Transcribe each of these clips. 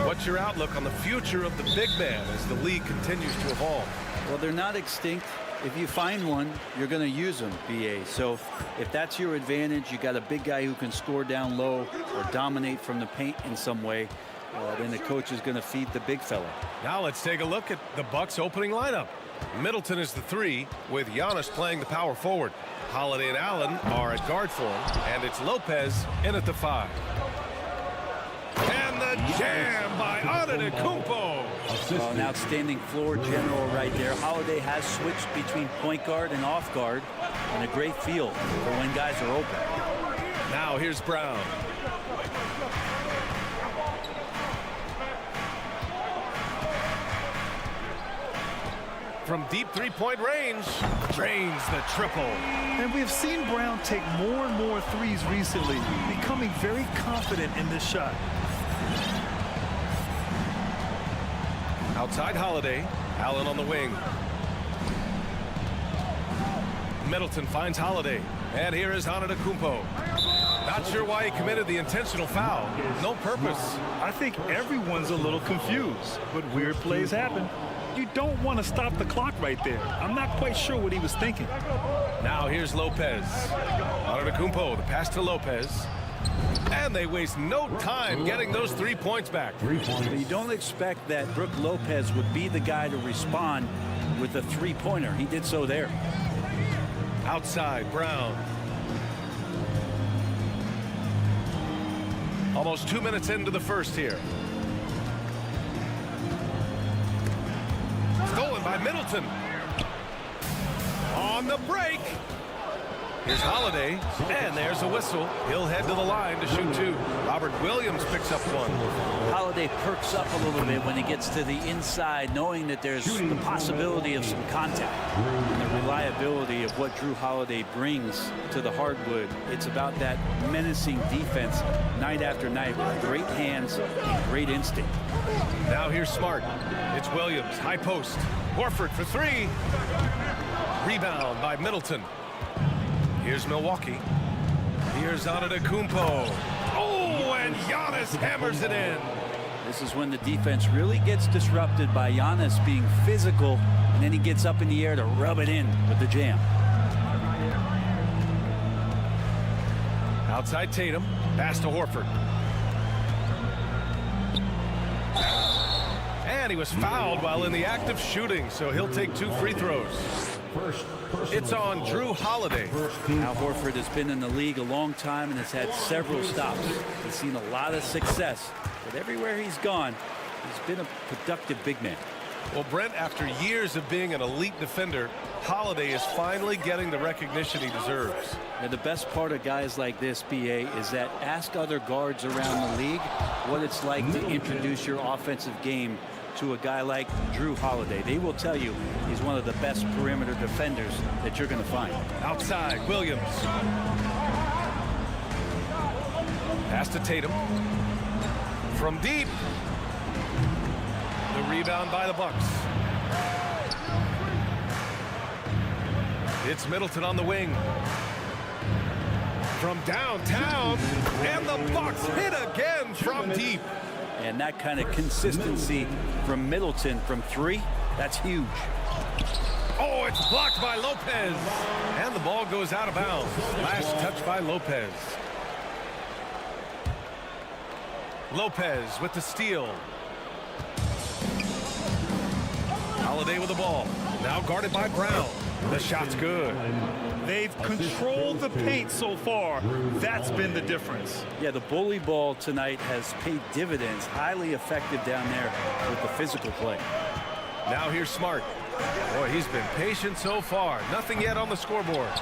What's your outlook on the future of the big man as the league continues to evolve? Well, they're not extinct. If you find one, you're going to use them, BA. So if that's your advantage, you got a big guy who can score down low or dominate from the paint in some way, then the coach is going to feed the big fella. Now let's take a look at the Bucks opening lineup. Middleton is the 3, with Giannis playing the power forward. Holiday and Allen are at guard for him, and it's Lopez in at the 5. And the jam by Antetokounmpo. Well, an outstanding floor general right there. Holiday has switched between point guard and off guard, and a great feel for when guys are open. Now here's Brown. From deep three-point range, drains the triple. And we've seen Brown take more and more threes recently, becoming very confident in this shot. Outside Holiday, Allen on the wing. Middleton finds Holiday, and here is Antetokounmpo. Not sure why he committed the intentional foul. No purpose. I think everyone's a little confused, but weird plays happen. You don't want to stop the clock right there. I'm not quite sure what he was thinking. Now here's Lopez. Antetokounmpo, the pass to Lopez. And they waste no time getting those 3 points back. You don't expect that Brook Lopez would be the guy to respond with a three-pointer. He did so there. Outside, Brown. Almost 2 minutes into the first here. Stolen by Middleton. On the break. Here's Holiday, and there's a whistle. He'll head to the line to shoot 2. Robert Williams picks up 1. Holiday perks up a little bit when he gets to the inside, knowing that there's the possibility of some contact. And the reliability of what Drew Holiday brings to the hardwood. It's about that menacing defense night after night with great hands and great instinct. Now here's Smart. It's Williams, high post. Horford for 3. Rebound by Middleton. Here's Milwaukee. Here's Antetokounmpo. Oh, and Giannis hammers it in. This is when the defense really gets disrupted by Giannis being physical, and then he gets up in the air to rub it in with the jam. Outside Tatum. Pass to Horford. And he was fouled while in the act of shooting, so he'll take 2 free throws. It's on Drew Holiday. Now Horford has been in the league a long time and has had several stops. He's seen a lot of success, but everywhere he's gone, he's been a productive big man. Well, Brent, after years of being an elite defender, Holiday is finally getting the recognition he deserves. And the best part of guys like this, BA, is that ask other guards around the league what it's like to introduce your offensive game to a guy like Drew Holiday. They will tell you he's one of the best perimeter defenders that you're going to find. Outside, Williams. Pass to Tatum. From deep. The rebound by the Bucks. It's Middleton on the wing. From downtown. And the Bucks hit again from deep. And that kind of consistency from Middleton from 3, that's huge. Oh, it's blocked by Lopez. And the ball goes out of bounds. Last touch by Lopez. Lopez with the steal. Holiday with the ball. Now guarded by Brown. The shot's good. They've controlled the paint so far. That's been the difference. Yeah, the bully ball tonight has paid dividends. Highly effective down there with the physical play. Now here's Smart. Boy, he's been patient so far. Nothing yet on the scoreboard.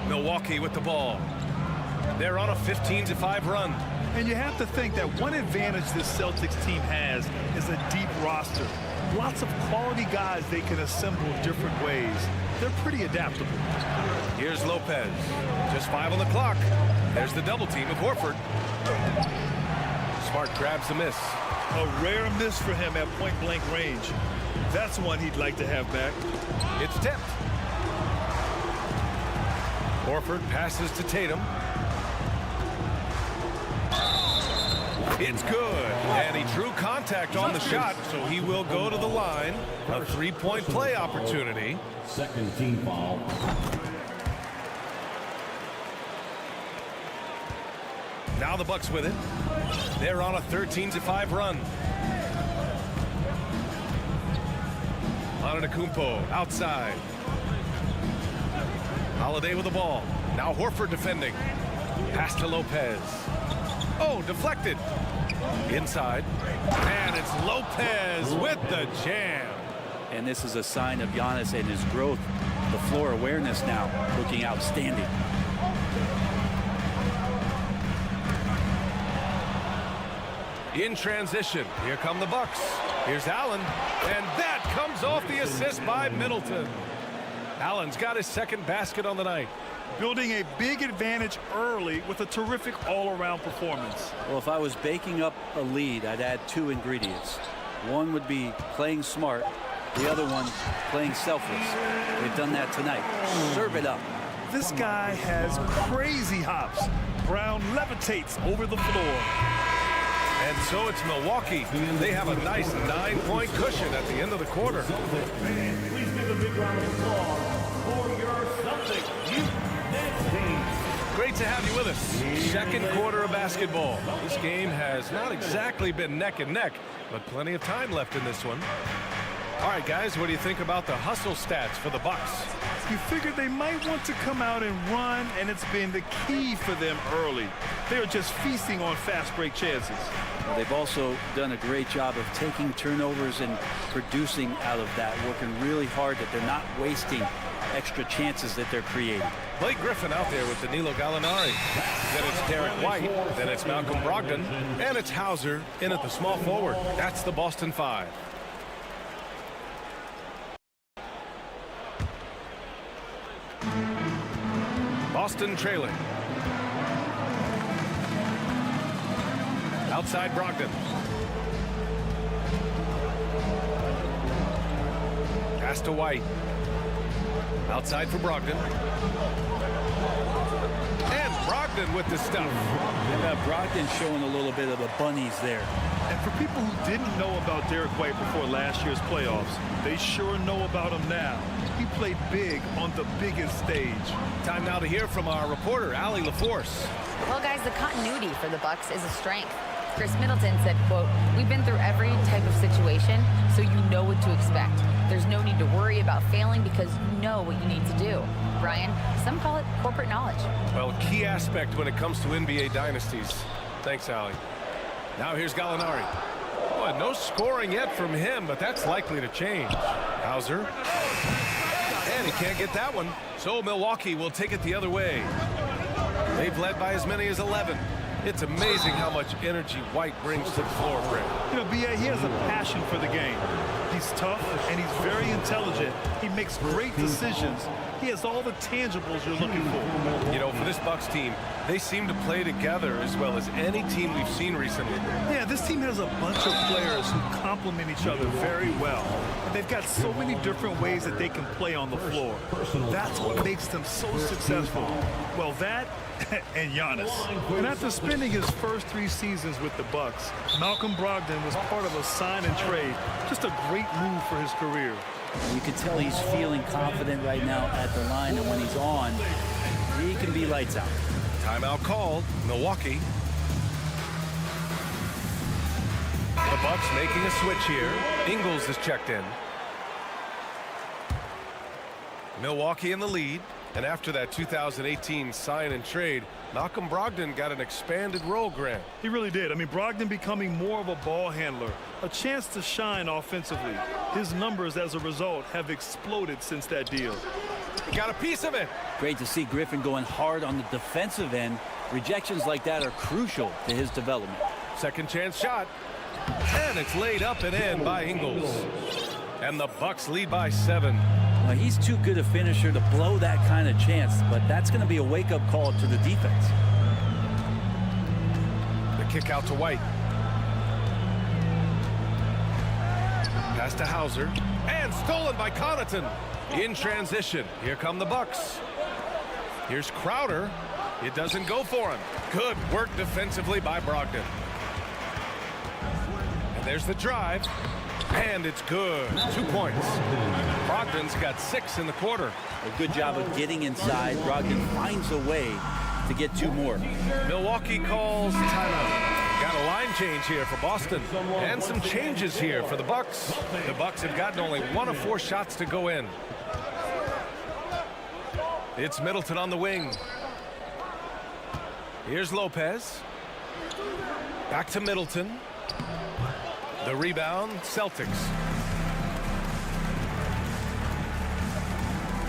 Milwaukee with the ball. They're on a 15-5 run. And you have to think that one advantage this Celtics team has is a deep roster. Lots of quality guys they can assemble different ways. They're pretty adaptable. Here's Lopez. Just 5 on the clock. There's the double team of Horford. Smart grabs the miss. A rare miss for him at point-blank range. That's one he'd like to have back. It's tipped. Horford passes to Tatum. It's good. And he drew contact on the shot, so he will go to the line. A three-point play opportunity. Second team foul. Now the Bucks with it. They're on a 13-5 run. Antetokounmpo outside. Holiday with the ball. Now Horford defending. Pass to Lopez. Oh, deflected. Inside. And it's Lopez with the jam. And this is a sign of Giannis and his growth. The floor awareness now looking outstanding. In transition, here come the Bucks. Here's Allen, and that comes off the assist by Middleton. Allen's got his second basket on the night. Building a big advantage early with a terrific all-around performance. Well, if I was baking up a lead, I'd add two ingredients. One would be playing smart. The other one, playing selfless. They've done that tonight. Serve it up. This guy has crazy hops. Brown levitates over the floor. And so it's Milwaukee. They have a nice 9-point cushion at the end of the quarter. Please give a big round of applause for your Celtics. Great to have you with us. Second quarter of basketball. This game has not exactly been neck and neck, but plenty of time left in this one. All right, guys, what do you think about the hustle stats for the Bucks? You figured they might want to come out and run, and it's been the key for them early. They're just feasting on fast break chances. They've also done a great job of taking turnovers and producing out of that, working really hard that they're not wasting extra chances that they're creating. Blake Griffin out there with Danilo Gallinari. Then it's Derek White. Then it's Malcolm Brogdon. And it's Hauser in at the small forward. That's the Boston Five. Boston trailing. Outside Brogdon. Pass to White. Outside for Brogdon. And Brogdon with the stuff. Brogdon showing a little bit of the bunnies there. And for people who didn't know about Derek White before last year's playoffs, they sure know about him now. He played big on the biggest stage. Time now to hear from our reporter, Allie LaForce. Well, guys, the continuity for the Bucks is a strength. Chris Middleton said, quote, "We've been through every type of situation, so you know what to expect. There's no need to worry about failing because you know what you need to do." Brian, some call it corporate knowledge. Well, key aspect when it comes to NBA dynasties. Thanks, Allie. Now here's Gallinari. Boy, no scoring yet from him, but that's likely to change. Hauser. And he can't get that one. So Milwaukee will take it the other way. They've led by as many as 11. It's amazing how much energy White brings to the floor, Brett. You know, B.A., he has a passion for the game. He's tough, and he's very intelligent. He makes great decisions. He has all the tangibles you're looking for. You know, for this Bucks team, they seem to play together as well as any team we've seen recently. Yeah, this team has a bunch of players who complement each other very well. And they've got so many different ways that they can play on the floor. That's what makes them so successful. Well, that and Giannis. And after spending his first 3 seasons with the Bucks, Malcolm Brogdon was part of a sign and trade. Just a great move for his career. You can tell he's feeling confident right now at the line, and when he's on, he can be lights out. Timeout called. Milwaukee. The Bucks making a switch here. Ingles is checked in. Milwaukee in the lead. And after that 2018 sign and trade, Malcolm Brogdon got an expanded role, Grant. He really did. I mean, Brogdon becoming more of a ball handler, a chance to shine offensively. His numbers as a result have exploded since that deal. Got a piece of it. Great to see Griffin going hard on the defensive end. Rejections like that are crucial to his development. Second chance shot. And it's laid up and in by Ingles. And the Bucks lead by 7. Well, he's too good a finisher to blow that kind of chance, but that's going to be a wake-up call to the defense. The kick out to White. Pass to Hauser. And stolen by Connaughton. In transition. Here come the Bucks. Here's Crowder. It doesn't go for him. Good work defensively by Brogdon. There's the drive. And it's good. 2 points. Brogdon's got 6 in the quarter. A good job of getting inside. Brogdon finds a way to get 2 more. Milwaukee calls timeout. Got a line change here for Boston. And some changes here for the Bucks. The Bucks have gotten only 1 of 4 shots to go in. It's Middleton on the wing. Here's Lopez. Back to Middleton. The rebound, Celtics.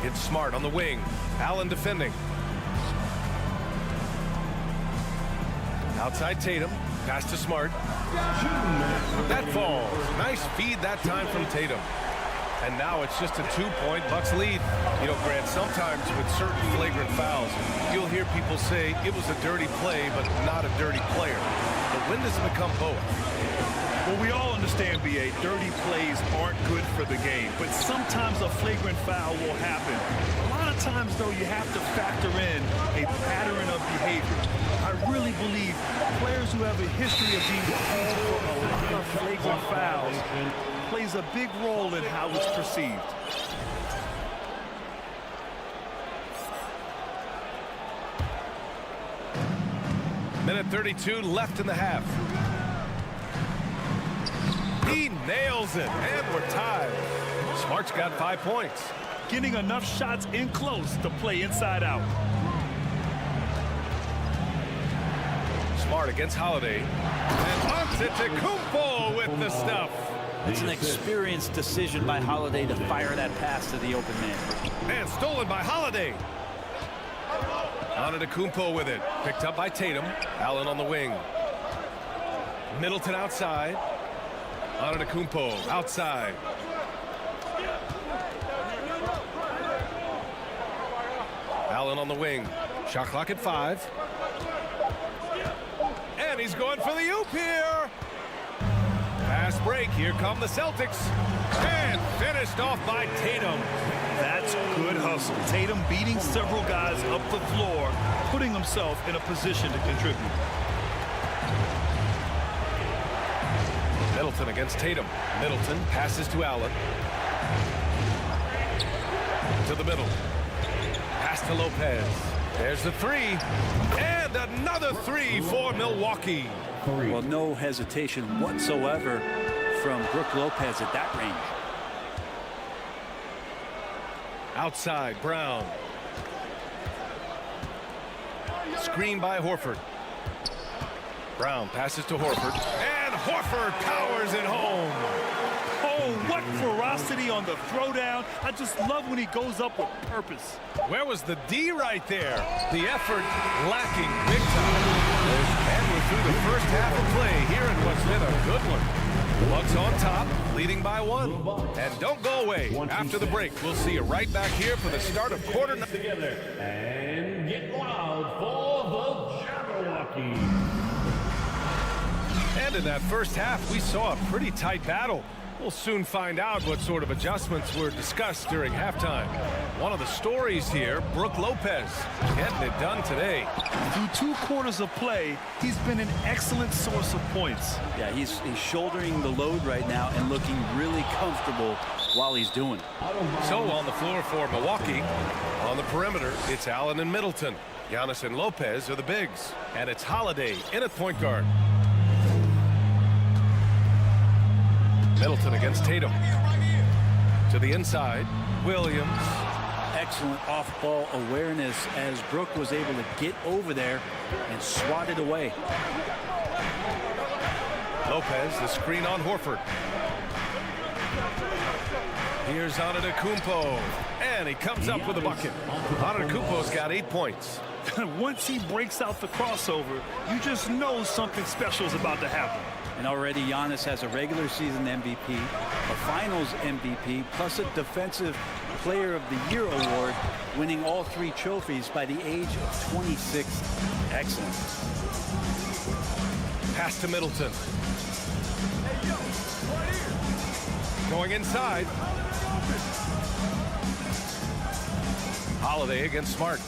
It's Smart on the wing. Allen defending. Outside Tatum. Pass to Smart. That falls. Nice feed that time from Tatum. And now it's just a 2-point Bucks lead. You know, Grant, sometimes with certain flagrant fouls, you'll hear people say it was a dirty play, but not a dirty player. But when does it become both? Well, we all understand, B.A., dirty plays aren't good for the game, but sometimes a flagrant foul will happen. A lot of times, though, you have to factor in a pattern of behavior. I really believe players who have a history of being called for a lot of flagrant fouls plays a big role in how it's perceived. Minute 32 left in the half. He nails it, and we're tied. Smart's got 5 points. Getting enough shots in close to play inside out. Smart against Holiday. And Antetokounmpo with the stuff. It's an experienced decision by Holiday to fire that pass to the open man. And stolen by Holiday. Antetokounmpo with it. Picked up by Tatum. Allen on the wing. Middleton outside. Antetokounmpo outside. Allen on the wing. Shot clock at 5. And he's going for the oop here. Fast break. Here come the Celtics. And finished off by Tatum. That's good hustle. Tatum beating several guys up the floor, putting himself in a position to contribute. Middleton against Tatum. Middleton passes to Allen. To the middle. Pass to Lopez. There's the 3. And another 3 for Milwaukee. Well, no hesitation whatsoever from Brook Lopez at that range. Outside, Brown. Screen by Horford. Brown passes to Horford. And Horford powers it home. Oh, what ferocity on the throwdown. I just love when he goes up with purpose. Where was the D right there? The effort lacking big time. And we're through the first half of play here in what's been a good one. Bucks on top, leading by 1. And don't go away. After the break, we'll see you right back here for the start of quarter 9. Together and get loud for the Jabberwocky. And in that first half, we saw a pretty tight battle. We'll soon find out what sort of adjustments were discussed during halftime. One of the stories here, Brook Lopez, getting it done today. Through 2 quarters of play, he's been an excellent source of points. Yeah, he's shouldering the load right now and looking really comfortable while he's doing it. So on the floor for Milwaukee, on the perimeter, it's Allen and Middleton. Giannis and Lopez are the bigs. And it's Holiday in at point guard. Middleton against Tatum. To the inside, Williams. Excellent off-ball awareness as Brook was able to get over there and swat it away. Lopez, the screen on Horford. Here's Antetokounmpo. And he comes up with a bucket. Antetokounmpo's got 8 points. Once he breaks out the crossover, you just know something special is about to happen. And already Giannis has a regular season MVP, a finals MVP, plus a defensive player of the year award, winning all 3 trophies by the age of 26. Excellent. Pass to Middleton. Going inside. Holiday against Smart.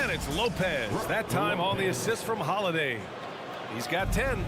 And it's Lopez, that time on the assist from Holiday. He's got 10.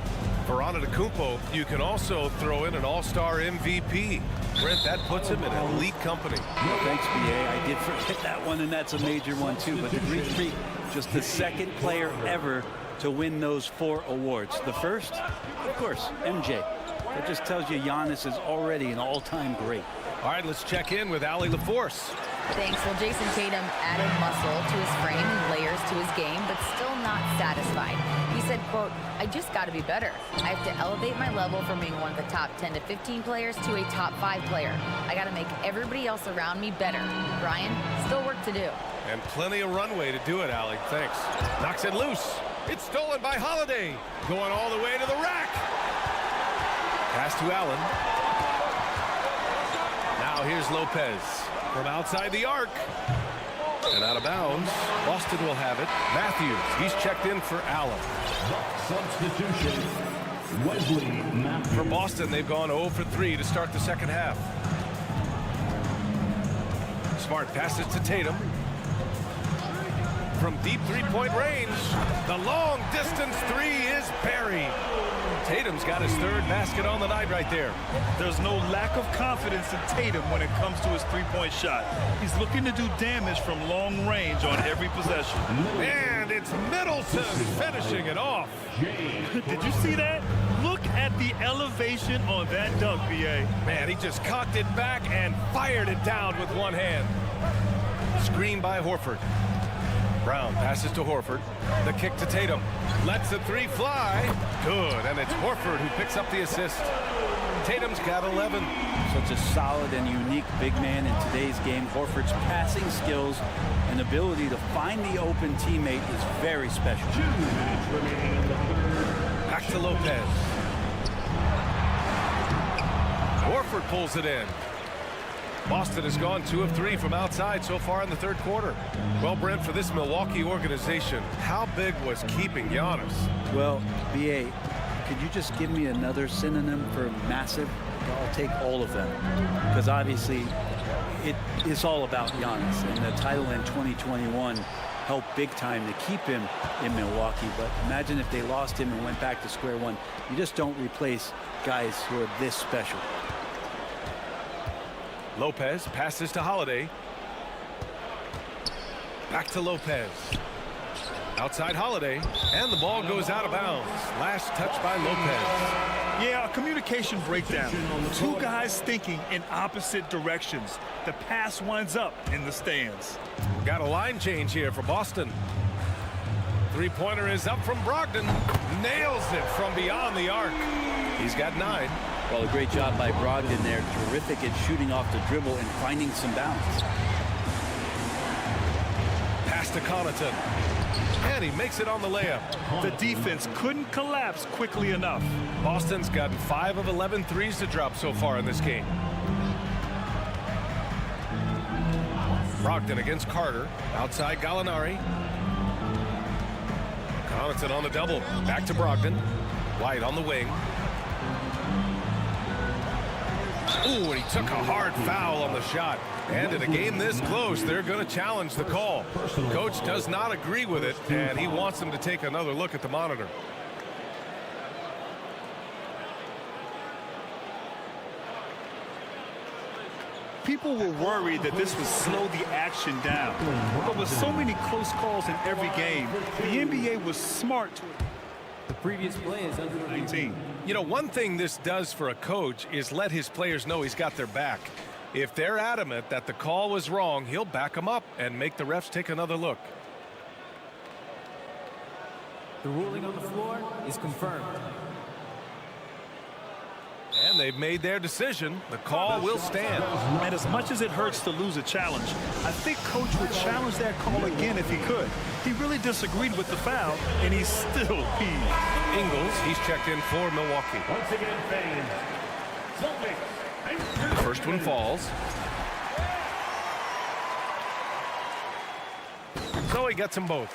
For Antetokounmpo, you can also throw in an all-star MVP. Brent, that puts him in elite company. Well, thanks, BA. I did forget that one, and that's a major one, too. But the Greek Freak, just the second player ever to win those 4 awards. The first, of course, MJ. That just tells you Giannis is already an all-time great. All right, let's check in with Allie LaForce. Thanks. Well, Jason Tatum added muscle to his frame and layers to his game, but still not satisfied. He said, quote, I just got to be better. I have to elevate my level from being one of the top 10 to 15 players to a top 5 player. I got to make everybody else around me better. Brian, still work to do. And plenty of runway to do it, Allie. Thanks. Knocks it loose. It's stolen by Holiday. Going all the way to the rack. Pass to Allen. Now here's Lopez from outside the arc. And out of bounds. Boston will have it. Matthews, he's checked in for Allen. Substitution. Wesley Matthews. For Boston, they've gone 0 for 3 to start the second half. Smart passes to Tatum. From deep three-point range, the long distance 3 is buried. Tatum's got his 3rd basket on the night right there. There's no lack of confidence in Tatum when it comes to his three-point shot. He's looking to do damage from long range on every possession. And it's Middleton finishing it off. Did you see that? Look at the elevation on that dunk, BA. Man, he just cocked it back and fired it down with one hand. Screen by Horford. Brown passes to Horford. The kick to Tatum. Lets the 3 fly. Good, and it's Horford who picks up the assist. Tatum's got 11. Such a solid and unique big man in today's game. Horford's passing skills and ability to find the open teammate is very special. Back to Lopez. Horford pulls it in. Boston has gone 2 of 3 from outside so far in the 3rd quarter. Well, Brent, for this Milwaukee organization, how big was keeping Giannis? Well, BA, could you just give me another synonym for massive? I'll take all of them. Because obviously, it's all about Giannis. And the title in 2021 helped big time to keep him in Milwaukee. But imagine if they lost him and went back to square one. You just don't replace guys who are this special. Lopez passes to Holiday. Back to Lopez. Outside Holiday. And the ball goes out of bounds. Last touch by Lopez. Yeah, a communication breakdown. 2 guys thinking in opposite directions. The pass winds up in the stands. Got a line change here for Boston. 3-pointer is up from Brogdon. Nails it from beyond the arc. He's got 9. Well, a great job by Brogdon there. Terrific at shooting off the dribble and finding some balance. Pass to Connaughton. And he makes it on the layup. The defense couldn't collapse quickly enough. Boston's gotten 5 of 11 threes to drop so far in this game. Brogdon against Carter. Outside Gallinari. Connaughton on the double. Back to Brogdon. White on the wing. Ooh, and he took a hard foul on the shot. And in a game this close, they're going to challenge the call. Coach does not agree with it, and he wants them to take another look at the monitor. People were worried that this would slow the action down. But with so many close calls in every game, the NBA was smart. The previous play is under 19. You know, one thing this does for a coach is let his players know he's got their back. If they're adamant that the call was wrong, he'll back them up and make the refs take another look. The ruling on the floor is confirmed. And they've made their decision. The call will stand. And as much as it hurts to lose a challenge, I think Coach would challenge that call again if he could. He really disagreed with the foul, and he's still peeved. Ingles, he's checked in for Milwaukee. Once again, fans. Celtics. The first one falls. So he gets them both.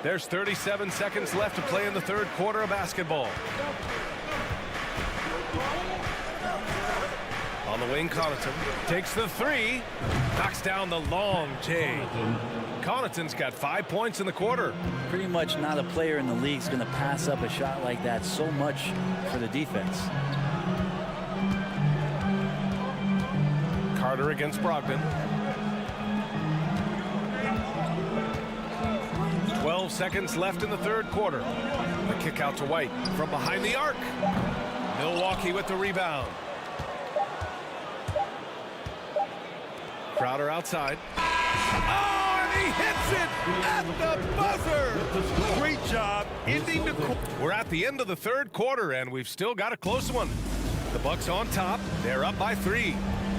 There's 37 seconds left to play in the 3rd quarter of basketball. On the wing, Connaughton takes the 3, knocks down the long J. Connaughton's got 5 points in the quarter. Pretty much not a player in the league is going to pass up a shot like that so much for the defense. Carter against Brogdon. 12 seconds left in the third quarter. The kick out to White from behind the arc. Milwaukee with the rebound. Crowder outside. Oh, and he hits it at the buzzer. Great job ending the quarter. We're at the end of the third quarter, and we've still got a close one. The Bucks on top. They're up by 3.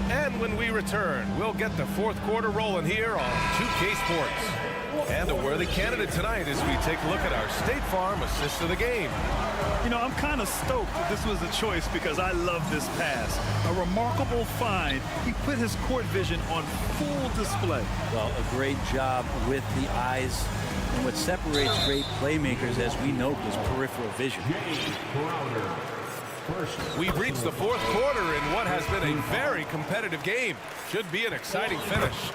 And when we return, we'll get the fourth quarter rolling here on 2K Sports. And a worthy candidate tonight as we take a look at our State Farm assist of the game. You know, I'm kind of stoked that this was a choice because I love this pass. A remarkable find. He put his court vision on full display. Well, a great job with the eyes. And what separates great playmakers, as we know, is peripheral vision. We've reached the fourth quarter in what has been a very competitive game. Should be an exciting finish.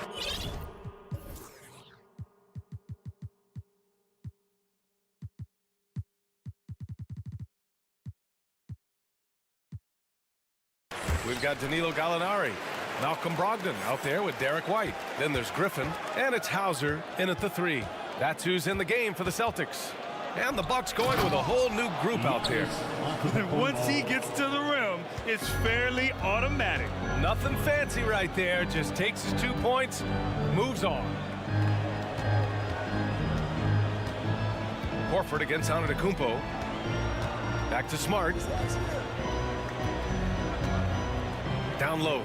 We've got Danilo Gallinari, Malcolm Brogdon out there with Derek White. Then there's Griffin, and it's Hauser in at the 3. That's who's in the game for the Celtics. And the Bucks going with a whole new group out there. Once he gets to the rim, it's fairly automatic. Nothing fancy right there. Just takes his 2 points, moves on. Horford against Antetokounmpo. Back to Smart. Down low.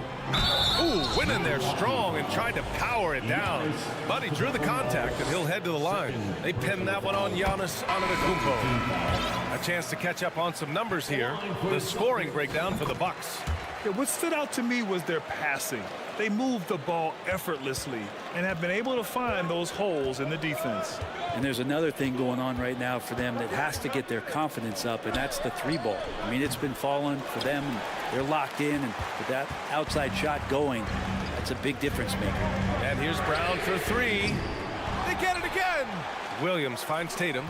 Ooh, went in there strong and tried to power it down. But he drew the contact, and he'll head to the line. They pinned that one on Giannis Antetokounmpo. A chance to catch up on some numbers here. The scoring breakdown for the Bucks. Yeah, what stood out to me was their passing. They moved the ball effortlessly and have been able to find those holes in the defense. And there's another thing going on right now for them that has to get their confidence up, and that's the 3-ball. I mean, it's been falling for them, and they're locked in, and with that outside shot going, that's a big difference maker. And here's Brown for 3. They get it again. Williams finds Tatum.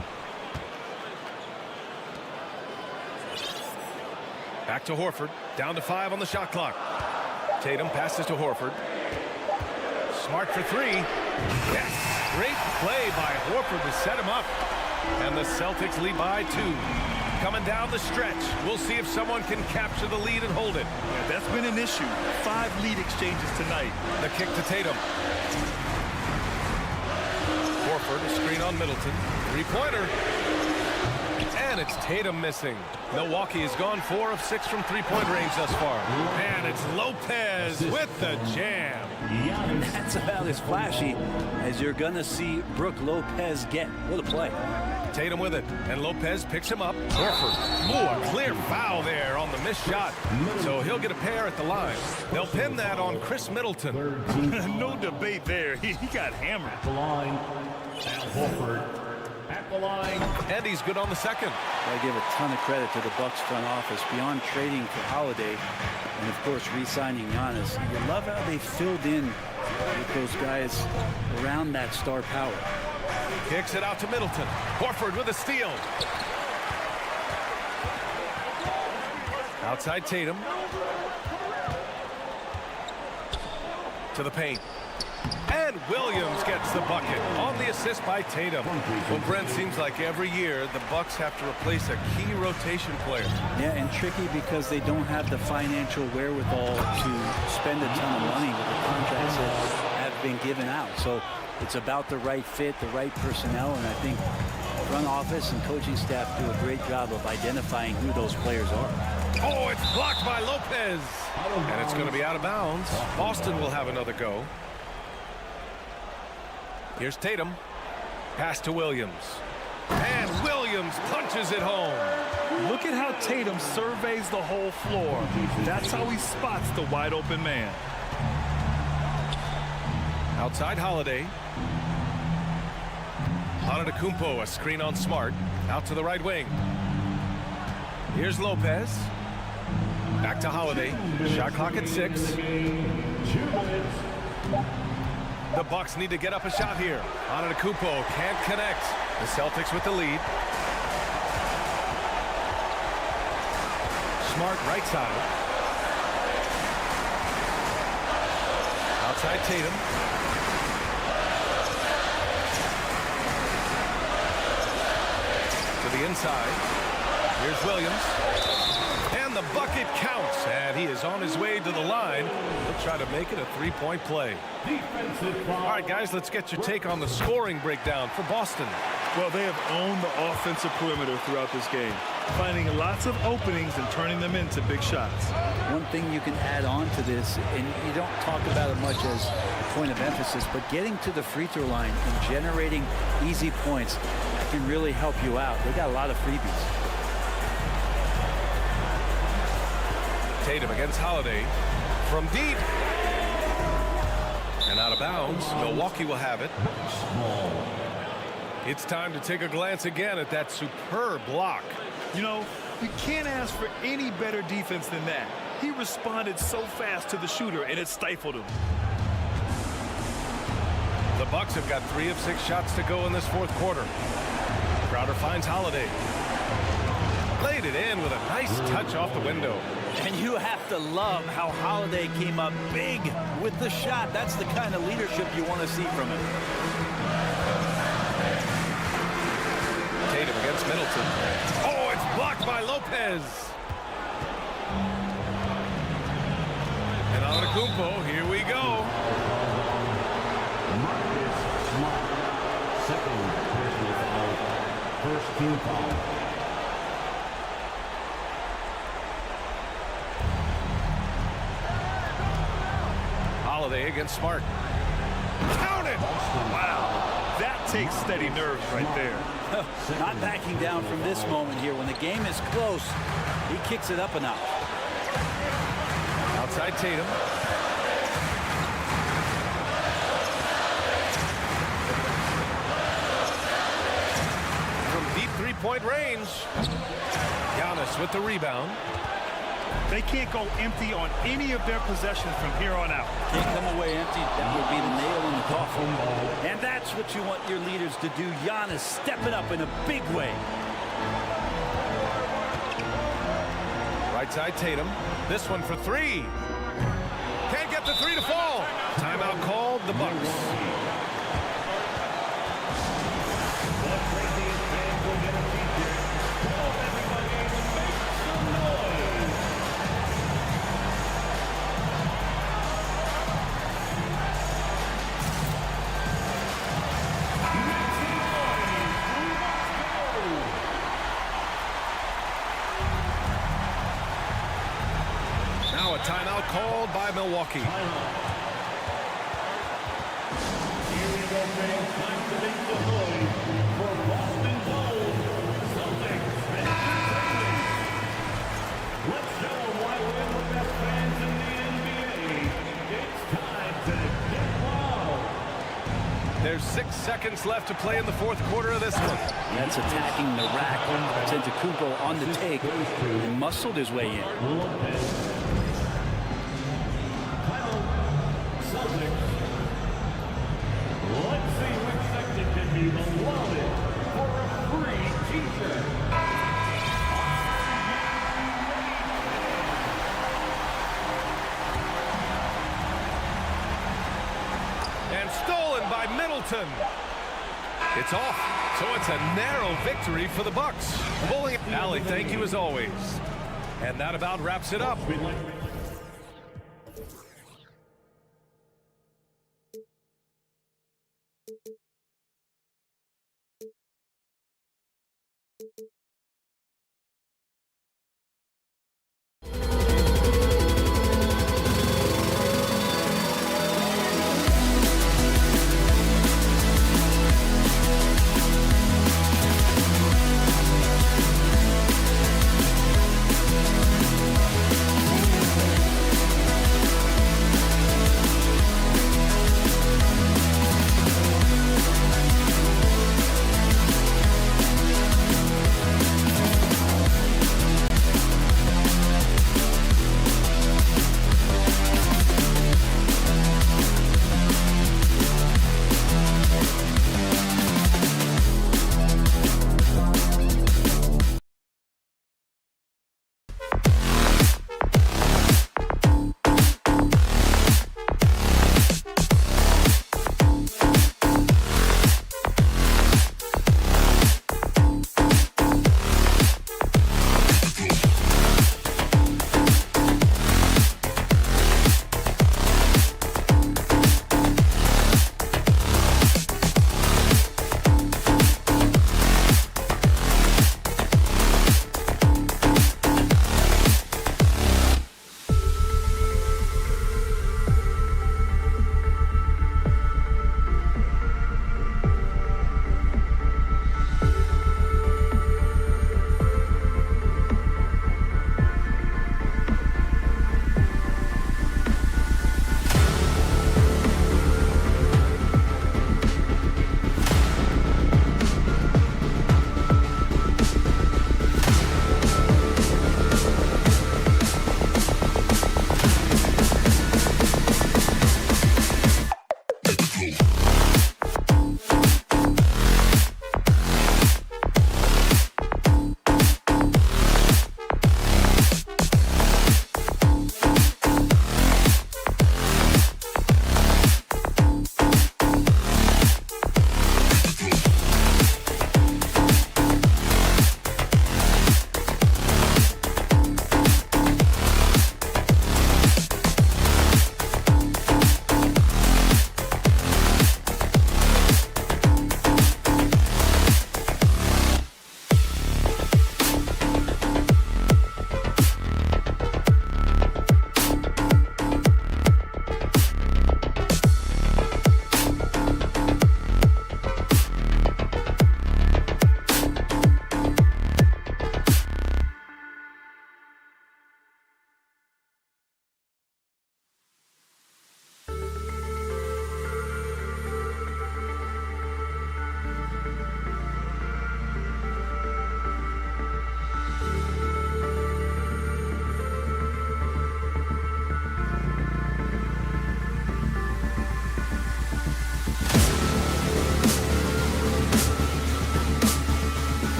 Back to Horford. Down to 5 on the shot clock. Tatum passes to Horford. Smart for 3. Yes! Great play by Horford to set him up. And the Celtics lead by 2. Coming down the stretch. We'll see if someone can capture the lead and hold it. Yeah, that's been an issue. 5 lead exchanges tonight. The kick to Tatum. Horford, a screen on Middleton. 3-pointer. And it's Tatum missing. Milwaukee has gone 4 of 6 from 3-point range thus far. And it's Lopez with the jam. And that's about as flashy as you're going to see Brook Lopez get. What a play. Tatum with it, and Lopez picks him up. Horford. Ooh, a clear foul there on the missed shot. So he'll get a pair at the line. They'll pin that on Chris Middleton. No debate there. He got hammered. At the line, Al Horford. At the line. And he's good on the second. I give a ton of credit to the Bucks front office beyond trading for Holiday and, of course, re-signing Giannis. You love how they filled in with those guys around that star power. Kicks it out to Middleton. Horford with a steal. Outside Tatum. To the paint. And Williams gets the bucket on the assist by Tatum. Well, Brent, seems like every year the Bucks have to replace a key rotation player. Yeah, and tricky because they don't have the financial wherewithal to spend a ton of money with the contracts that have been given out. So it's about the right fit, the right personnel, and I think front office and coaching staff do a great job of identifying who those players are. Oh, it's blocked by Lopez. And it's going to be out of bounds. Boston will have another go. Here's Tatum. Pass to Williams. And Williams punches it home. Look at how Tatum surveys the whole floor. That's how he spots the wide open man. Outside Holiday. Antetokounmpo, a screen on Smart. Out to the right wing. Here's Lopez. Back to Holiday. Shot clock at 6. The Bucks need to get up a shot here. Antetokounmpo can't connect. The Celtics with the lead. Smart right side. Outside Tatum. To the inside. Here's Williams. And the bucket counts. And he is on his way to the line. He'll try to make it a three-point play. All right, guys, let's get your take on the scoring breakdown for Boston. Well, they have owned the offensive perimeter throughout this game, finding lots of openings and turning them into big shots. One thing you can add on to this, and you don't talk about it much as a point of emphasis, but getting to the free throw line and generating easy points can really help you out. They got a lot of freebies. Tatum against Holiday from deep. And out of bounds. Milwaukee will have it. It's time to take a glance again at that superb block. You know, you can't ask for any better defense than that. He responded so fast to the shooter, and it stifled him. The Bucks have got 3 of 6 shots to go in this fourth quarter. Crowder finds Holiday. Laid it in with a nice touch off the window. And you have to love how Holiday came up big with the shot. That's the kind of leadership you want to see from him. Tatum against Middleton. Oh, it's blocked by Lopez. And Antetokounmpo, here we go. Second personal foul. First team foul. Holiday against Smart. Counted! Wow, that takes steady nerves right there. Not backing down from this moment here. When the game is close, he kicks it up a notch. Outside Tatum. From deep three-point range. Giannis with the rebound. They can't go empty on any of their possessions from here on out. Can't come away empty. That would be the nail in the coffin. And that's what you want your leaders to do. Giannis stepping up in a big way. Right side Tatum. This one for 3. Can't get the 3 to fall. Timeout called, the Bucks. Now a timeout called by Milwaukee. Let's show them why we're the best fans in the NBA. It's time to get loud. There's 6 seconds left to play in the fourth quarter of this one. That's attacking the rack. Antetokounmpo on the take and muscled his way in. Celtics. Let's see which section can be the loudest for a free t-shirt. And stolen by Middleton. It's off, so it's a narrow victory for the Bucks. Bully. Allie, thank you as always. And that about wraps it up.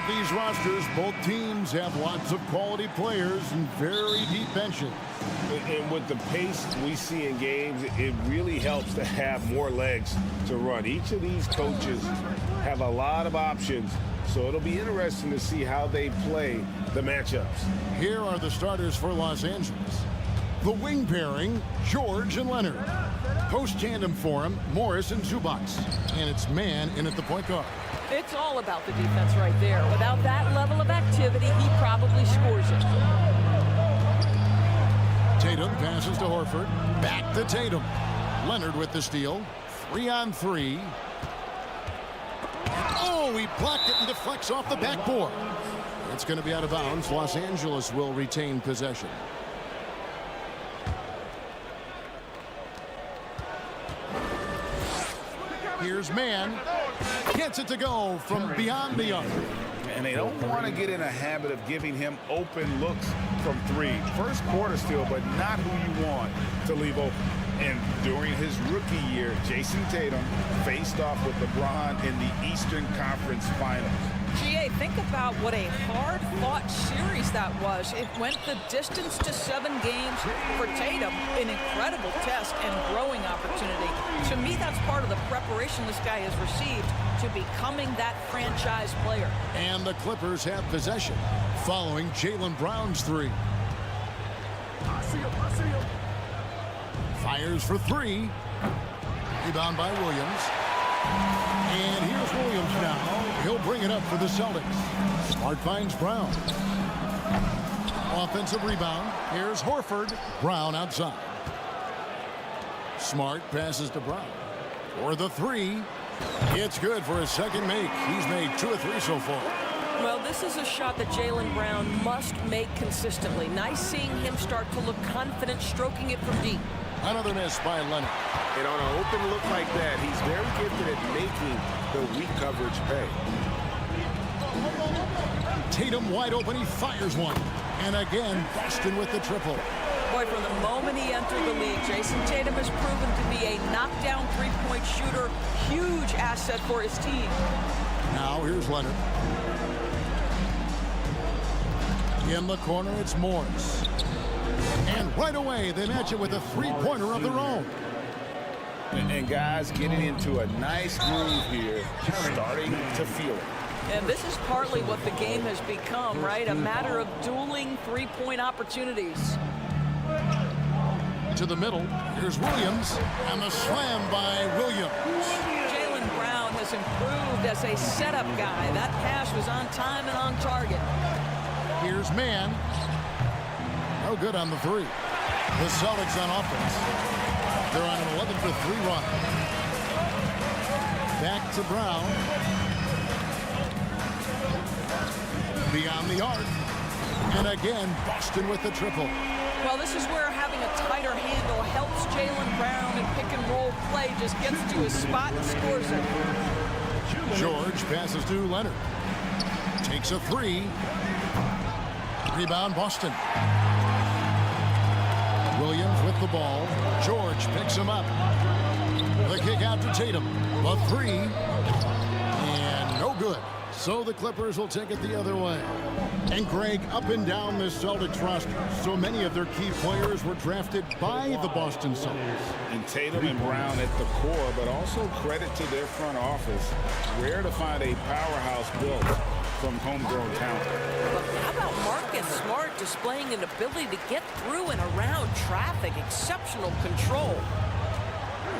at these rosters, both teams have lots of quality players and very deep benches. And with the pace we see in games, it really helps to have more legs to run. Each of these coaches have a lot of options, so it'll be interesting to see how they play the matchups. Here are the starters for Los Angeles. The wing pairing, George and Leonard. Post tandem for him, Morris and Zubac. And it's man in at the point guard. It's all about the defense right there. Without that level of activity, he probably scores it. Tatum passes to Horford. Back to Tatum. Leonard with the steal. 3-on-3. Oh, he blocked it and deflects off the backboard. It's going to be out of bounds. Los Angeles will retain possession. Here's man. Gets it to go from beyond the arc. And they don't want to get in a habit of giving him open looks from three. First quarter still, but not who you want to leave open. And during his rookie year, Jason Tatum faced off with LeBron in the Eastern Conference Finals. GA, think about what a hard-fought series that was. It went the distance to 7 games. For Tatum, an incredible test and growing opportunity. To me, that's part of the preparation this guy has received to becoming that franchise player. And the Clippers have possession following Jaylen Brown's three. Fires for three. Rebound by Williams. And here's Williams now. He'll bring it up for the Celtics. Smart finds Brown. Offensive rebound. Here's Horford. Brown outside. Smart passes to Brown. For the three. It's good for his second make. He's made 2 or 3 so far. Well, this is a shot that Jaylen Brown must make consistently. Nice seeing him start to look confident, stroking it from deep. Another miss by Leonard. And on an open look like that, he's very gifted at making the weak coverage pay. Tatum wide open. He fires one. And again, Boston with the triple. Boy, from the moment he entered the league, Jason Tatum has proven to be a knockdown three-point shooter. Huge asset for his team. Now here's Leonard. In the corner, it's Morris. And right away, they match it with a three-pointer of their own. And guys getting into a nice groove here, starting to feel it. And this is partly what the game has become, right? A matter of dueling three-point opportunities. To the middle, here's Williams, and the slam by Williams. Jaylen Brown has improved as a setup guy. That pass was on time and on target. Here's man. No good on the three. The Celtics on offense. They're on an 11-3 run. Back to Brown. Beyond the arc. And again, Boston with the triple. Well, this is where having a tighter handle helps Jaylen Brown in pick-and-roll play. Just gets to his spot and scores it. George passes to Leonard. Takes a three. Rebound, Boston. Williams with the ball. George picks him up. The kick out to Tatum. The three. And no good. So the Clippers will take it the other way. And Greg, up and down this Celtics roster, so many of their key players were drafted by the Boston Celtics. And Tatum and Brown at the core, but also credit to their front office. Rare to find a powerhouse built from homegrown talent. But how about Marcus Smart displaying an ability to get through and around traffic? Exceptional control.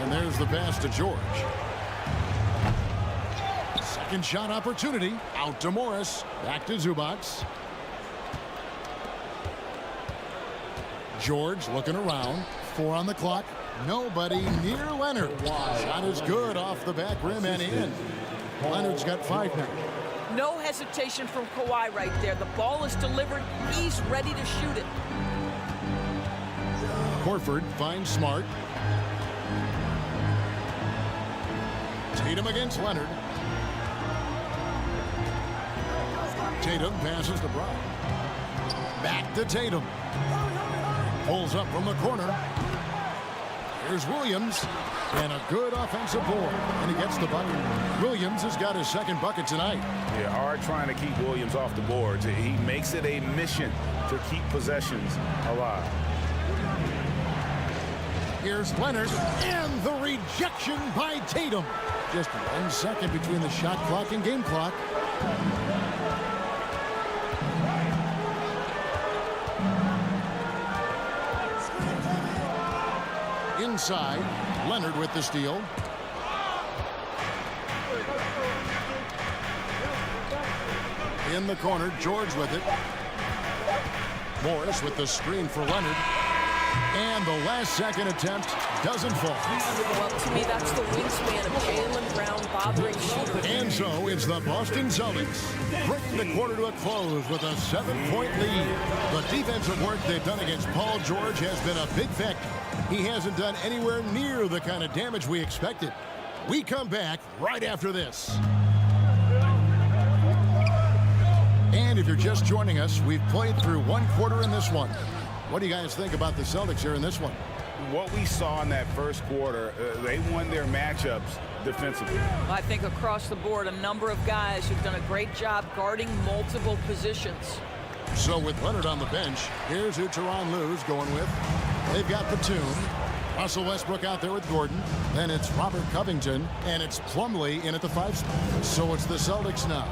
And there's the pass to George. Second shot opportunity. Out to Morris. Back to Zubac. George looking around. 4 on the clock. Nobody near Leonard. Shot is good off the back rim and in. Leonard's got 5 now. No hesitation from Kawhi right there. The ball is delivered. He's ready to shoot it. Horford finds Smart. Tatum against Leonard. Tatum passes to Brown. Back to Tatum. Pulls up from the corner. Here's Williams, and a good offensive board, and he gets the bucket. Williams has got his second bucket tonight. Yeah, hard trying to keep Williams off the boards. He makes it a mission to keep possessions alive. Here's Leonard, and the rejection by Tatum. Just 1 second between the shot clock and game clock. Inside, Leonard with the steal. In the corner, George with it. Morris with the screen for Leonard. And the last second attempt doesn't fall. Well, to me, that's the wingspan of Jaylen Brown bothering shooters. And so it's the Boston Celtics bringing the quarter to a close with a 7-point lead. The defensive work they've done against Paul George has been a big factor. He hasn't done anywhere near the kind of damage we expected. We come back right after this. And if you're just joining us, we've played through 1 quarter in this one. What do you guys think about the Celtics here in this one? What we saw in that first quarter, they won their matchups defensively. I think across the board, a number of guys who've done a great job guarding multiple positions. So with Leonard on the bench, here's who Tyronn Lue's going with. They've got Batum, Russell Westbrook out there with Gordon. Then it's Robert Covington, and it's Plumlee in at the 5 spot. So it's the Celtics now,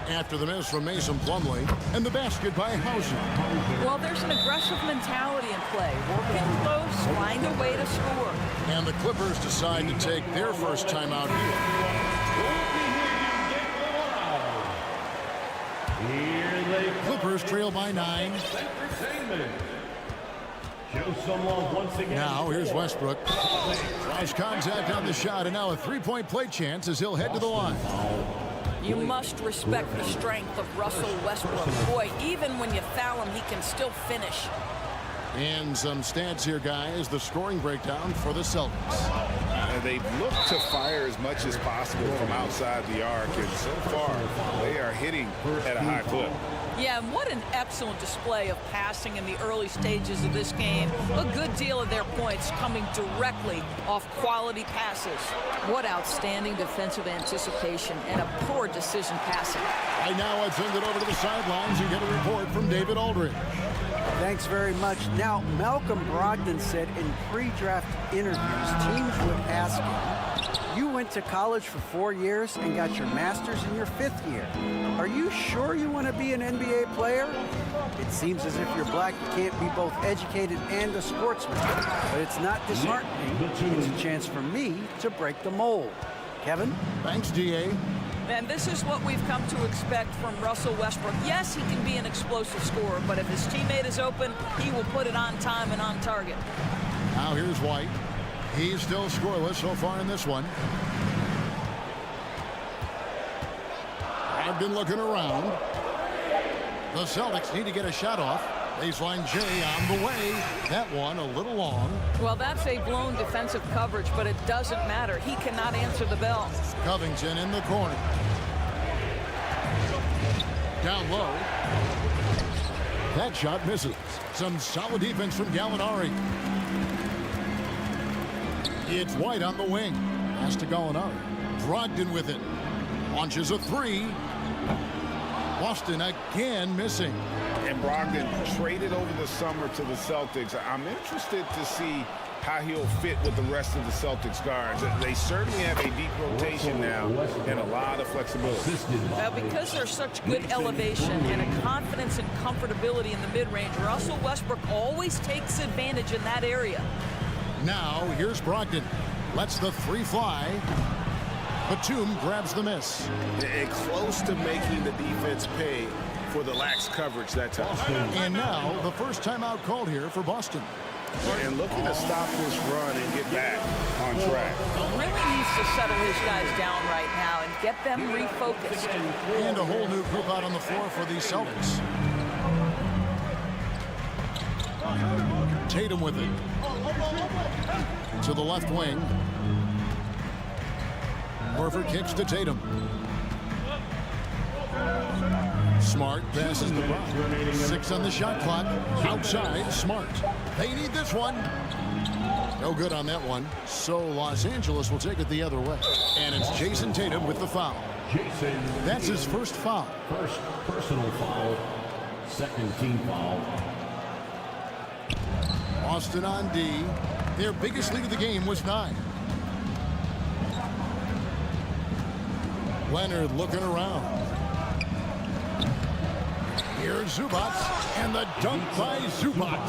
after the miss from Mason Plumlee, and the basket by Hauser. Well, there's an aggressive mentality in play. Working close, find a way to score. And the Clippers decide to take their first timeout here. Clippers trail by 9. Now here's Westbrook. Tries contact on the shot, and now a 3-point play chance as he'll head to the line. You must respect the strength of Russell Westbrook. Boy, even when you foul him, he can still finish. And some stats here, guys. The scoring breakdown for the Celtics. They've looked to fire as much as possible from outside the arc, and so far they are hitting at a high clip. Yeah, and what an excellent display of passing in the early stages of this game. A good deal of their points coming directly off quality passes. What outstanding defensive anticipation and a poor decision passing. Right now, I send it over to the sidelines and get a report from David Aldridge. Thanks very much. Now, Malcolm Brogdon said in pre-draft interviews, teams would ask him, you went to college for 4 years and got your master's in your 5th year. Are you sure you want to be an NBA player? It seems as if you're black, you can't be both educated and a sportsman. But it's not disheartening. It's a chance for me to break the mold. Kevin? Thanks, DA. And this is what we've come to expect from Russell Westbrook. Yes, he can be an explosive scorer, but if his teammate is open, he will put it on time and on target. Now here's White. He's still scoreless so far in this one. I've been looking around. The Celtics need to get a shot off. Baseline J on the way. That one a little long. Well, that's a blown defensive coverage, but it doesn't matter. He cannot answer the bell. Covington in the corner. Down low. That shot misses. Some solid defense from Gallinari. It's White on the wing. Pass to Gallinari. Brogdon with it. Launches a 3. Boston again missing. And Brogdon traded over the summer to the Celtics. I'm interested to see how he'll fit with the rest of the Celtics guards. They certainly have a deep rotation now and a lot of flexibility. Well, because there's such good elevation and a confidence and comfortability in the mid-range, Russell Westbrook always takes advantage in that area. Now here's Brogdon. Lets the 3 fly. Batum grabs the miss. And close to making the defense pay for the lax coverage that time. And now the first timeout called here for Boston. And looking to stop this run and get back on track. Really needs to settle his guys down right now and get them refocused. And a whole new group out on the floor for the Celtics. Tatum with it. To the left wing. Horford kicks to Tatum. Smart passes the ball. 6 on the shot clock. Outside, Smart. They need this one. No good on that one. So Los Angeles will take it the other way. And it's Jason Tatum with the foul. That's his first foul. First personal foul. Second team foul. Boston on D. Their biggest lead of the game was 9. Leonard looking around. Here's Zubac, and the dunk by Zubac.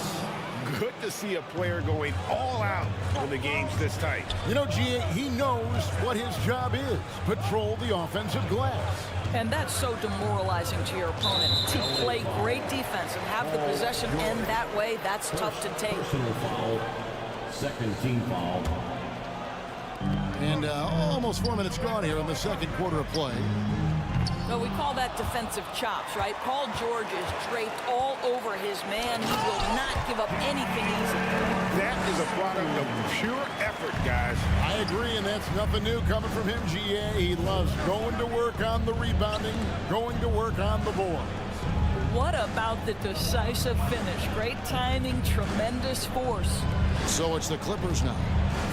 Good to see a player going all out when the game's this tight. You know, G.A., he knows what his job is. Patrol the offensive glass. And that's so demoralizing to your opponent. To play great defense and have the possession end that way, that's tough to take. Personal foul. Second team foul. And almost 4 minutes gone here in the second quarter of play. So we call that defensive chops, right? Paul George is draped all over his man. He will not give up anything easy. That is a product of pure effort, guys. I agree, and that's nothing new coming from him, G.A. He loves going to work on the rebounding, going to work on the boards. What about the decisive finish? Great timing, tremendous force. So it's the Clippers now,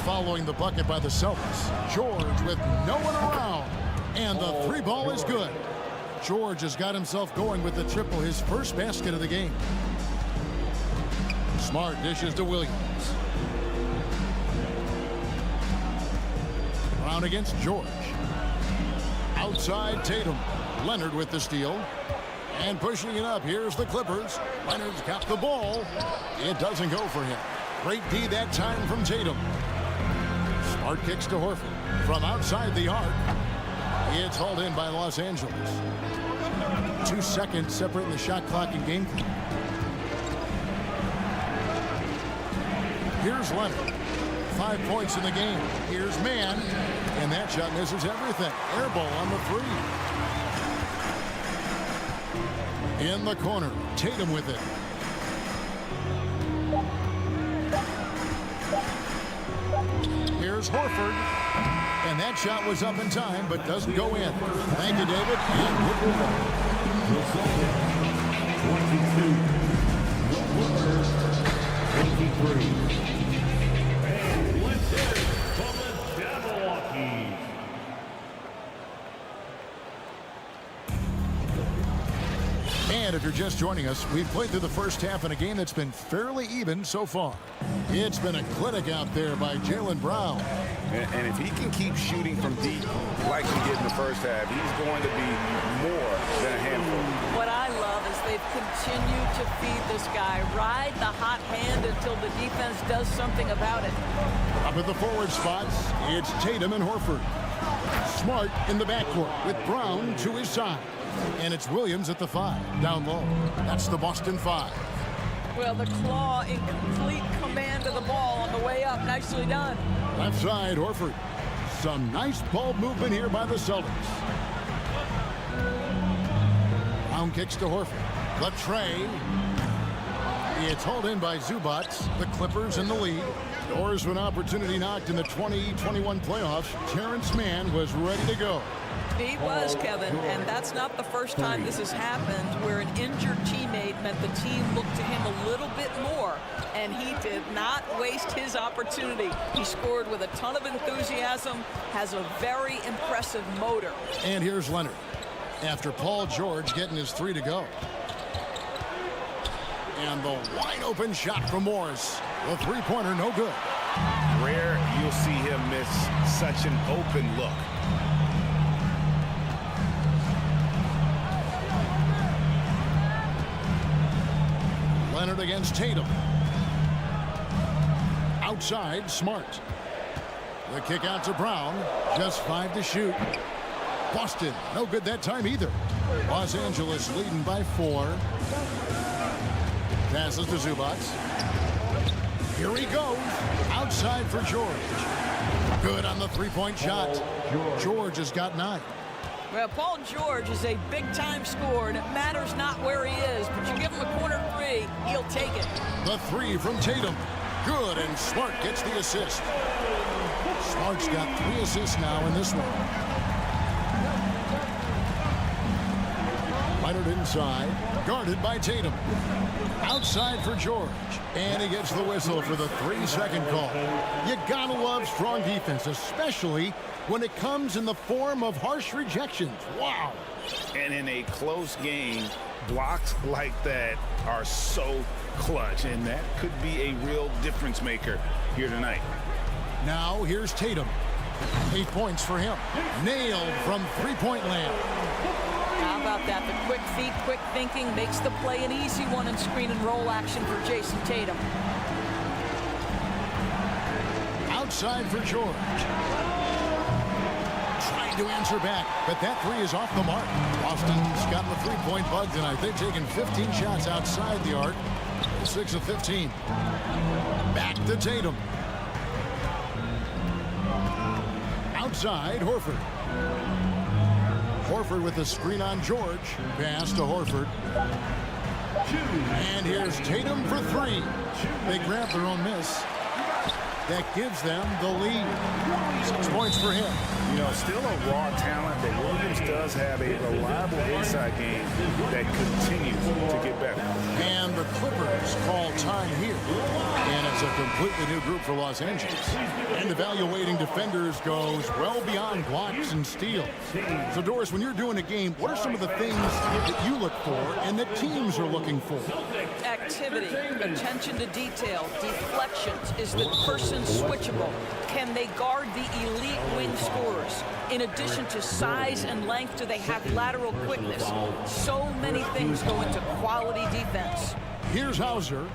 following the bucket by the Celtics. George with no one around, and the 3-ball is good. George has got himself going with the triple, his first basket of the game. Smart dishes to Williams. Brown against George. Outside Tatum. Leonard with the steal. And pushing it up, here's the Clippers. Leonard's got the ball. It doesn't go for him. Great D that time from Tatum. Smart kicks to Horford. From outside the arc. It's hauled in by Los Angeles. 2 seconds separating the shot clock and game clock. Here's Leonard. 5 points in the game. Here's Mann. And that shot misses everything. Air ball on the 3. In the corner. Tatum with it. Here's Horford. And that shot was up in time, but doesn't go in. Thank you, David. And 23. And let's hear it from the Jabberwockies. And if you're just joining us, we've played through the first half in a game that's been fairly even so far. It's been a clinic out there by Jaylen Brown. And if he can keep shooting from deep like he did in the first half, he's going to be more than a handful. What I love is they've continued to feed this guy. Ride the hot hand until the defense does something about it. Up at the forward spots, it's Tatum and Horford. Smart in the backcourt with Brown to his side. And it's Williams at the 5, down low. That's the Boston 5. Well, the Claw in complete command of the ball on the way up. Nicely done. Left side, Horford. Some nice ball movement here by the Celtics. Brown kicks to Horford. The tray. It's hauled in by Zubac. The Clippers in the lead. Doors to an opportunity knocked in the 2021 playoffs. Terrence Mann was ready to go. He was, Kevin, and that's not the first time this has happened where an injured teammate meant the team looked to him a little bit more, and he did not waste his opportunity. He scored with a ton of enthusiasm, has a very impressive motor. And here's Leonard after Paul George getting his 3 to go. And the wide open shot from Morris. The 3-pointer, no good. Rare you'll see him miss such an open look. Leonard against Tatum. Outside, Smart. The kick out to Brown. Just 5 to shoot. Boston, no good that time either. Los Angeles leading by 4. Passes to Zubac. Here he goes. Outside for George. Good on the 3-point shot. George has got 9. Well, Paul George is a big-time scorer, and it matters not where he is, but you give him a corner 3, he'll take it. The 3 from Tatum. Good, and Smart gets the assist. Smart's got 3 assists now in this one. Right inside, guarded by Tatum. Outside for George, and he gets the whistle for the 3-second call. You gotta love strong defense, especially when it comes in the form of harsh rejections. Wow. And in a close game, blocks like that are so clutch, and that could be a real difference maker here tonight. Now here's Tatum. 8 points for him. Nailed from three-point land. How about that? The quick feet, quick thinking makes the play an easy one in screen and roll action for Jason Tatum. Outside for George. Trying to answer back, but that three is off the mark. Boston's got the three-point bug tonight. They've taken 15 shots outside the arc. 6 of 15. Back to Tatum. Outside, Horford. Horford with the screen on George. Pass to Horford. And here's Tatum for three. They grab their own miss. That gives them the lead. 6 points for him. You know, still a raw talent, but Williams does have a reliable inside game that continues to get better. And the Clippers call time here. And it's a completely new group for Los Angeles. And evaluating defenders goes well beyond blocks and steals. So, Doris, when you're doing a game, what are some of the things that you look for and that teams are looking for? Activity, attention to detail, deflections. Is the person switchable? Can they guard the elite wing scorers? In addition to size and length, do they have lateral quickness? So many things go into quality defense. Here's Hauser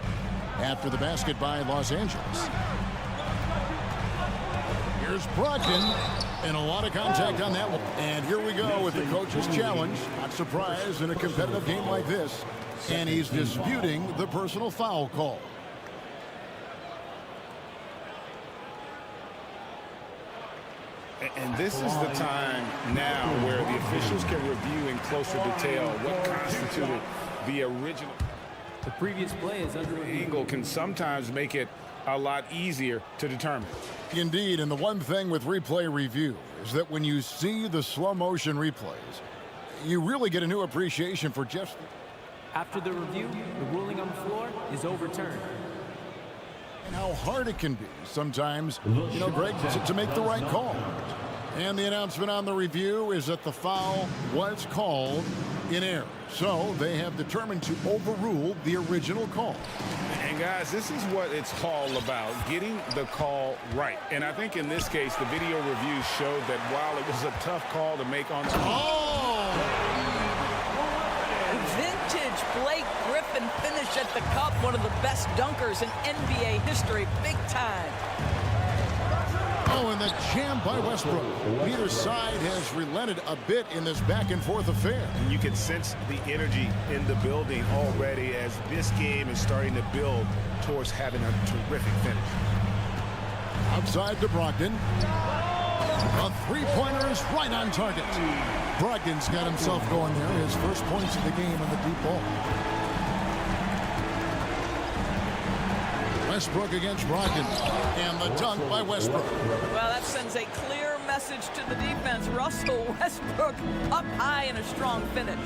after the basket by Los Angeles. Here's Brogdon, and a lot of contact on that one. And here we go with the coach's challenge. Not surprised in a competitive game like this. And he's disputing the personal foul call. And this is the time now where the officials can review in closer detail what constituted the original. The previous play is under review. Angle can sometimes make it a lot easier to determine. Indeed, and the one thing with replay review is that when you see the slow motion replays, you really get a new appreciation for just... After the review, the ruling on the floor is overturned. And how hard it can be sometimes, you know, Greg, to make the right call. And the announcement on the review is that the foul was called in error. So they have determined to overrule the original call. And guys, this is what it's all about, getting the call right. And I think in this case, the video review showed that while it was a tough call to make on... Vintage Blake Griffin finish at the cup. One of the best dunkers in NBA history. Big time. Oh, and the jam by Westbrook. Neither side has relented a bit in this back-and-forth affair. And you can sense the energy in the building already as this game is starting to build towards having a terrific finish. Outside to Brogdon. A three-pointer is right on target. Brogdon's got himself going there. His first points of the game on the deep ball. Westbrook against Brogdon. And the dunk by Westbrook. Well, that sends a clear message to the defense. Russell Westbrook up high in a strong finish.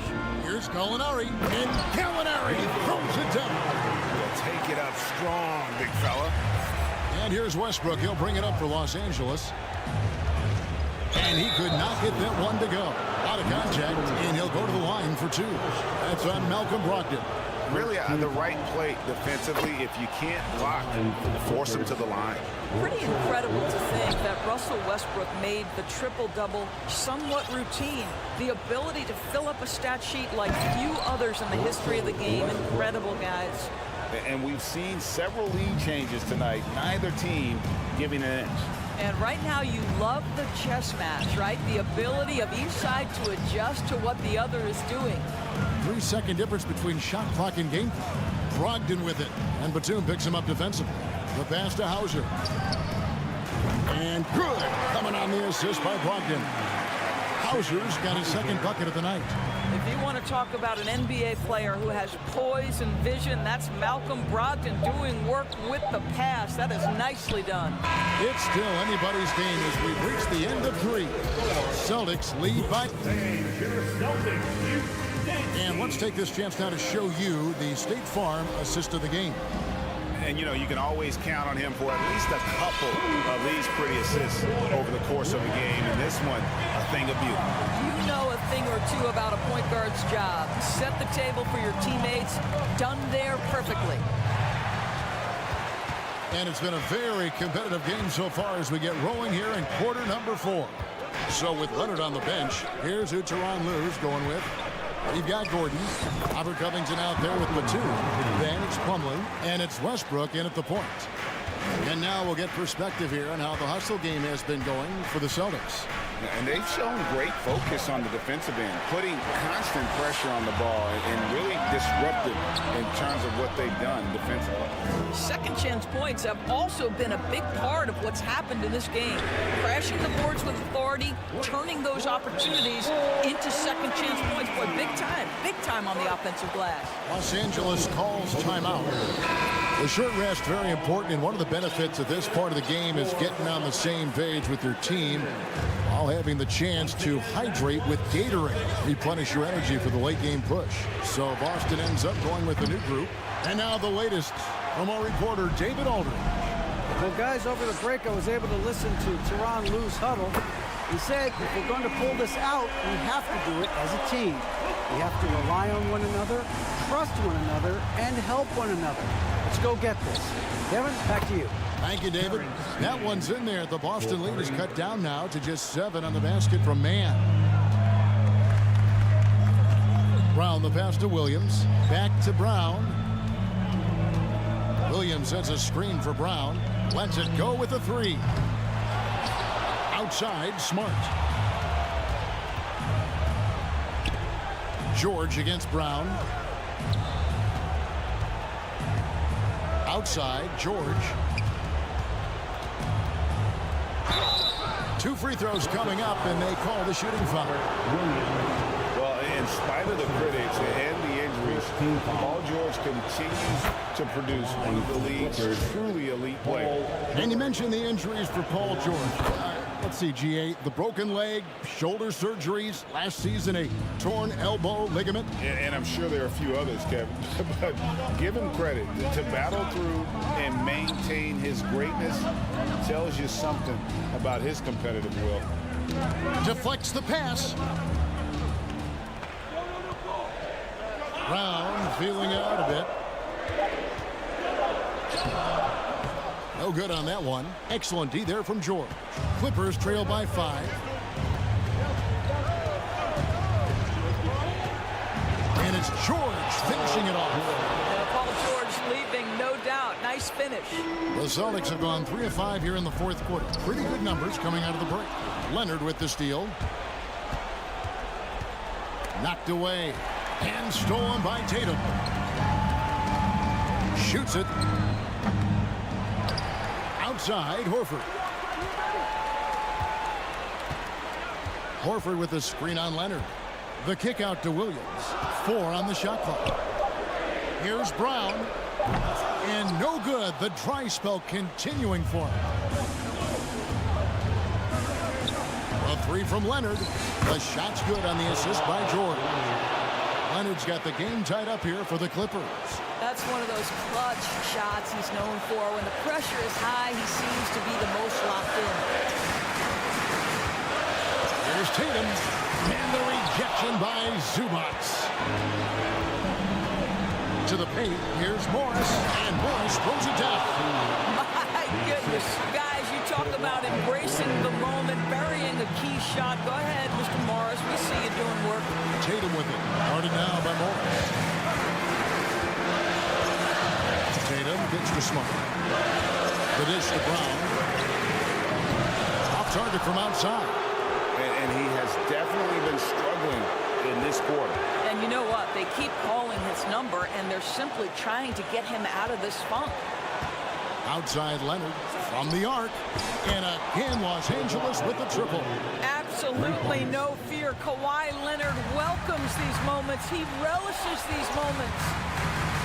Here's Gallinari. And Gallinari throws it down. He'll take it up strong, big fella. And here's Westbrook. He'll bring it up for Los Angeles. And he could not get that one to go. Out of contact, and he'll go to the line for two. That's on Malcolm Brogdon. Really the right play defensively. If you can't block, force him to the line. Pretty incredible to think that Russell Westbrook made the triple-double somewhat routine. The ability to fill up a stat sheet like few others in the history of the game. Incredible, guys. And we've seen several lead changes tonight. Neither team giving an inch. And right now you love the chess match, right? The ability of each side to adjust to what the other is doing. 3-second difference between shot clock and game clock. Brogdon with it. And Batum picks him up defensively. The pass to Hauser. And good. Coming on the assist by Brogdon. Hauser's got his second bucket of the night. If you want to talk about an NBA player who has poise and vision, that's Malcolm Brogdon doing work with the pass. That is nicely done. It's still anybody's game as we reach the end of three. Celtics lead by... And let's take this chance now to show you the State Farm assist of the game. And, you know, you can always count on him for at least a couple of these pretty assists over the course of a game. And this one, a thing of beauty. You know a thing or two about a point guard's job. Set the table for your teammates. Done there perfectly. And it's been a very competitive game so far as we get rolling here in quarter number 4. So with Leonard on the bench, here's who Tyronn Lue's going with. You've got Gordon, Robert Covington out there with Batum. Then it's Plumlee, and it's Westbrook in at the point. And now we'll get perspective here on how the hustle game has been going for the Celtics. And they've shown great focus on the defensive end, putting constant pressure on the ball and really disruptive in terms of what they've done defensively. Second chance points have also been a big part of what's happened in this game. Crashing the boards with authority, turning those opportunities into second chance points. Boy, big time on the offensive glass. Los Angeles calls timeout. The short rest, very important, and one of the benefits of this part of the game is getting on the same page with your team while having the chance to hydrate with Gatorade. Replenish your energy for the late game push. So Boston ends up going with a new group. And now the latest from our reporter, David Aldridge. Well, guys, over the break, I was able to listen to Tyronn Lue's huddle. He said, if we're going to pull this out, we have to do it as a team. We have to rely on one another, trust one another, and help one another. Let's go get this. Kevin, back to you. Thank you, David. That one's in there. The Boston lead is cut down now to just 7 on the basket from Mann. Brown the pass to Williams. Back to Brown. Williams sets a screen for Brown. Lets it go with a 3. Outside, Smart. George against Brown. Outside, George. 2 free throws coming up, and they call the shooting foul. Well, in spite of the critics and the injuries, Paul George continues to produce one of the league's truly elite players. And you mentioned the injuries for Paul George. Let's see, G8, the broken leg, shoulder surgeries, last season a torn elbow ligament. And I'm sure there are a few others, Kevin. But give him credit. To battle through and maintain his greatness tells you something about his competitive will. Deflects the pass. Brown feeling out a bit. No good on that one. Excellent D there from George. Clippers trail by 5. And it's George finishing it off. And Paul George leaving, no doubt. Nice finish. The Celtics have gone 3 of 5 here in the 4th quarter. Pretty good numbers coming out of the break. Leonard with the steal. Knocked away. And stolen by Tatum. Shoots it. Outside, Horford. Horford with the screen on Leonard. The kick out to Williams. 4 on the shot clock. Here's Brown. And no good. The dry spell continuing for him. A 3 from Leonard. The shot's good on the assist by George. Leonard's got the game tied up here for the Clippers. That's one of those clutch shots he's known for. When the pressure is high, he seems to be the most locked in. Here's Tatum. And the rejection by Zubac. To the paint. Here's Morris. And Morris throws it down. My goodness. Guys, you talk about embracing the moment, burying a key shot. Go ahead, Mr. Morris. We see you doing work. Tatum with it. Guarded now by Morris. Tatum gets to Smart. The dish to Brown. Off target from outside. And he has definitely been struggling in this quarter. And you know what? They keep calling his number, and they're simply trying to get him out of this funk. Outside Leonard from the arc. And again, Los Angeles with the triple. Absolutely no fear. Kawhi Leonard welcomes these moments. He relishes these moments.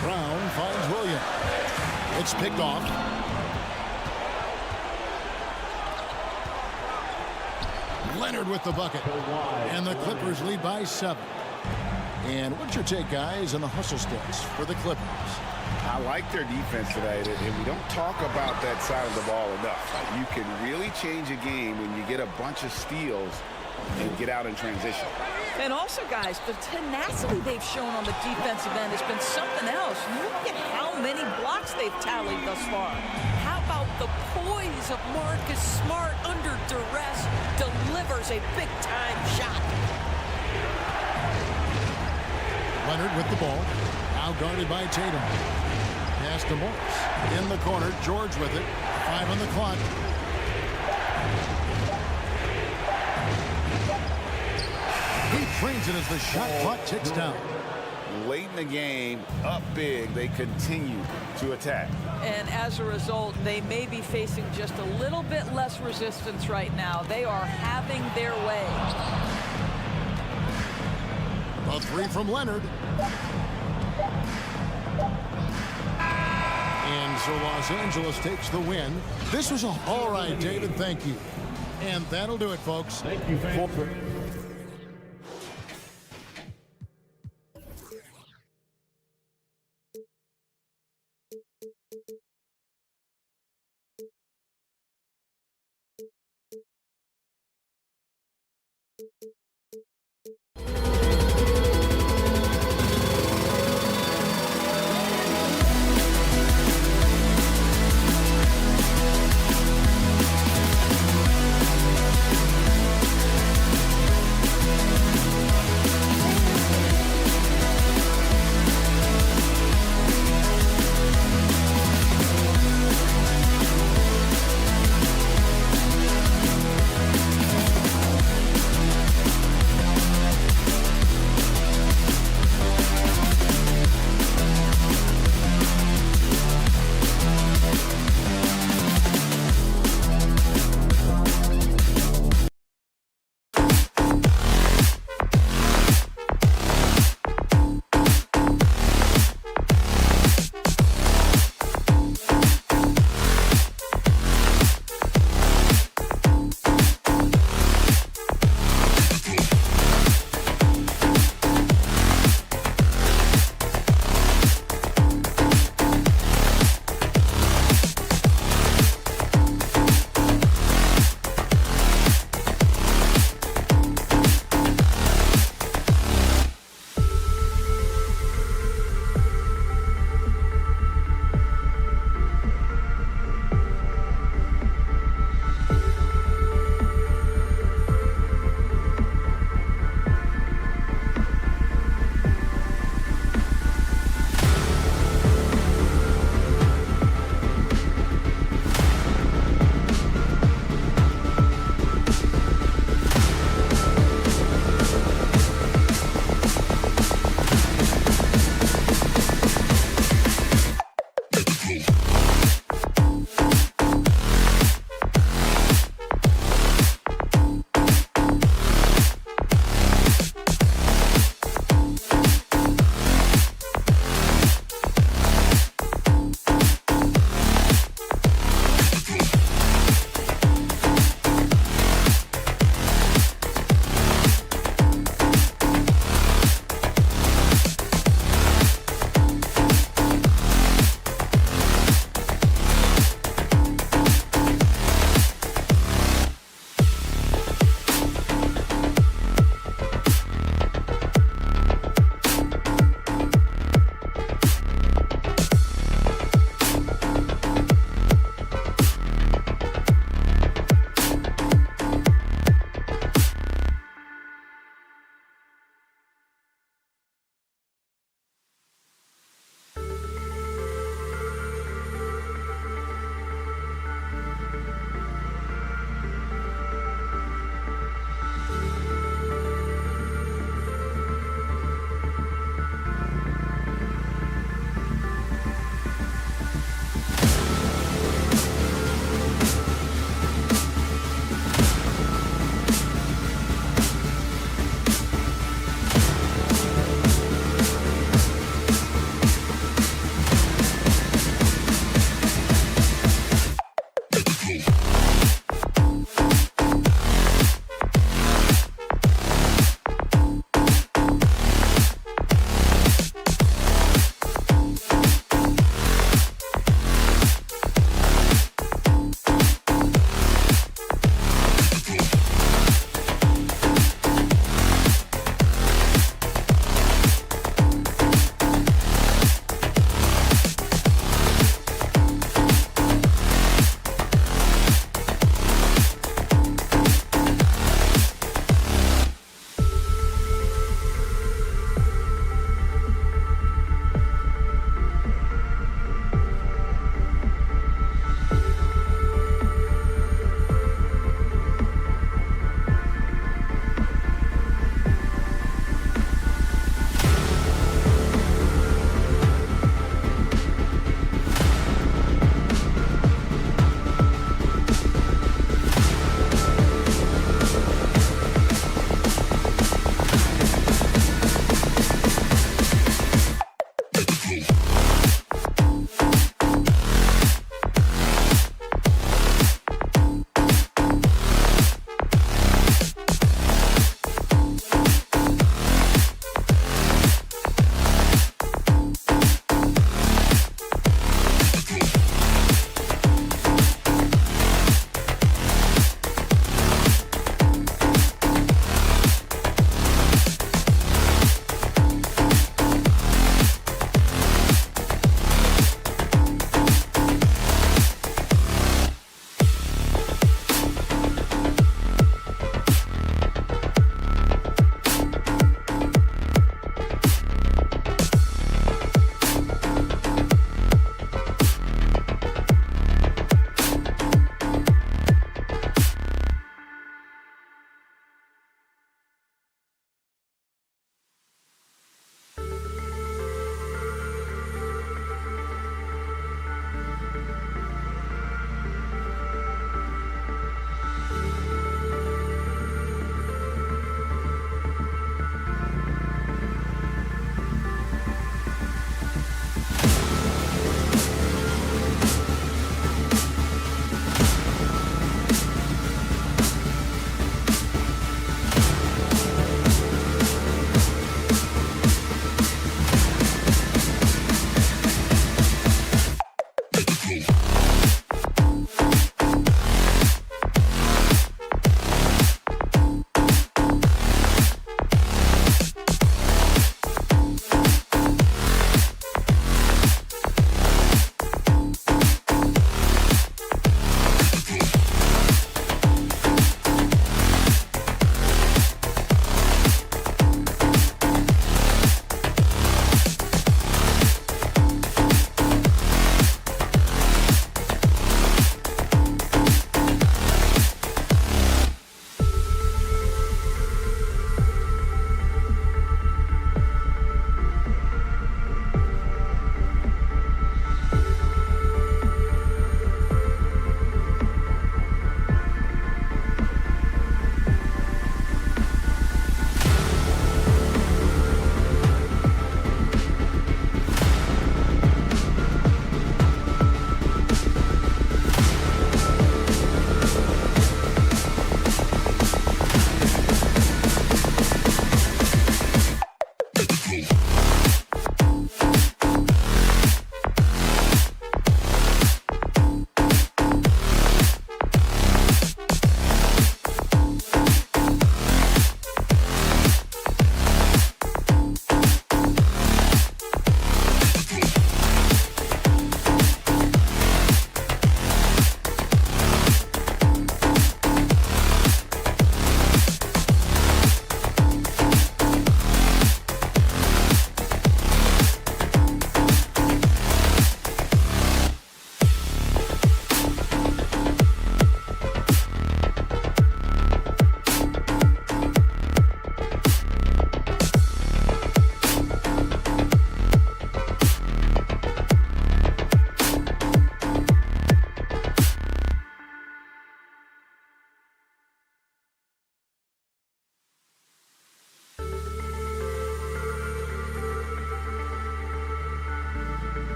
Brown finds Williams. It's picked off. Leonard with the bucket. And the Clippers lead by 7. And what's your take, guys, on the hustle stats for the Clippers? I like their defense today, and we don't talk about that side of the ball enough. You can really change a game when you get a bunch of steals and get out in transition. And also, guys, the tenacity they've shown on the defensive end has been something else. Look at how many blocks they've tallied thus far. How about the poise of Marcus Smart under duress delivers a big-time shot. Leonard with the ball. Now guarded by Tatum. Pass to Morris. In the corner, George with it. 5 on the clock. He trains it as the shot clock ticks down. Late in the game, up big, they continue to attack. And as a result, they may be facing just a little bit less resistance right now. They are having their way. A 3 from Leonard. And so Los Angeles takes the win. This was all right, David. Thank you. And that'll do it, folks. Thank you, fans.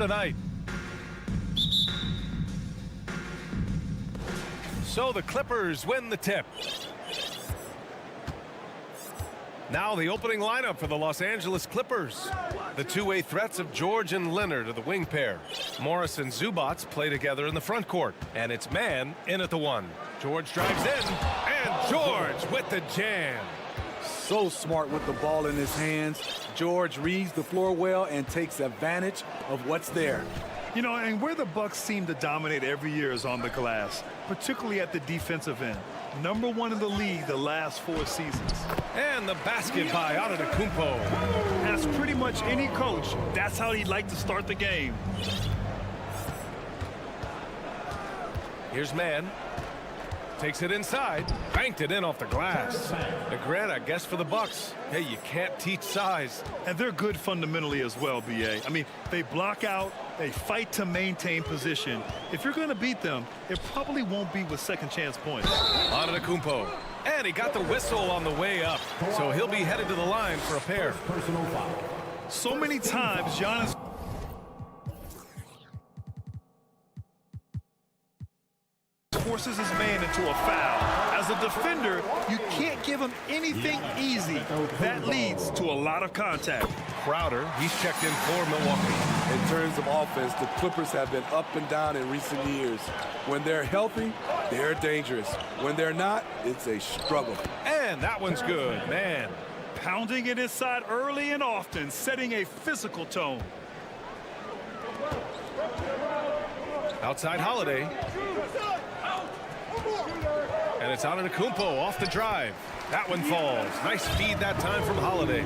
tonight. So the Clippers win the tip. Now the opening lineup for the Los Angeles Clippers. The two-way threats of George and Leonard are the wing pair. Morris and Zubats play together in the front court. And it's man in at the one. George drives in, and George with the jam. So smart with the ball in his hands. George reads the floor well and takes advantage of what's there. You know, and where the Bucks seem to dominate every year is on the glass, particularly at the defensive end. #1 in the league the last 4 seasons. And the basket by Antetokounmpo. As pretty much any coach, that's how he'd like to start the game. Here's man. Takes it inside. Banked it in off the glass. A grant, I guess, for the Bucks. Hey, you can't teach size. And they're good fundamentally as well, B.A. I mean, they block out, they fight to maintain position. If you're going to beat them, it probably won't be with second chance points. Antetokounmpo. And he got the whistle on the way up. So he'll be headed to the line for a pair. So many times, Giannis forces his man into a foul. As a defender, you can't give him anything easy. That leads to a lot of contact. Crowder, he's checked in for Milwaukee. In terms of offense, the Clippers have been up and down in recent years. When they're healthy, they're dangerous. When they're not, it's a struggle. And that one's good, man. Pounding it inside early and often, setting a physical tone. Outside Holiday. And it's Antetokounmpo off the drive. That one falls. Nice feed that time from Holiday.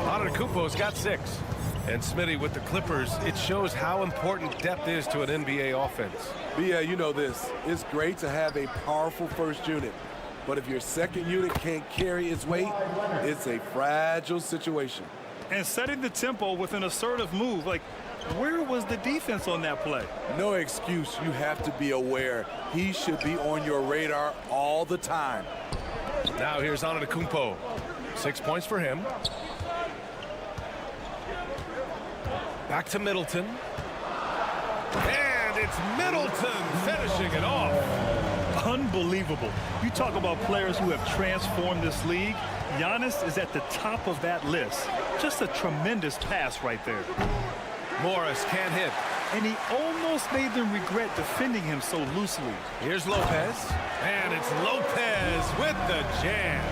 Antetokounmpo's got 6. And Smitty with the Clippers, it shows how important depth is to an NBA offense. Yeah, you know this. It's great to have a powerful first unit. But if your second unit can't carry its weight, it's a fragile situation. And setting the tempo with an assertive move, like, where was the defense on that play? No excuse. You have to be aware. He should be on your radar all the time. Now here's Antetokounmpo. 6 points for him. Back to Middleton. And it's Middleton finishing it off. Unbelievable. You talk about players who have transformed this league. Giannis is at the top of that list. Just a tremendous pass right there. Morris can't hit. And he almost made them regret defending him so loosely. Here's Lopez. And it's Lopez with the jam.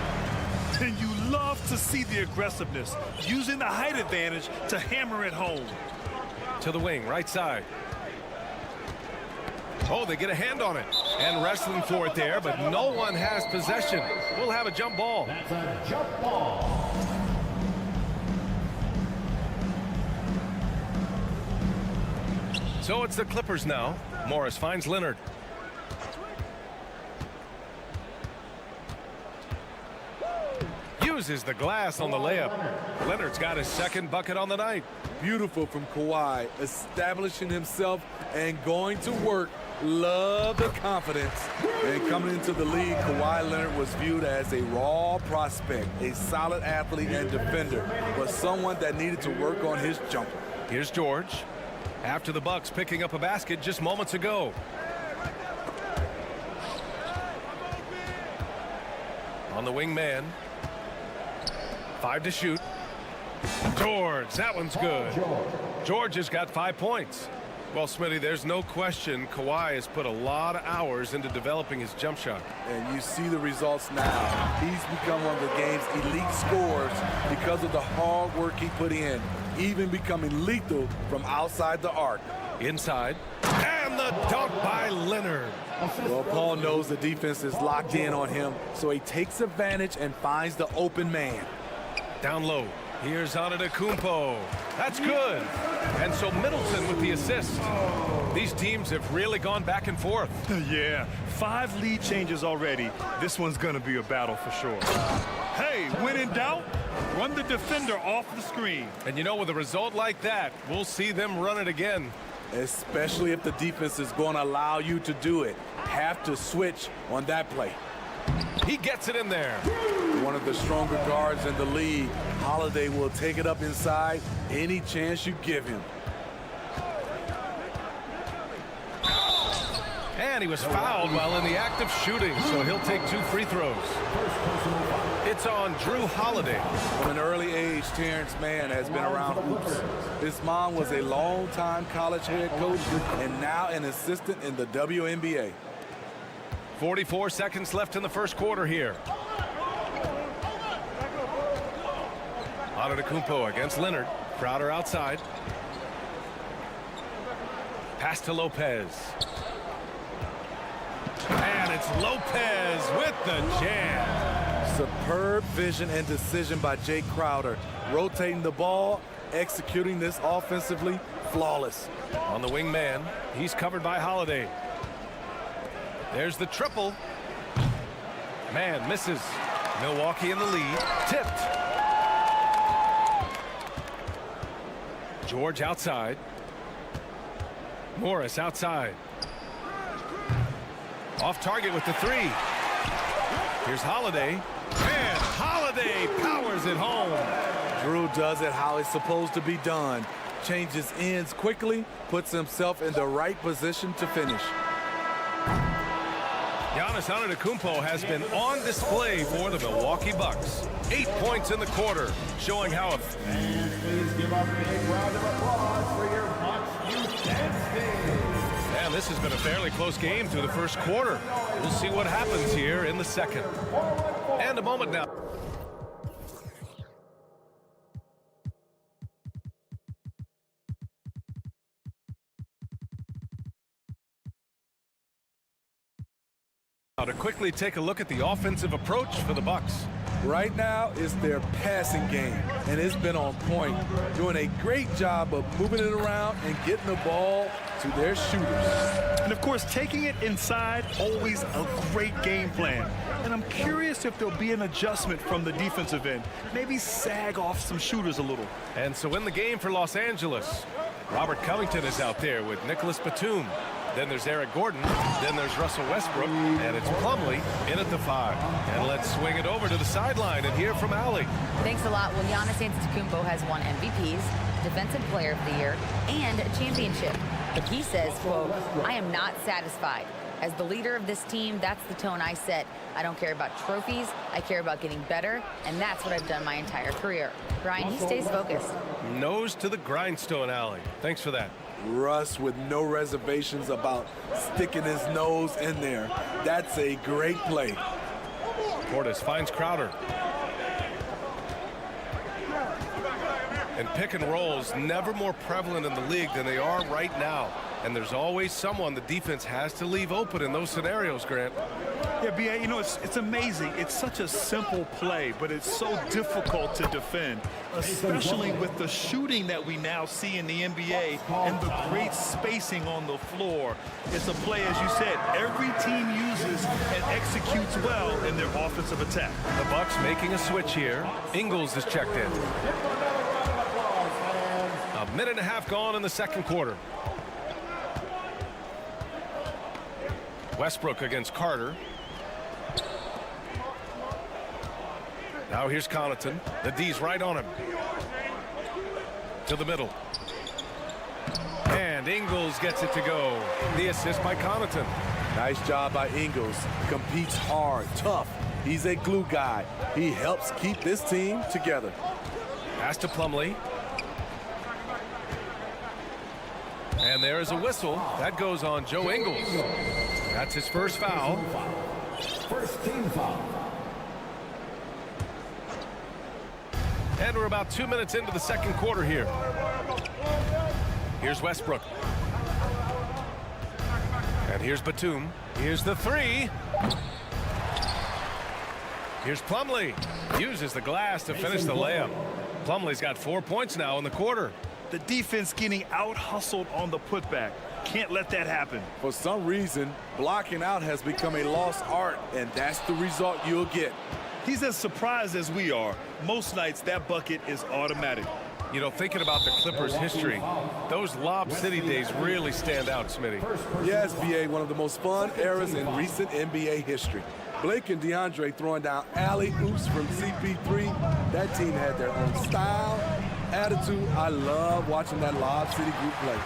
And you love to see the aggressiveness, using the height advantage to hammer it home. To the wing, right side. Oh, they get a hand on it. And wrestling for it there, but no one has possession. We'll have a jump ball. That's a jump ball. So it's the Clippers now. Morris finds Leonard. Uses the glass on the layup. Leonard's got his second bucket on the night. Beautiful from Kawhi, establishing himself and going to work. Love the confidence. And coming into the league, Kawhi Leonard was viewed as a raw prospect, a solid athlete and defender, but someone that needed to work on his jumper. Here's George. After the Bucks picking up a basket just moments ago. On the wing man. 5 to shoot. George, that one's good. George has got 5 points. Well, Smitty, there's no question Kawhi has put a lot of hours into developing his jump shot. And you see the results now. He's become one of the game's elite scorers because of the hard work he put in, even becoming lethal from outside the arc. Inside. And the dunk by Leonard. Well, Paul knows the defense is locked in on him, so he takes advantage and finds the open man. Down low. Here's Antetokounmpo. That's good. And so Middleton with the assist. These teams have really gone back and forth. Yeah, 5 lead changes already. This one's going to be a battle for sure. Hey, when in doubt, run the defender off the screen. And you know, with a result like that, we'll see them run it again. Especially if the defense is going to allow you to do it. Have to switch on that play. He gets it in there. One of the stronger guards in the league. Holiday will take it up inside any chance you give him. And he was fouled while in the act of shooting, so he'll take 2 free throws. It's on Drew Holiday. From an early age, Terrence Mann has been around hoops. His mom was a long-time college head coach and now an assistant in the WNBA. 44 seconds left in the first quarter here. Antetokounmpo against Leonard. Crowder outside. Pass to Lopez. And it's Lopez with the jam. Superb vision and decision by Jay Crowder. Rotating the ball, executing this offensively, flawless. On the wing man, he's covered by Holiday. There's the triple. Man misses. Milwaukee in the lead. Tipped. George outside. Morris outside. Off target with the 3. Here's Holiday. And Holiday powers it home. Drew does it how it's supposed to be done. Changes ends quickly, puts himself in the right position to finish. Giannis Antetokounmpo has been on display for the Milwaukee Bucks. 8 points in the quarter, showing how. And please give up a big round of applause for your Bucks youth dance team. And this has been a fairly close game through the first quarter. We'll see what happens here in the second. And a moment now. Now to quickly take a look at the offensive approach for the Bucks. Right now, it's their passing game, and it's been on point, doing a great job of moving it around and getting the ball to their shooters. And of course, taking it inside, always a great game plan. And I'm curious if there'll be an adjustment from the defensive end. Maybe sag off some shooters a little. And so in the game for Los Angeles, Robert Covington is out there with Nicholas Batum. Then there's Eric Gordon. Then there's Russell Westbrook. And it's Plumlee in at the 5. And let's swing it over to the sideline and hear from Allie. Thanks a lot. Well, Giannis Antetokounmpo has won MVPs, Defensive Player of the Year, and a championship. But he says, quote, I am not satisfied. As the leader of this team, that's the tone I set. I don't care about trophies. I care about getting better. And that's what I've done my entire career. Brian, he stays focused. Nose to the grindstone, Allie. Thanks for that. Russ with no reservations about sticking his nose in there. That's a great play. Portis finds Crowder. And pick and rolls never more prevalent in the league than they are right now. And there's always someone the defense has to leave open in those scenarios, Grant. Yeah, B.A., you know, it's amazing. It's such a simple play, but it's so difficult to defend, especially with the shooting that we now see in the NBA and the great spacing on the floor. It's a play, as you said, every team uses and executes well in their offensive attack. The Bucks making a switch here. Ingles is checked in. A minute and a half gone in the second quarter. Westbrook against Carter. Now here's Connaughton. The D's right on him. To the middle. And Ingles gets it to go. The assist by Connaughton. Nice job by Ingles. Competes hard, tough. He's a glue guy. He helps keep this team together. Pass to Plumlee. And there is a whistle. That goes on Joe Ingles. That's his first foul. First team foul. And we're about 2 minutes into the second quarter here. Here's Westbrook. And here's Batum. Here's the 3. Here's Plumlee. Uses the glass to finish the layup. Plumlee's got 4 points now in the quarter. The defense getting out-hustled on the putback. Can't let that happen. For some reason, blocking out has become a lost art, and that's the result you'll get. He's as surprised as we are. Most nights, that bucket is automatic. You know, thinking about the Clippers' history, those Lob City days really stand out, Smitty. Yes, B.A., one of the most fun eras in recent NBA history. Blake and DeAndre throwing down alley-oops from CP3. That team had their own style, attitude. I love watching that Lob City group play.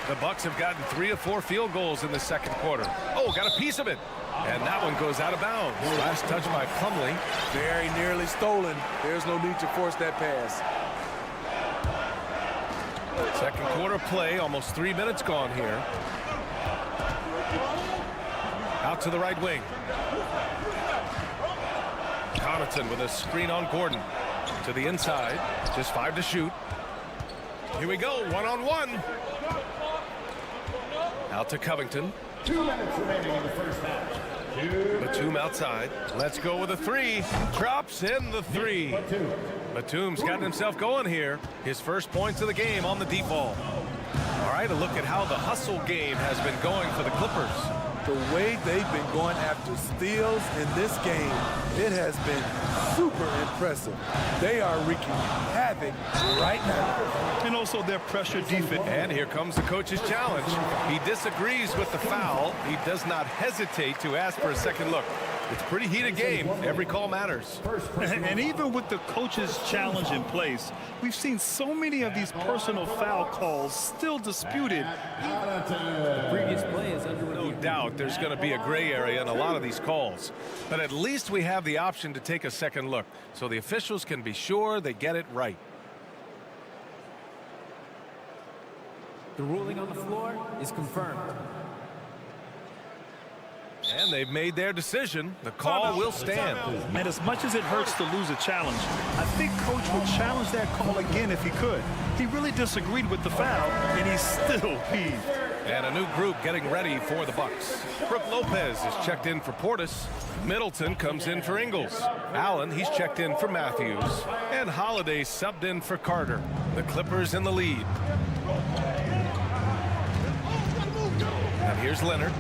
The Bucks have gotten 3 of 4 field goals in the second quarter. Oh, got a piece of it. And that one goes out of bounds. Last touch by Plumlee. Very nearly stolen. There's no need to force that pass. Second quarter play, almost 3 minutes gone here. Out to the right wing. Connaughton with a screen on Gordon. To the inside. Just 5 to shoot. Here we go, one-on-one. Out to Covington. 2 minutes remaining in the first half. Batum outside. Let's go with a 3. Drops in the 3. Batum's gotten himself going here. His first points of the game on the deep ball. All right, a look at how the hustle game has been going for the Clippers. The way they've been going after steals in this game, it has been super impressive. They are wreaking havoc right now. And also their pressure defense. And here comes the coach's challenge. He disagrees with the foul. He does not hesitate to ask for a second look. It's a pretty heated game. Every call matters. And even with the coach's challenge in place, we've seen so many of these personal foul calls still disputed. The previous play is under review. No doubt there's going to be a gray area in a lot of these calls. But at least we have the option to take a second look, so the officials can be sure they get it right. The ruling on the floor is confirmed. And they've made their decision. The call will stand. And as much as it hurts to lose a challenge, I think Coach will challenge that call again if he could. He really disagreed with the foul, and he's still peeved. And a new group getting ready for the Bucks. Brook Lopez is checked in for Portis. Middleton comes in for Ingles. Allen, he's checked in for Matthews. And Holiday subbed in for Carter. The Clippers in the lead. And here's Leonard.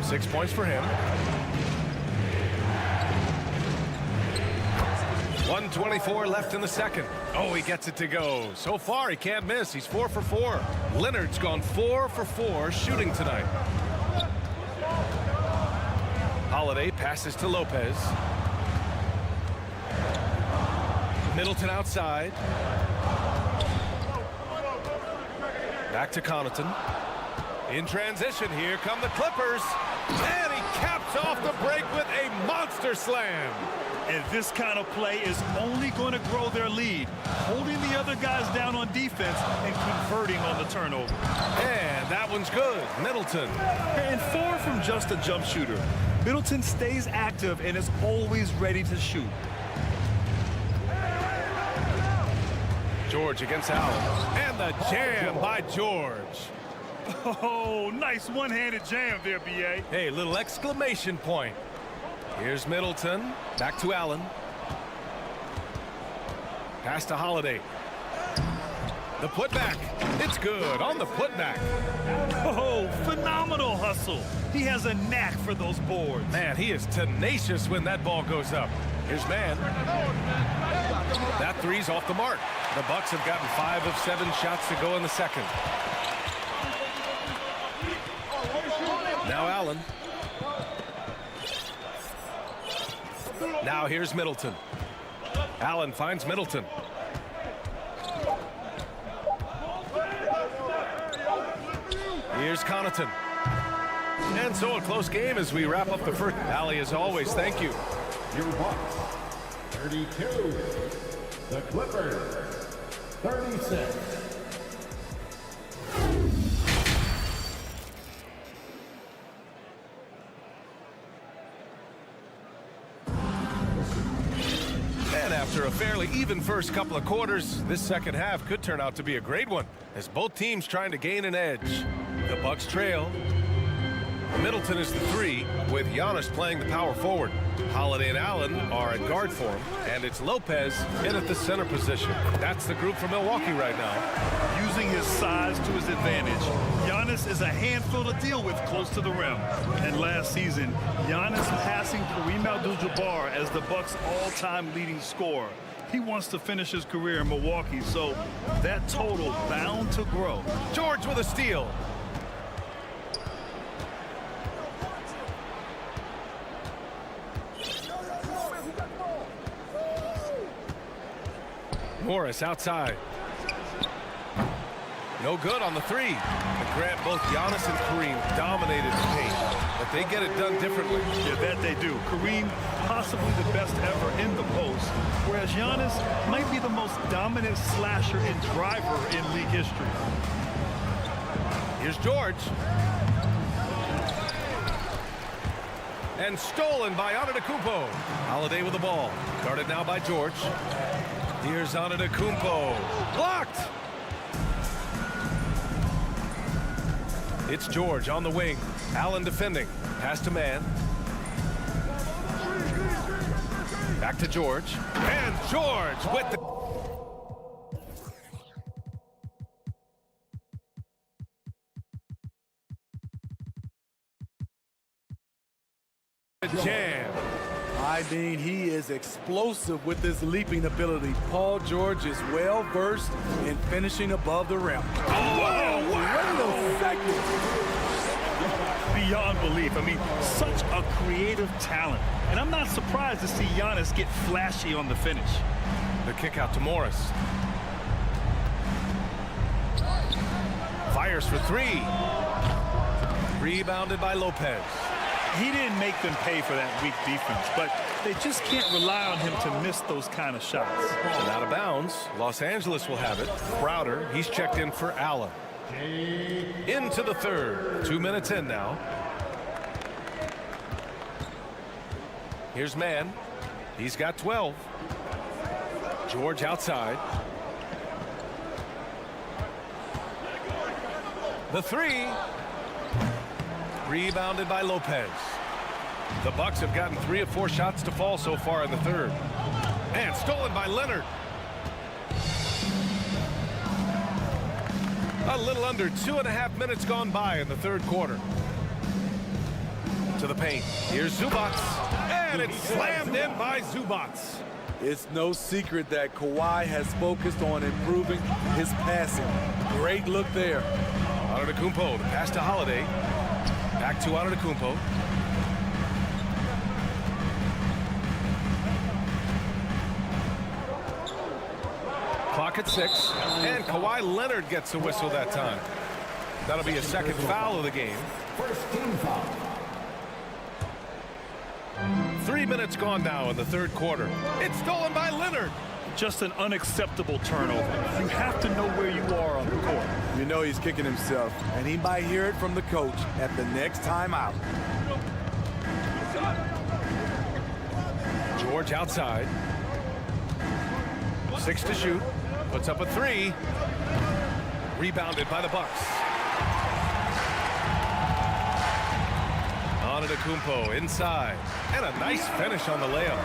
6 points for him. 1:24 left in the second. Oh, he gets it to go. So far, he can't miss. He's 4 for 4. Leonard's gone 4 for 4 shooting tonight. Holiday passes to Lopez. Middleton outside. Back to Connaughton. In transition, here come the Clippers. And he caps off the break with a monster slam. And this kind of play is only going to grow their lead, holding the other guys down on defense and converting on the turnover. And that one's good. Middleton. And far from just a jump shooter, Middleton stays active and is always ready to shoot. George against Allen. And the jam by George. Oh, nice one-handed jam there, B.A. Hey, little exclamation point. Here's Middleton. Back to Allen. Pass to Holiday. The putback. It's good on the putback. Oh, phenomenal hustle. He has a knack for those boards. Man, he is tenacious when that ball goes up. Here's Mann. That three's off the mark. The Bucks have gotten 5 of 7 shots to go in the second. Now Allen. Now here's Middleton. Allen finds Middleton. Here's Connaughton. And so a close game as we wrap up the first. Allie, as always, thank you. Your Bucks, 32. The Clippers, 36. And after a fairly even first couple of quarters, this second half could turn out to be a great one as both teams trying to gain an edge. The Bucks trail. Middleton is the 3, with Giannis playing the power forward. Holiday and Allen are at guard for him, and it's Lopez in at the center position. That's the group for Milwaukee right now. Using his size to his advantage, Giannis is a handful to deal with close to the rim. And last season, Giannis passing Kareem Abdul-Jabbar as the Bucks' all-time leading scorer. He wants to finish his career in Milwaukee, so that total bound to grow. George with a steal. Morris outside. No good on the three. But Grant, both Giannis and Kareem dominated the paint, but they get it done differently. Yeah, that they do. Kareem, possibly the best ever in the post, whereas Giannis might be the most dominant slasher and driver in league history. Here's George. And stolen by Antetokounmpo. Holiday with the ball. Guarded now by George. Here's Antetokounmpo. Blocked! It's George on the wing. Allen defending. Pass to man. Back to George. And George with the jam. I mean, he is explosive with his leaping ability. Paul George is well versed in finishing above the rim. Oh, wait a second. Beyond belief. I mean, such a creative talent. And I'm not surprised to see Giannis get flashy on the finish. The kick out to Morris. Fires for three. Rebounded by Lopez. He didn't make them pay for that weak defense, but they just can't rely on him to miss those kind of shots. And out of bounds. Los Angeles will have it. Crowder, he's checked in for Allen. Into the third. 2 minutes in now. Here's Mann. He's got 12. George outside. The three. Rebounded by Lopez. The Bucks have gotten 3 of 4 shots to fall so far in the third. And stolen by Leonard. A little under 2.5 minutes gone by in the third quarter. To the paint. Here's Zubac. And it's slammed in by Zubac. It's no secret that Kawhi has focused on improving his passing. Great look there. Antetokounmpo, the pass to Holiday. Back to Antetokounmpo. Clock at 6. And Kawhi Leonard gets a whistle that time. That'll be a second foul of the game. First team foul. 3 minutes gone now in the third quarter. It's stolen by Leonard. Just an unacceptable turnover. You have to know where you are on the court. You know he's kicking himself, and he might hear it from the coach at the next timeout. George outside. 6 to shoot. Puts up a 3. Rebounded by the Bucks. Antetokounmpo inside. And a nice finish on the layup.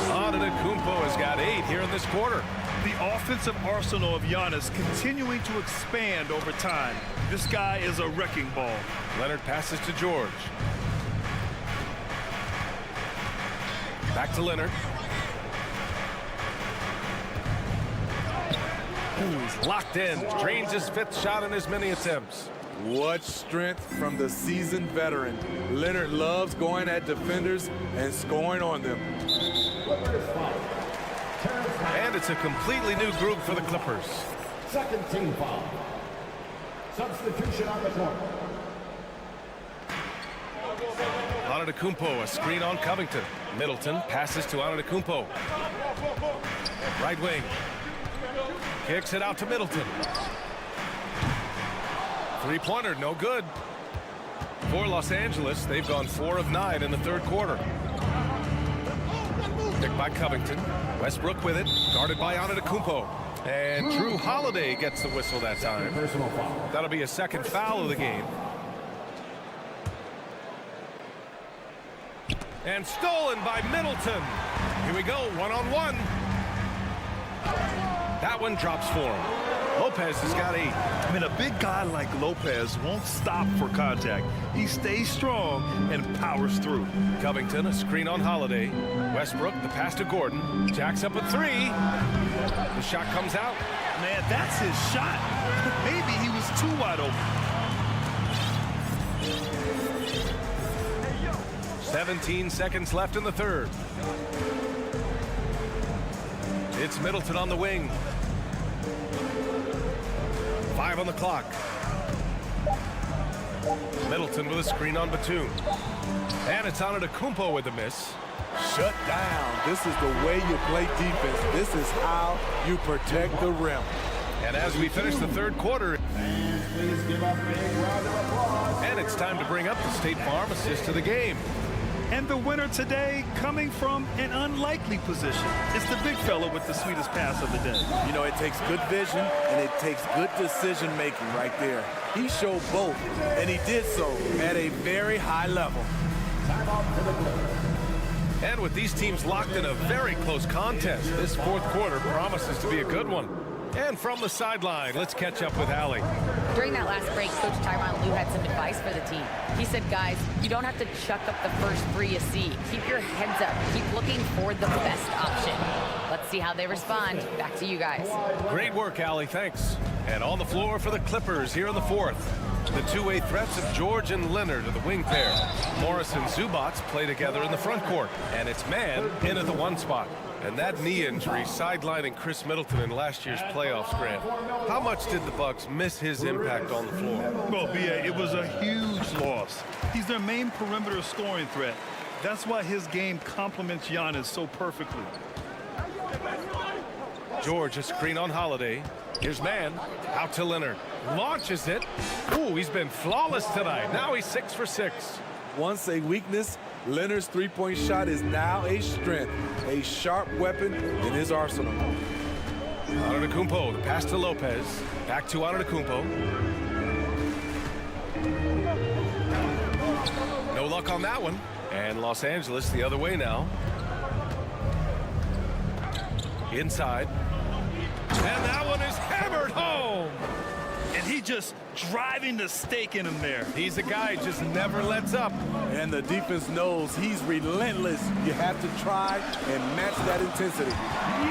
Antetokounmpo has got 8 here in this quarter. The offensive arsenal of Giannis continuing to expand over time. This guy is a wrecking ball. Leonard passes to George. Back to Leonard. He's locked in. Drains his 5th shot in as many attempts. What strength from the seasoned veteran. Leonard loves going at defenders and scoring on them. And it's a completely new group for the Clippers. Second team foul. Substitution on the court. Antetokounmpo, a screen on Covington. Middleton passes to Antetokounmpo. Right wing. Kicks it out to Middleton. Three-pointer, no good. For Los Angeles, they've gone 4 of 9 in the third quarter. Picked by Covington. Westbrook with it. Guarded by Antetokounmpo. And Drew Holiday gets the whistle that time. Personal foul. That'll be a second foul of the game. And stolen by Middleton. Here we go, one-on-one. That one drops for him. Lopez has got 8. I mean, a big guy like Lopez won't stop for contact. He stays strong and powers through. Covington, a screen on Holiday. Westbrook, the pass to Gordon. Jacks up a 3. The shot comes out. Man, that's his shot. Maybe he was too wide open. 17 seconds left in the third. It's Middleton on the wing. 5 on the clock. Middleton with a screen on Batum. And it's Antetokounmpo with the miss. Shut down. This is the way you play defense. This is how you protect the rim. And as we finish the third quarter, Please give a big round of applause. and it's time to bring up the State Farm assist to the game. And the winner today coming from an unlikely position. It's the big fella with the sweetest pass of the day. You know, it takes good vision and it takes good decision making right there. He showed both, and he did so at a very high level. And with these teams locked in a very close contest, this fourth quarter promises to be a good one. And from the sideline, let's catch up with Allie. During that last break, Coach Tyronn Lue had some advice for the team. He said, guys, you don't have to chuck up the first three you see. Keep your heads up. Keep looking for the best option. Let's see how they respond. Back to you guys. Great work, Allie. Thanks. And on the floor for the Clippers here in the fourth. The two-way threats of George and Leonard are the wing pair. Morris and Zubac play together in the front court. And it's man in at the one spot. And that knee injury sidelining Chris Middleton in last year's playoffs, Grant. How much did the Bucks miss his impact on the floor? Well, B.A., it was a huge loss. He's their main perimeter scoring threat. That's why his game complements Giannis so perfectly. George, a screen on Holiday. Here's man, out to Leonard. Launches it. Ooh, he's been flawless tonight. Now he's 6 for 6. Once a weakness, Leonard's three-point shot is now a strength, a sharp weapon in his arsenal. Antetokounmpo, the pass to Lopez. Back to Antetokounmpo. No luck on that one. And Los Angeles the other way now. Inside. And that one is hammered home. And he just driving the stake in him there. He's a guy who just never lets up. And the defense knows he's relentless. You have to try and match that intensity.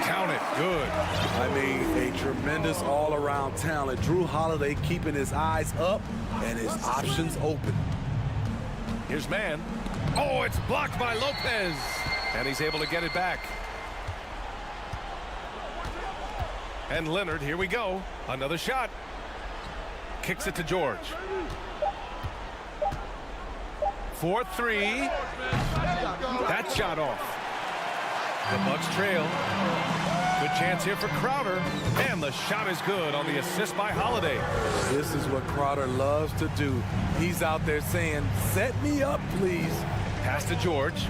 Count it. Good. I mean, a tremendous all-around talent. Drew Holiday keeping his eyes up and his options open. Here's man. Oh, it's blocked by Lopez. And he's able to get it back. And Leonard, here we go. Another shot. Kicks it to George. 4-3. That shot off. The Bucks trail. Good chance here for Crowder. And the shot is good on the assist by Holiday. This is what Crowder loves to do. He's out there saying, set me up, please. Pass to George.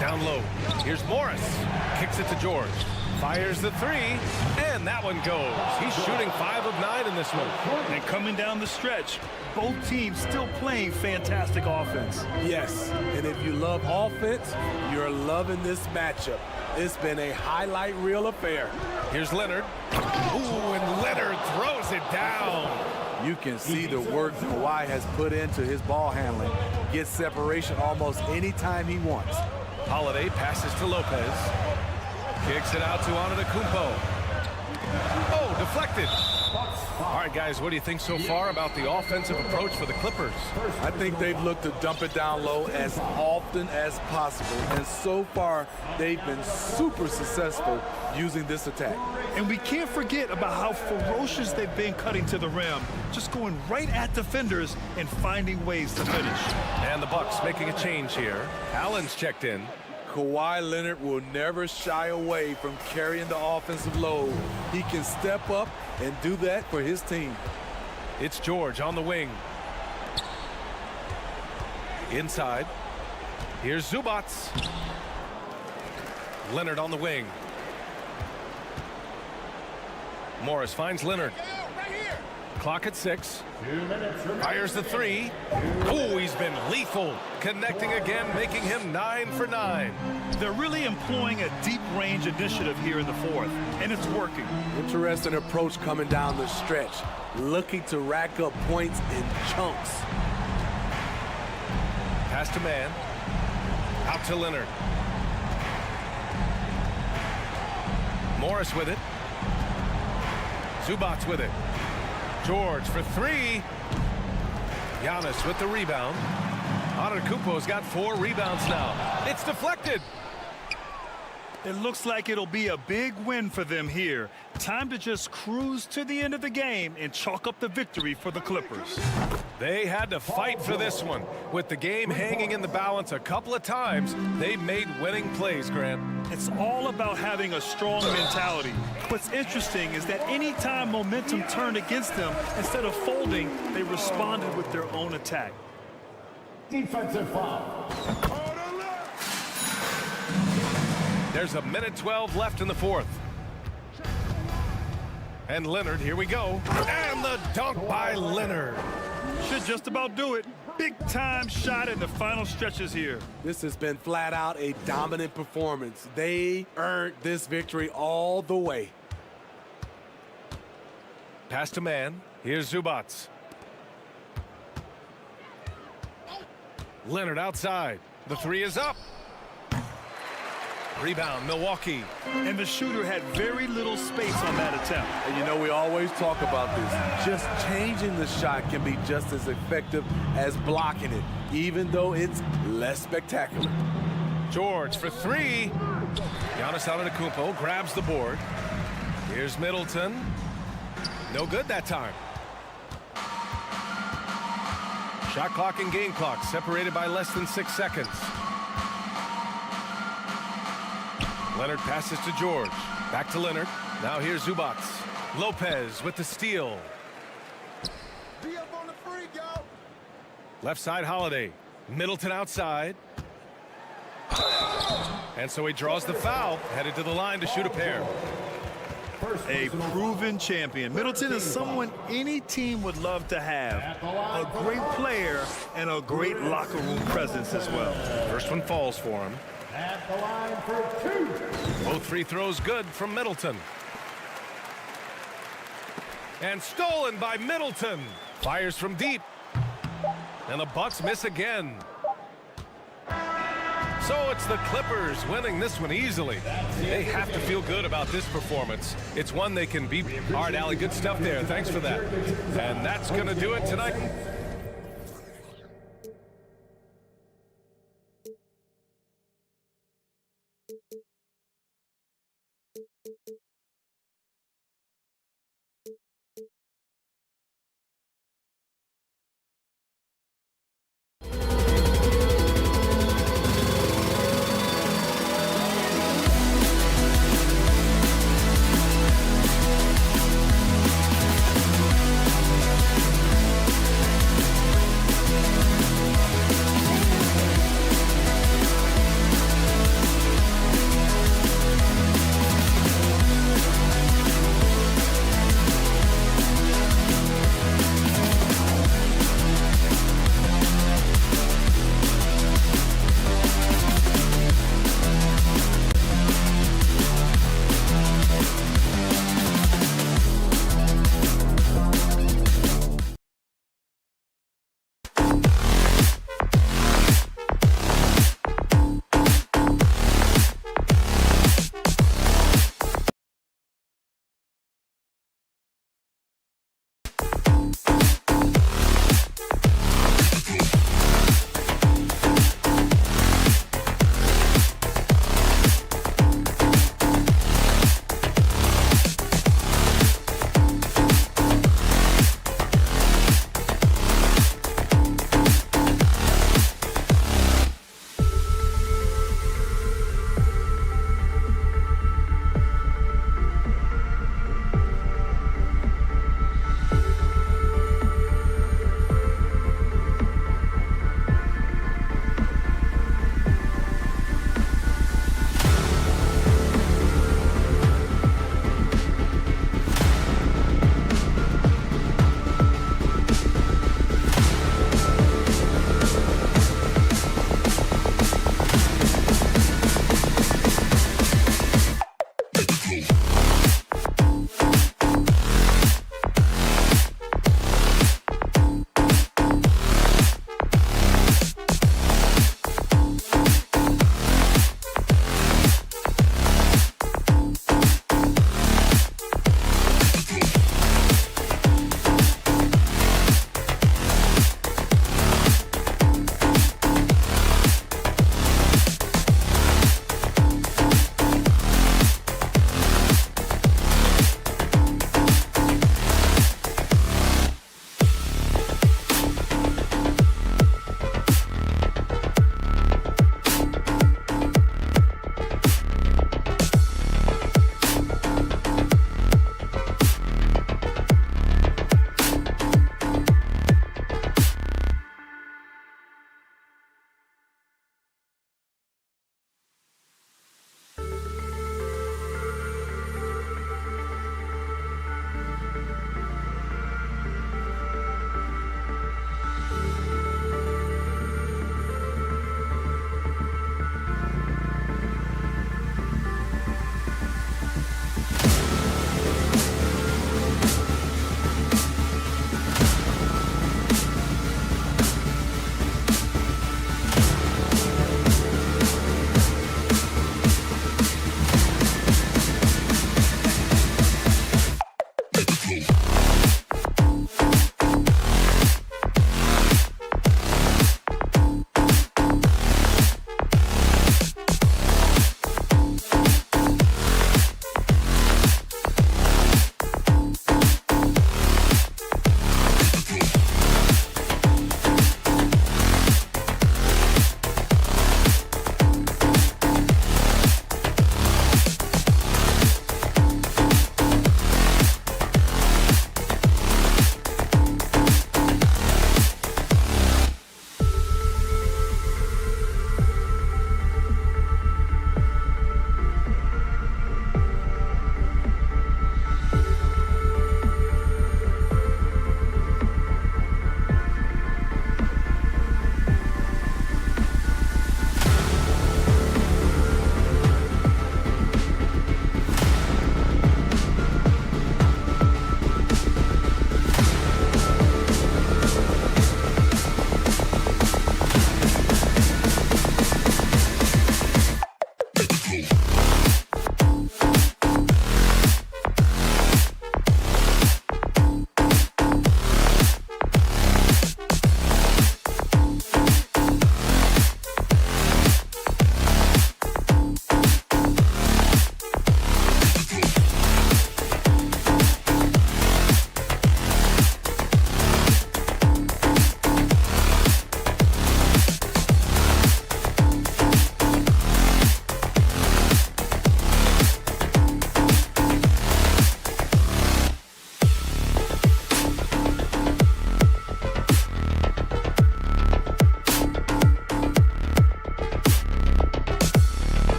Down low. Here's Morris. Kicks it to George. Fires the three, and that one goes. He's shooting 5 of 9 in this one. And coming down the stretch, both teams still playing fantastic offense. Yes, and if you love offense, you're loving this matchup. It's been a highlight reel affair. Here's Leonard. Ooh, and Leonard throws it down. You can see the work Kawhi has put into his ball handling. Gets separation almost any time he wants. Holiday passes to Lopez. Kicks it out to Antetokounmpo. Oh, deflected. All right, guys, what do you think so far about the offensive approach for the Clippers? I think they've looked to dump it down low as often as possible. And so far, they've been super successful using this attack. And we can't forget about how ferocious they've been cutting to the rim, just going right at defenders and finding ways to finish. And the Bucks making a change here. Allen's checked in. Kawhi Leonard will never shy away from carrying the offensive load. He can step up and do that for his team. It's George on the wing. Inside. Here's Zubac. Leonard on the wing. Morris finds Leonard. Clock at 6. Fires the three. Oh, he's been lethal. Connecting again, making him 9 for 9. They're really employing a deep range initiative here in the fourth, and it's working. Interesting approach coming down the stretch. Looking to rack up points in chunks. Pass to man. Out to Leonard. Morris with it. Zubac with it. George for 3. Giannis with the rebound. Antetokounmpo's got 4 rebounds now. It's deflected. It looks like it'll be a big win for them here. Time to just cruise to the end of the game and chalk up the victory for the Clippers. They had to fight for this one. With the game hanging in the balance a couple of times, they made winning plays, Grant. It's all about having a strong mentality. What's interesting is that anytime momentum turned against them, instead of folding, they responded with their own attack. Defensive foul. There's a minute 12 left in the fourth. And Leonard, here we go. And the dunk by Leonard. Should just about do it. Big time shot in the final stretches here. This has been flat out a dominant performance. They earned this victory all the way. Pass to man. Here's Zubats. Leonard outside. The three is up. Rebound, Milwaukee. And the shooter had very little space on that attempt. And you know, we always talk about this. Just changing the shot can be just as effective as blocking it, even though it's less spectacular. George for three. Giannis Antetokounmpo grabs the board. Here's Middleton. No good that time. Shot clock and game clock separated by less than 6 seconds. Leonard passes to George. Back to Leonard. Now here's Zubats. Lopez with the steal. Be up on the free, go. Left side Holiday. Middleton outside. And so he draws the foul. Headed to the line to shoot a pair. A proven champion. Middleton is someone any team would love to have. A great player and a great locker room presence as well. First one falls for him. At the line for two. Both free throws good from Middleton. And stolen by Middleton. Fires from deep. And the Bucks miss again. So it's the Clippers winning this one easily. They have to feel good about this performance. It's one they can beat. All right, Allie, good stuff there. Thanks for that. And that's going to do it tonight.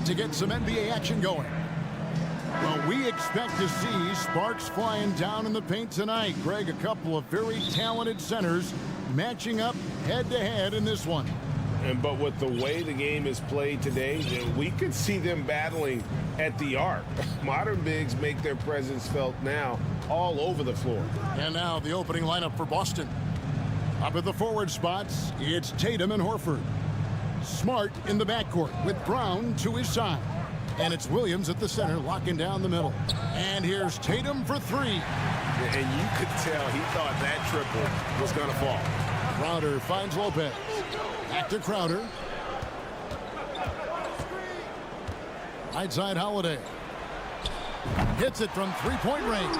to get some NBA action going. Well, we expect to see sparks flying down in the paint tonight. Greg, a couple of very talented centers matching up head-to-head in this one. But with the way the game is played today, we could see them battling at the arc. Modern bigs make their presence felt now all over the floor. And now the opening lineup for Boston. Up at the forward spots, it's Tatum and Horford. Smart in the backcourt with Brown to his side. And it's Williams at the center, locking down the middle. And here's Tatum for three. And you could tell he thought that triple was going to fall. Crowder finds Lopez. Back to Crowder. Right side Holiday. Hits it from three-point range.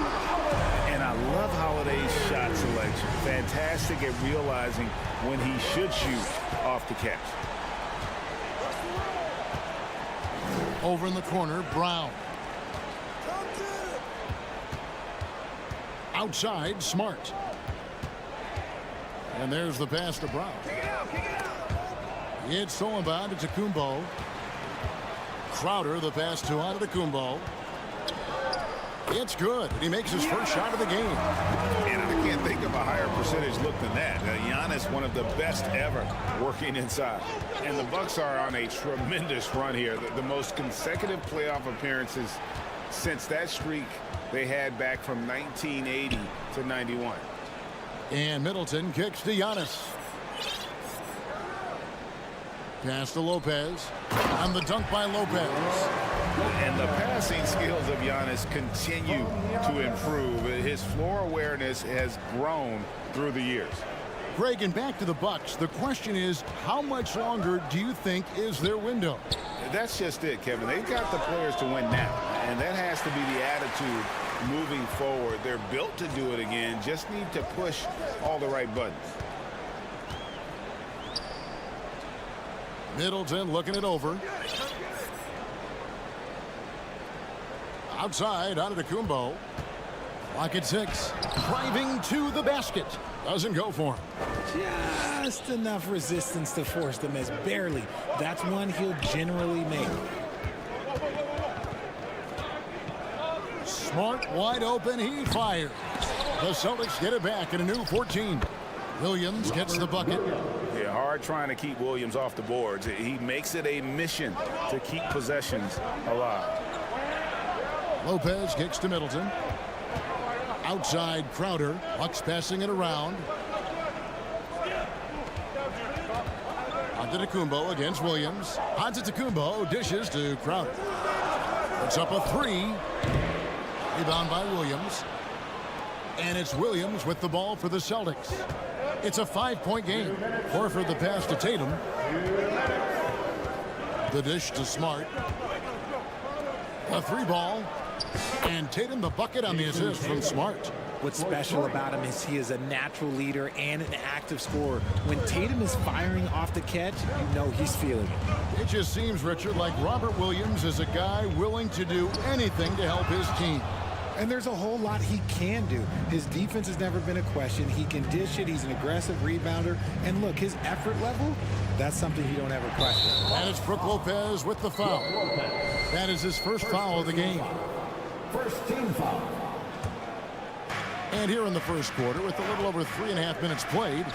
And I love Holiday's shot selection. Fantastic at realizing when he should shoot off the catch. Over in the corner, Brown. Outside, Smart. And there's the pass to Brown. It's stolen by Antetokounmpo. Crowder, the pass to Antetokounmpo. It's good. He makes his first shot of the game. And I can't think of a higher percentage look than that. Giannis, one of the best ever working inside. And the Bucks are on a tremendous run here. The most consecutive playoff appearances since that streak they had back from 1980 to 91. And Middleton kicks to Giannis. Pass to Lopez. And the dunk by Lopez. And the passing skills of Giannis continue to improve. His floor awareness has grown through the years. Greg, and back to the Bucks. The question is, how much longer do you think is their window? That's just it, Kevin. They've got the players to win now. And that has to be the attitude moving forward. They're built to do it again. Just need to push all the right buttons. Middleton looking it over. Outside, Antetokounmpo. Clock at 6. Driving to the basket. Doesn't go for him. Just enough resistance to force the miss. Barely. That's one he'll generally make. Smart wide open. He fires. The Celtics get it back in a new 14. Williams gets the bucket. Yeah, hard trying to keep Williams off the boards. He makes it a mission to keep possessions alive. Lopez kicks to Middleton. Outside Crowder. Bucks passing it around. Antetokounmpo against Williams. Antetokounmpo dishes to Crowder. It's up a three. Rebound by Williams. And it's Williams with the ball for the Celtics. It's a 5-point game. Horford the pass to Tatum. The dish to Smart. A three ball. And Tatum the bucket on the assist from Smart. What's special about him is he is a natural leader and an active scorer. When Tatum is firing off the catch, you know he's feeling it. It just seems, Richard, like Robert Williams is a guy willing to do anything to help his team. And there's a whole lot he can do. His defense has never been a question. He can dish it. He's an aggressive rebounder. And look, his effort level, that's something you don't ever question. And it's Brook Lopez with the foul. That is his first foul of the game. First team foul. And here in the first quarter, with a little over 3.5 minutes played.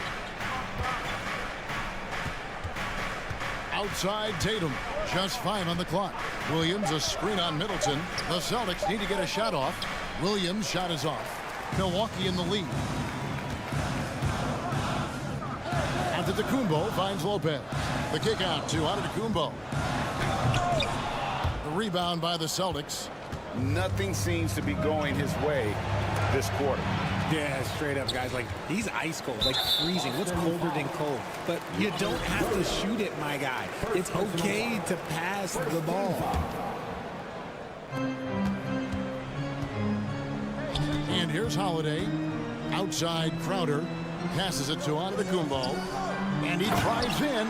Outside Tatum, just 5 on the clock. Williams, a screen on Middleton. The Celtics need to get a shot off. Williams' shot is off. Milwaukee in the lead. Antetokounmpo finds Lopez. The kick out to Antetokounmpo. The rebound by the Celtics. Nothing seems to be going his way this quarter. Yeah, straight up, guys. Like, he's ice cold, like freezing. What's colder than cold? But you don't have to shoot it, my guy. It's okay to pass the ball. And here's Holiday. Outside Crowder. Passes it to Antetokounmpo. And he drives in.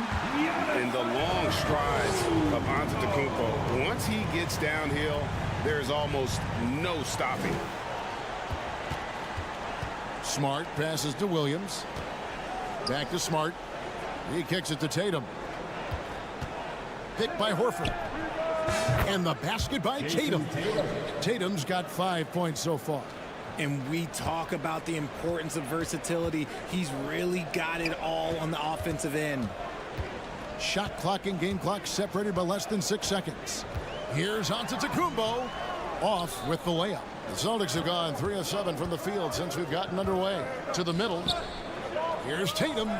In the long strides of Antetokounmpo. Once he gets downhill, there's almost no stopping. Smart passes to Williams. Back to Smart. He kicks it to Tatum. Picked by Horford. And the basket by Tatum. Tatum's got 5 points so far. And we talk about the importance of versatility. He's really got it all on the offensive end. Shot clock and game clock separated by less than 6 seconds. Here's Antetokounmpo off with the layup. The Celtics have gone 3 of 7 from the field since we've gotten underway. To the middle. Here's Tatum.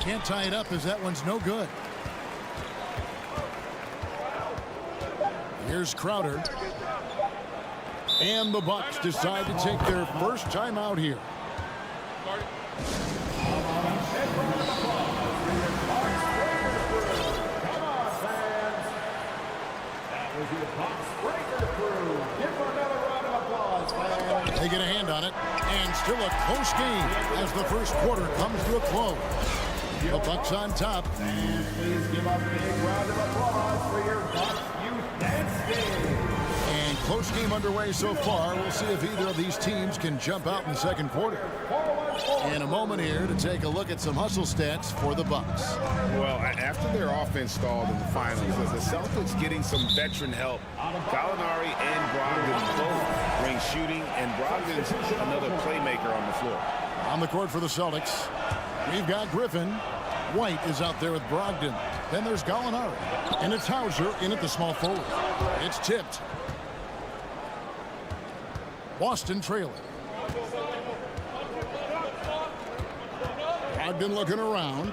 Can't tie it up as that one's no good. Here's Crowder. And the Bucks decide to take their first time out here. They get a hand on it, and still a close game as the first quarter comes to a close. The Bucks on top. And please give a big round of applause for your Bucks Youth Dance Day. And close game underway so far. We'll see if either of these teams can jump out in the second quarter. In a moment here to take a look at some hustle stats for the Bucks. Well, after their offense stalled in the finals, the Celtics getting some veteran help. Gallinari and Brogdon both bring shooting, and Brogdon's another playmaker on the floor. On the court for the Celtics, we've got Griffin. White is out there with Brogdon. Then there's Gallinari. And it's Hauser in at the small forward. It's tipped. Boston trailing. Brogdon looking around.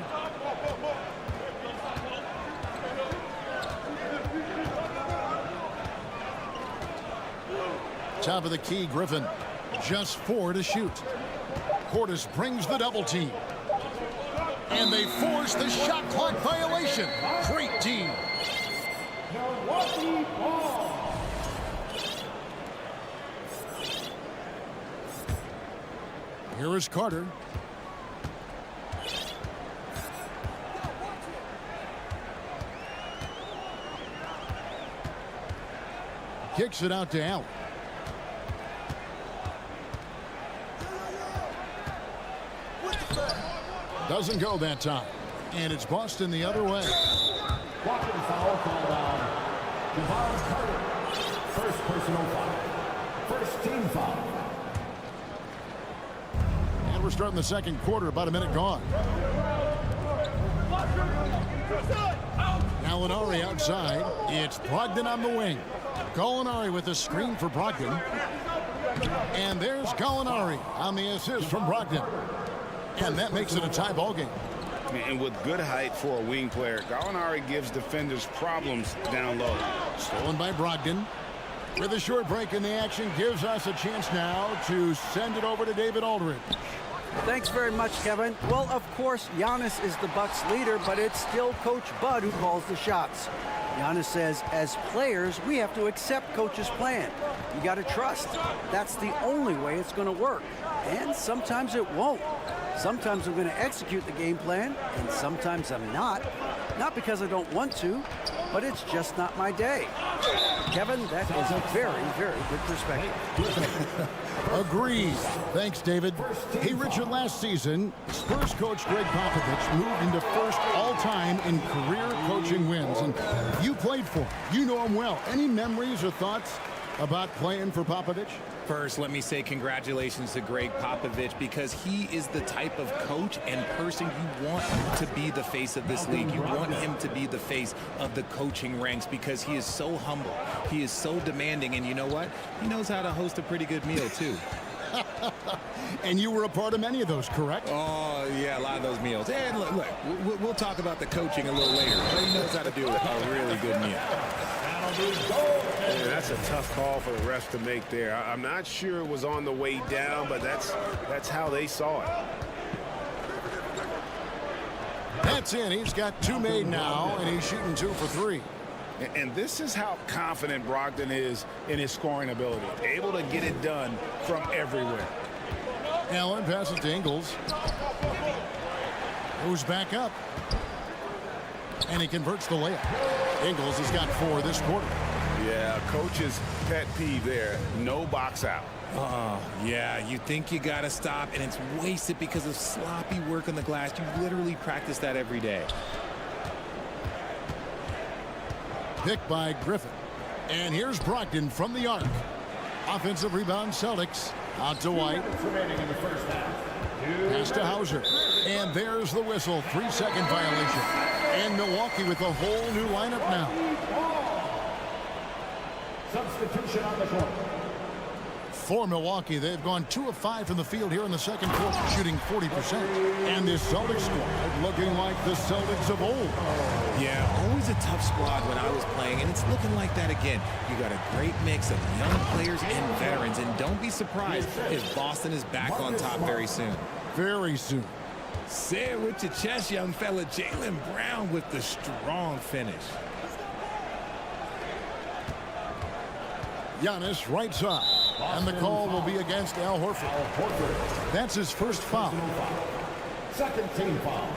Top of the key, Griffin. Just 4 to shoot. Portis brings the double team. And they force the shot clock violation. Great team. Milwaukee Bucks. Here is Carter. Kicks it out to Allen. Doesn't go that time. And it's Boston the other way. Walking foul called on Devon Carter. First personal foul. First team foul. And we're starting the second quarter, about a minute gone. Gallinari outside. It's Brogdon on the wing. Gallinari with a screen for Brogdon. And there's Gallinari on the assist from Brogdon. And that makes it a tie ball game. And with good height for a wing player, Gallinari gives defenders problems down low. Stolen by Brogdon. With a short break in the action, gives us a chance now to send it over to David Aldridge. Thanks very much, Kevin. Well, of course, Giannis is the Bucks leader, but it's still Coach Bud who calls the shots. Giannis says, as players, we have to accept Coach's plan. You got to trust. That's the only way it's going to work. And sometimes it won't. Sometimes I'm going to execute the game plan, and sometimes I'm not. Not because I don't want to, but it's just not my day. Kevin, that is a very, very good perspective. Agreed. Thanks, David. Hey, Richard, last season, Spurs coach Greg Popovich moved into first all-time in career coaching wins. And you played for him. You know him well. Any memories or thoughts about playing for Popovich? First, let me say congratulations to Greg Popovich, because he is the type of coach and person you want to be the face of this league. You want him to be the face of the coaching ranks, because he is so humble. He is so demanding, and you know what? He knows how to host a pretty good meal, too. And you were a part of many of those, correct? Oh, yeah, a lot of those meals. And look, we'll talk about the coaching a little later, but he knows how to do a really good meal. Yeah, that's a tough call for the refs to make there. I'm not sure it was on the way down, but that's how they saw it. That's in. He's got 2 made now, and he's shooting 2 for 3. And this is how confident Brogdon is in his scoring ability. Able to get it done from everywhere. Allen passes to Ingles. Moves back up. And he converts the layup. Ingles has got 4 this quarter. Yeah, coach's pet peeve there. No box out. Yeah, you think you got to stop, and it's wasted because of sloppy work on the glass. You literally practice that every day. Picked by Griffin. And here's Brogdon from the arc. Offensive rebound, Celtics. Out to White. Pass to Hauser. And there's the whistle. 3-second violation. And Milwaukee with a whole new lineup now. Substitution on the court. For Milwaukee, they've gone 2 of 5 from the field here in the second quarter, shooting 40%. And this Celtics squad looking like the Celtics of old. Yeah, always a tough squad when I was playing, and it's looking like that again. You got a great mix of young players and veterans, and don't be surprised if Boston is back on top very soon. Very soon. Say it with your chest, young fella. Jaylen Brown with the strong finish. Giannis right side. And the call will be against Al Horford. That's his first foul. Second team foul.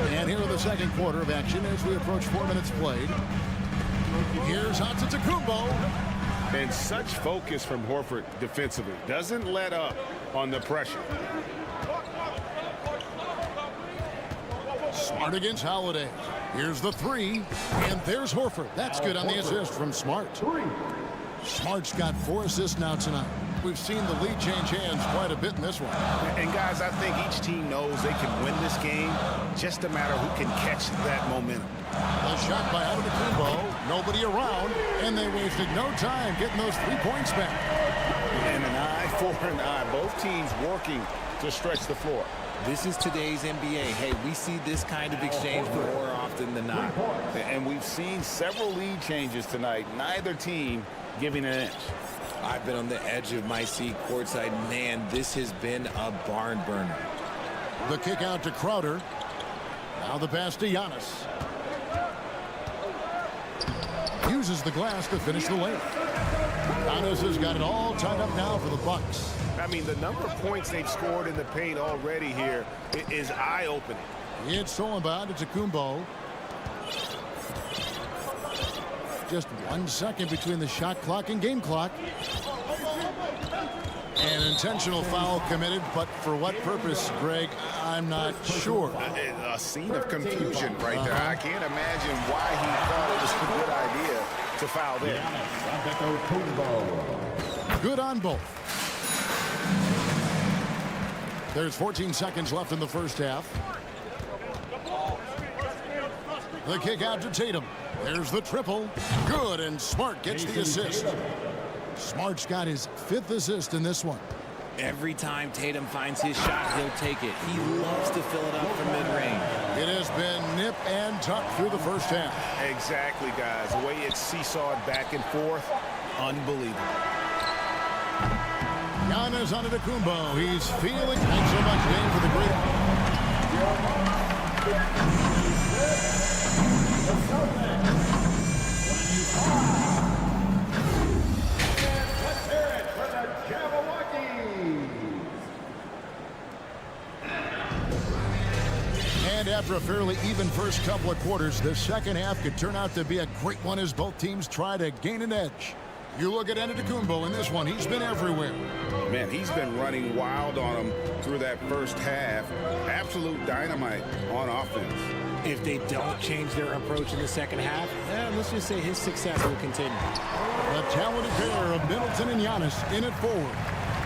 And here in the second quarter of action as we approach 4 minutes played. Here's Antetokounmpo. And such focus from Horford defensively. Doesn't let up on the pressure. Smart against Holiday. Here's the 3. And there's Horford. That's good on the assist from Smart. Smart's got 4 assists now tonight. We've seen the lead change hands quite a bit in this one. And guys, I think each team knows they can win this game. Just a matter who can catch that momentum. A shot by Antetokounmpo. Nobody around. And they wasted no time getting those 3 points back. And an eye for an eye. Both teams working to stretch the floor. This is today's NBA. Hey, we see this kind of exchange more often than not. And we've seen several lead changes tonight. Neither team giving an inch. I've been on the edge of my seat courtside. Man, this has been a barn burner. The kick out to Crowder. Now the pass to Giannis. Uses the glass to finish the lane. Giannis has got it all tied up now for the Bucks. I mean, the number of points they've scored in the paint already here is eye-opening. It's stolen by Antetokounmpo. Just 1 second between the shot clock and game clock. An intentional foul committed, but for what purpose, Greg, I'm not sure. A scene of confusion right there. I can't imagine why he thought it was a good idea to foul there. Good on both. There's 14 seconds left in the first half. The kick out to Tatum. There's the triple. Good, and Smart gets the assist. Smart's got his 5th assist in this one. Every time Tatum finds his shot, he'll take it. He loves to fill it up from mid-range. It has been nip and tuck through the first half. Exactly, guys. The way it's seesawed back and forth, unbelievable. Giannis Antetokounmpo. He's feeling. Thanks so much, Dave, for the great. Let's hear it for the Jabberwockies. And after a fairly even first couple of quarters, the second half could turn out to be a great one as both teams try to gain an edge. You look at Antetokounmpo in this one. He's been everywhere. Man, he's been running wild on him through that first half. Absolute dynamite on offense. If they don't change their approach in the second half, let's just say his success will continue. The talented pair of Middleton and Giannis in at forward.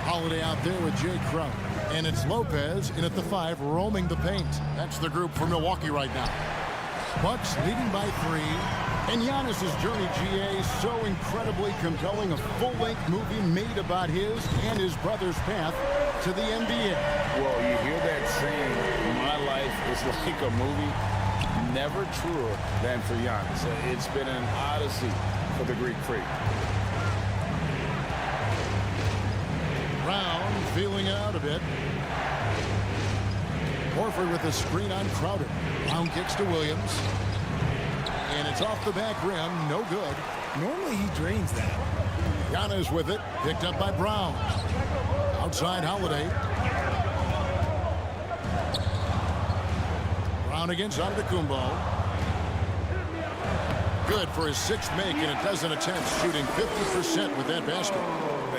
Holiday out there with Jay Crowder. And it's Lopez in at the 5, roaming the paint. That's the group for Milwaukee right now. Bucks leading by 3. And Giannis's journey, GA, so incredibly compelling. A full-length movie made about his and his brother's path to the NBA. Well, you hear that saying, my life is like a movie. Never truer than for Giannis. It's been an odyssey for the Greek freak. Brown feeling it out a bit. Horford with a screen on Crowder. Brown kicks to Williams. And it's off the back rim. No good. Normally he drains that. Giannis with it. Picked up by Brown. Outside Holiday. Brown against Antetokounmpo. Good for his 6th make, and a dozen attempts, shooting 50% with that basket.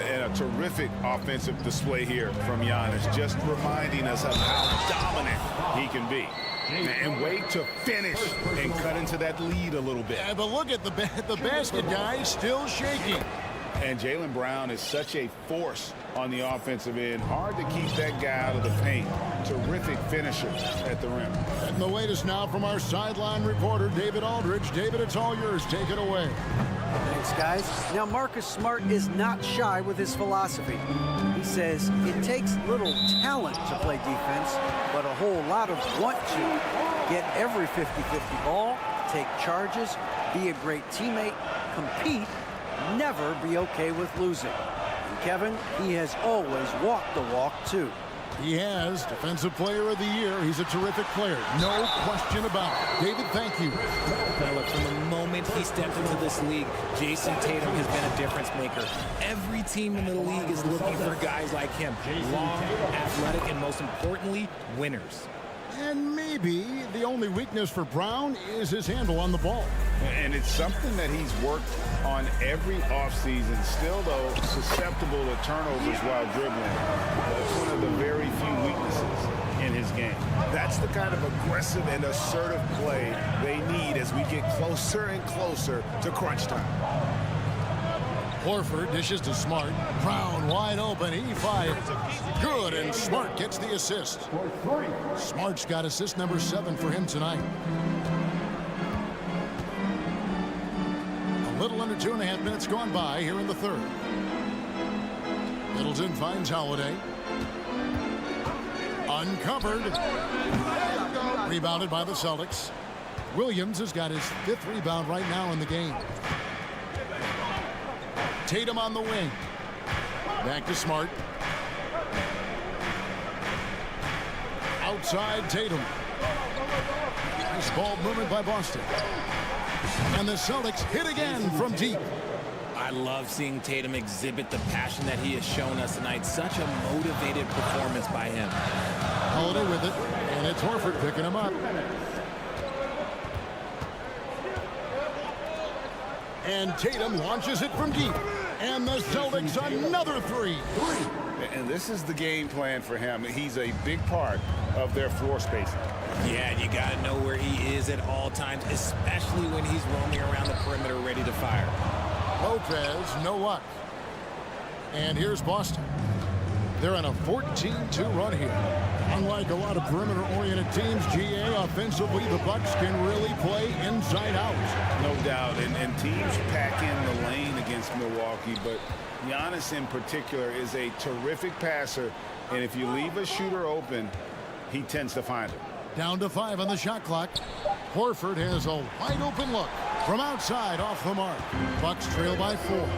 And a terrific offensive display here from Giannis, just reminding us of how dominant he can be. And wait to finish and cut into that lead a little bit. Yeah, but look at the basket guy still shaking. And Jaylen Brown is such a force on the offensive end. Hard to keep that guy out of the paint. Terrific finisher at the rim. And the latest now from our sideline reporter, David Aldridge. David, it's all yours. Take it away. Thanks, guys. Now, Marcus Smart is not shy with his philosophy. He says it takes little talent to play defense, but a whole lot of want to. Get every 50-50 ball, take charges, be a great teammate, compete, never be okay with losing. And Kevin, he has always walked the walk, too. He has Defensive Player of the Year. He's a terrific player. No question about it. David, thank you. Now look, from the moment he stepped into this league, Jason Tatum has been a difference maker. Every team in the league is looking for guys like him. Long, athletic, and most importantly, winners. And maybe the only weakness for Brown is his handle on the ball. And it's something that he's worked on every offseason. Still, though, susceptible to turnovers while dribbling. That's one of the very few weaknesses in his game. That's the kind of aggressive and assertive play they need as we get closer and closer to crunch time. Horford dishes to Smart. Brown wide open. He fires. Good, and Smart gets the assist. Smart's got assist number 7 for him tonight. A little under 2.5 minutes gone by here in the third. Middleton finds Holiday. Uncovered. Rebounded by the Celtics. Williams has got his 5th rebound right now in the game. Tatum on the wing. Back to Smart. Outside Tatum. Nice ball movement by Boston. And the Celtics hit again from deep. I love seeing Tatum exhibit the passion that he has shown us tonight. Such a motivated performance by him. Holiday with it, and it's Horford picking him up. And Tatum launches it from deep. And the Celtics another 3. And this is the game plan for him. He's a big part of their floor spacing. Yeah, you got to know where he is at all times, especially when he's roaming around the perimeter ready to fire. Lopez, no luck. And here's Boston. They're on a 14-2 run here. Unlike a lot of perimeter-oriented teams, GA, offensively, the Bucks can really play inside out. No doubt, and teams pack in the lane against Milwaukee, but Giannis in particular is a terrific passer, and if you leave a shooter open, he tends to find it. Down to 5 on the shot clock. Horford has a wide open look from outside off the mark. Bucks trail by 4.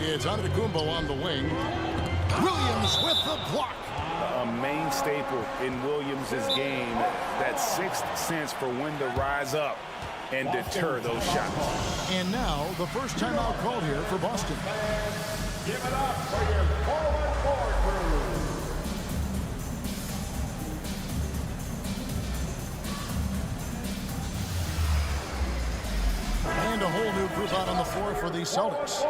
It's Antetokounmpo on the wing. Williams with the block. A main staple in Williams' game, that 6th sense for when to rise up and deter those shots. And now the first timeout called here for Boston. Give it up for your forward crew. And a whole new group out on the floor for the Celtics.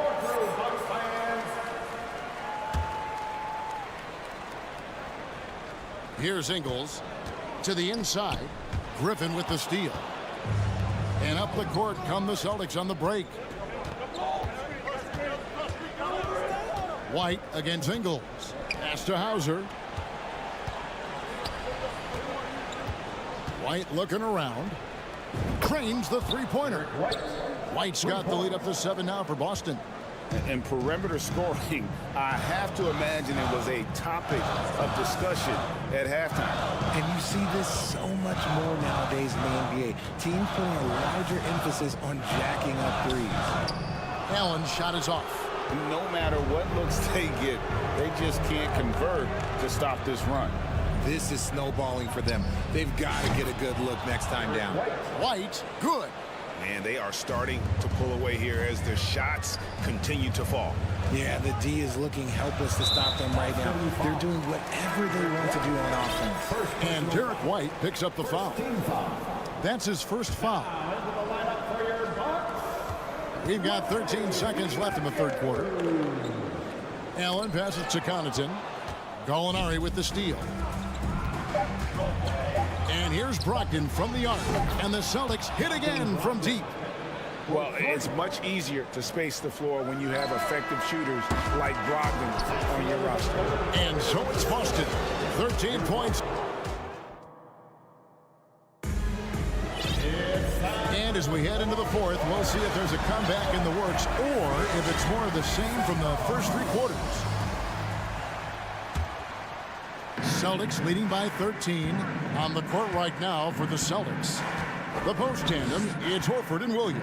Here's Ingles to the inside. Griffin with the steal. And up the court come the Celtics on the break. White against Ingles. Pass to Hauser. White looking around. Trains the three-pointer. White's got the lead up to 7 now for Boston. And perimeter scoring, I have to imagine it was a topic of discussion at halftime. And you see this so much more nowadays in the NBA. Teams putting a larger emphasis on jacking up threes. Allen's shot is off. No matter what looks they get, they just can't convert to stop this run. This is snowballing for them. They've got to get a good look next time down. White, good. And they are starting to pull away here as their shots continue to fall. Yeah, the D is looking helpless to stop them right now. They're doing whatever they want to do on offense. And Derek White picks up the foul. That's his first foul. We've got 13 seconds left in the third quarter. Allen passes to Connaughton. Gallinari with the steal. And here's Brogdon from the arc. And the Celtics hit again from deep. Well, it's much easier to space the floor when you have effective shooters like Brogdon on your roster. And so it's Boston. 13 points. And as we head into the fourth, we'll see if there's a comeback in the works or if it's more of the same from the first three quarters. Celtics leading by 13 on the court right now for the Celtics. The post tandem, it's Horford and Williams.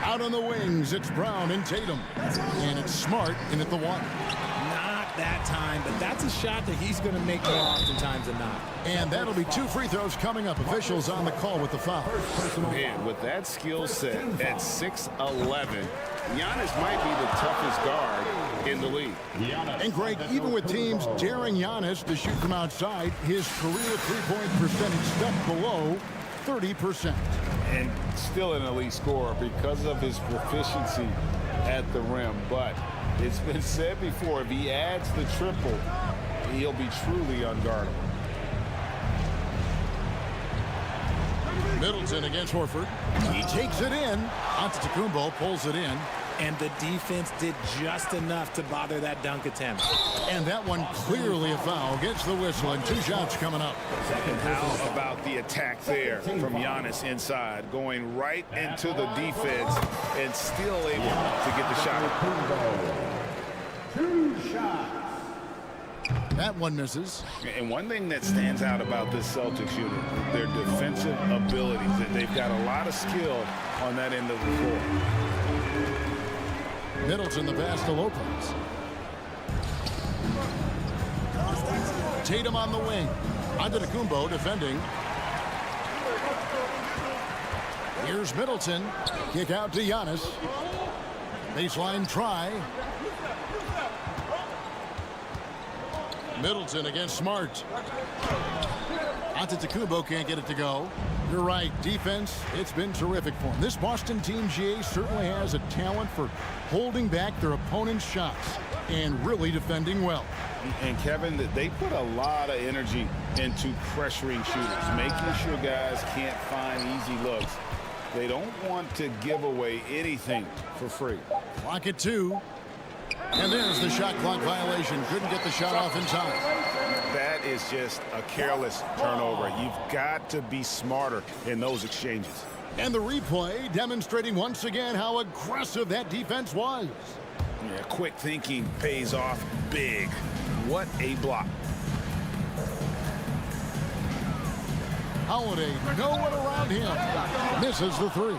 Out on the wings, it's Brown and Tatum. And it's Smart in at the one. Not that time, but that's a shot that he's going to make more oftentimes than not. And that'll be 2 free throws coming up. Officials on the call with the foul. Man, with that skill set at 6'11", Giannis might be the toughest guard in the league. And Greg, even with teams daring Giannis to shoot from outside, his career three-point percentage stepped below 30%. And still an elite scorer because of his proficiency at the rim. But it's been said before, if he adds the triple, he'll be truly unguardable. Middleton against Horford. He takes it in. Antetokounmpo pulls it in. And the defense did just enough to bother that dunk attempt. And that one clearly a foul. Gets the whistle and 2 shots coming up. How about the attack there from Giannis inside, going right into the defense and still able to get the shot. 2 shots. That one misses. And one thing that stands out about this Celtics unit, their defensive abilities. That they've got a lot of skill on that end of the floor. Middleton the pass to Lopez. Tatum on the wing. Antetokounmpo defending. Here's Middleton. Kick out to Giannis. Baseline try. Middleton against Smart. Antetokounmpo can't get it to go. You're right. Defense, it's been terrific for him. This Boston team, GA, certainly has a talent for holding back their opponent's shots and really defending well. And Kevin, they put a lot of energy into pressuring shooters, making sure guys can't find easy looks. They don't want to give away anything for free. Clock at 2. And there's the shot clock violation. Couldn't get the shot off in time. That is just a careless turnover. You've got to be smarter in those exchanges. And the replay demonstrating once again how aggressive that defense was. Yeah, quick thinking pays off big. What a block. Holiday, no one around him. Misses the 3.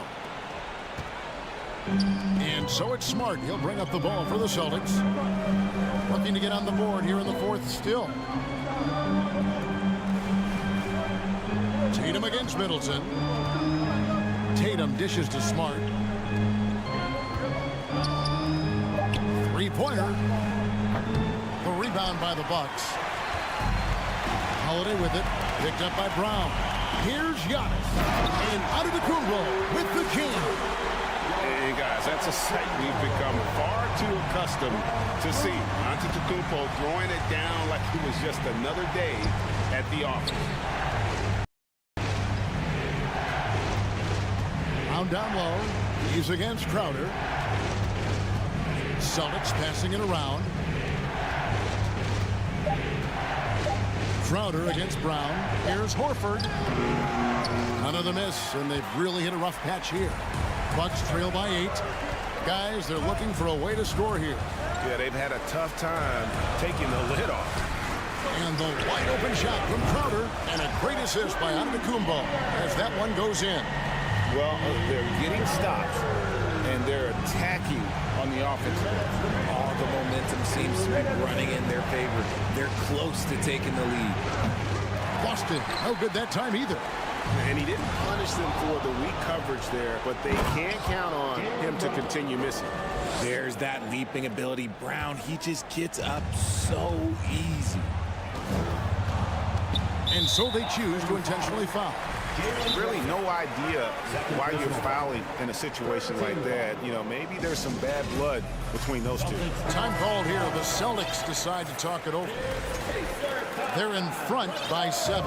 And so it's Smart. He'll bring up the ball for the Celtics. Looking to get on the board here in the fourth still. Tatum against Middleton. Tatum dishes to Smart. Three-pointer. The rebound by the Bucks. Holiday with it. Picked up by Brown. Here's Giannis. And Antetokounmpo with the jam. Hey guys, that's a sight we've become far too accustomed to see. Antetokounmpo throwing it down like it was just another day at the office. Brown down low. He's against Crowder. Celtics passing it around. Crowder against Brown. Here's Horford. Another miss, and they've really hit a rough patch here. Bucks trail by 8. Guys, they're looking for a way to score here. Yeah, they've had a tough time taking the lid off. And the wide open shot from Crowder, and a great assist by Antetokounmpo as that one goes in. Well, they're getting stops, and they're attacking on the offense. All the momentum seems to be running in their favor. They're close to taking the lead. Boston, no good that time either. And he didn't punish them for the weak coverage there, but they can't count on him to continue missing. There's that leaping ability. Brown, he just gets up so easy. And so they choose to intentionally foul. really no idea why you're fouling in a situation like that. You know, maybe there's some bad blood between those two. Time called here. The Celtics decide to talk it over. They're in front by 7.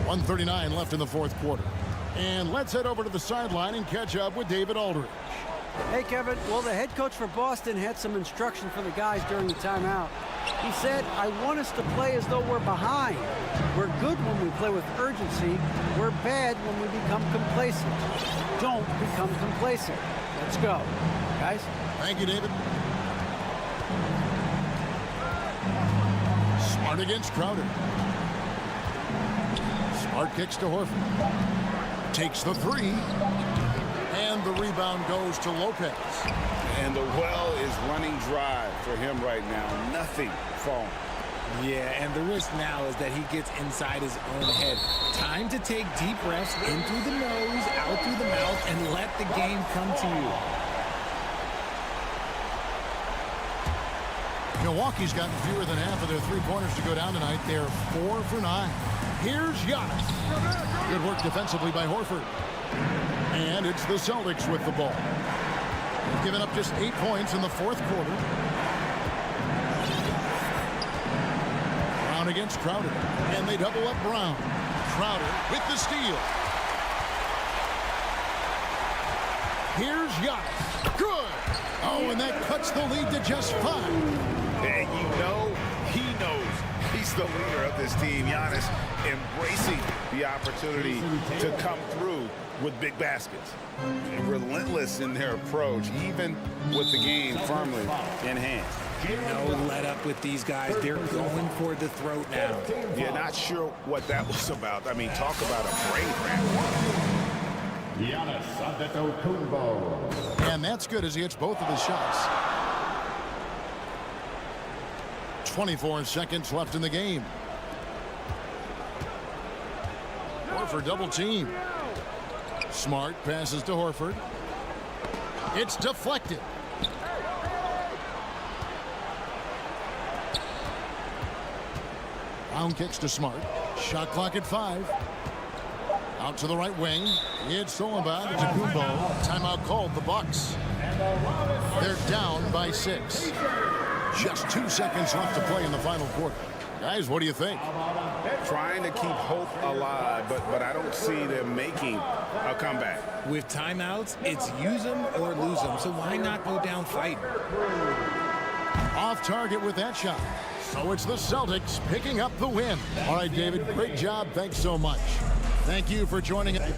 1:39 left in the fourth quarter. And let's head over to the sideline and catch up with David Aldridge. Hey, Kevin. Well, the head coach for Boston had some instruction for the guys during the timeout. He said, I want us to play as though we're behind. We're good when we play with urgency. We're bad when we become complacent. Don't become complacent. Let's go, guys. Thank you, David. Smart against Crowder. Smart kicks to Horford. Takes the 3. And the rebound goes to Lopez. And the well is running dry for him right now. Nothing falling. Yeah, and the risk now is that he gets inside his own head. Time to take deep breaths in through the nose, out through the mouth, and let the game come to you. Milwaukee's gotten fewer than half of their three-pointers to go down tonight. They're 4 for 9. Here's Giannis. Good work defensively by Horford. And it's the Celtics with the ball. They've given up just 8 points in the fourth quarter. Brown against Crowder. And they double up Brown. Crowder with the steal. Here's Giannis. Good. Oh, and that cuts the lead to just 5. And you know he knows he's the leader of this team. Giannis embracing the opportunity to come through with big baskets. And relentless in their approach, even with the game firmly in hand. No let up with these guys. They're going for the throat now. Yeah, not sure what that was about. I mean, talk about a brain cramp. And that's good as he hits both of his shots. 24 seconds left in the game. Horford double team. Smart passes to Horford. It's deflected. Brown kicks to Smart. Shot clock at 5. Out to the right wing. It's stolen by Antetokounmpo. Timeout called the Bucks. They're down by 6. Just 2 seconds left to play in the final quarter. Guys, what do you think? Trying to keep hope alive, but I don't see them making a comeback. With timeouts, it's use them or lose them. So why not go down fighting? Off target with that shot. So it's the Celtics picking up the win. All right, David, great job. Thanks so much. Thank you for joining us.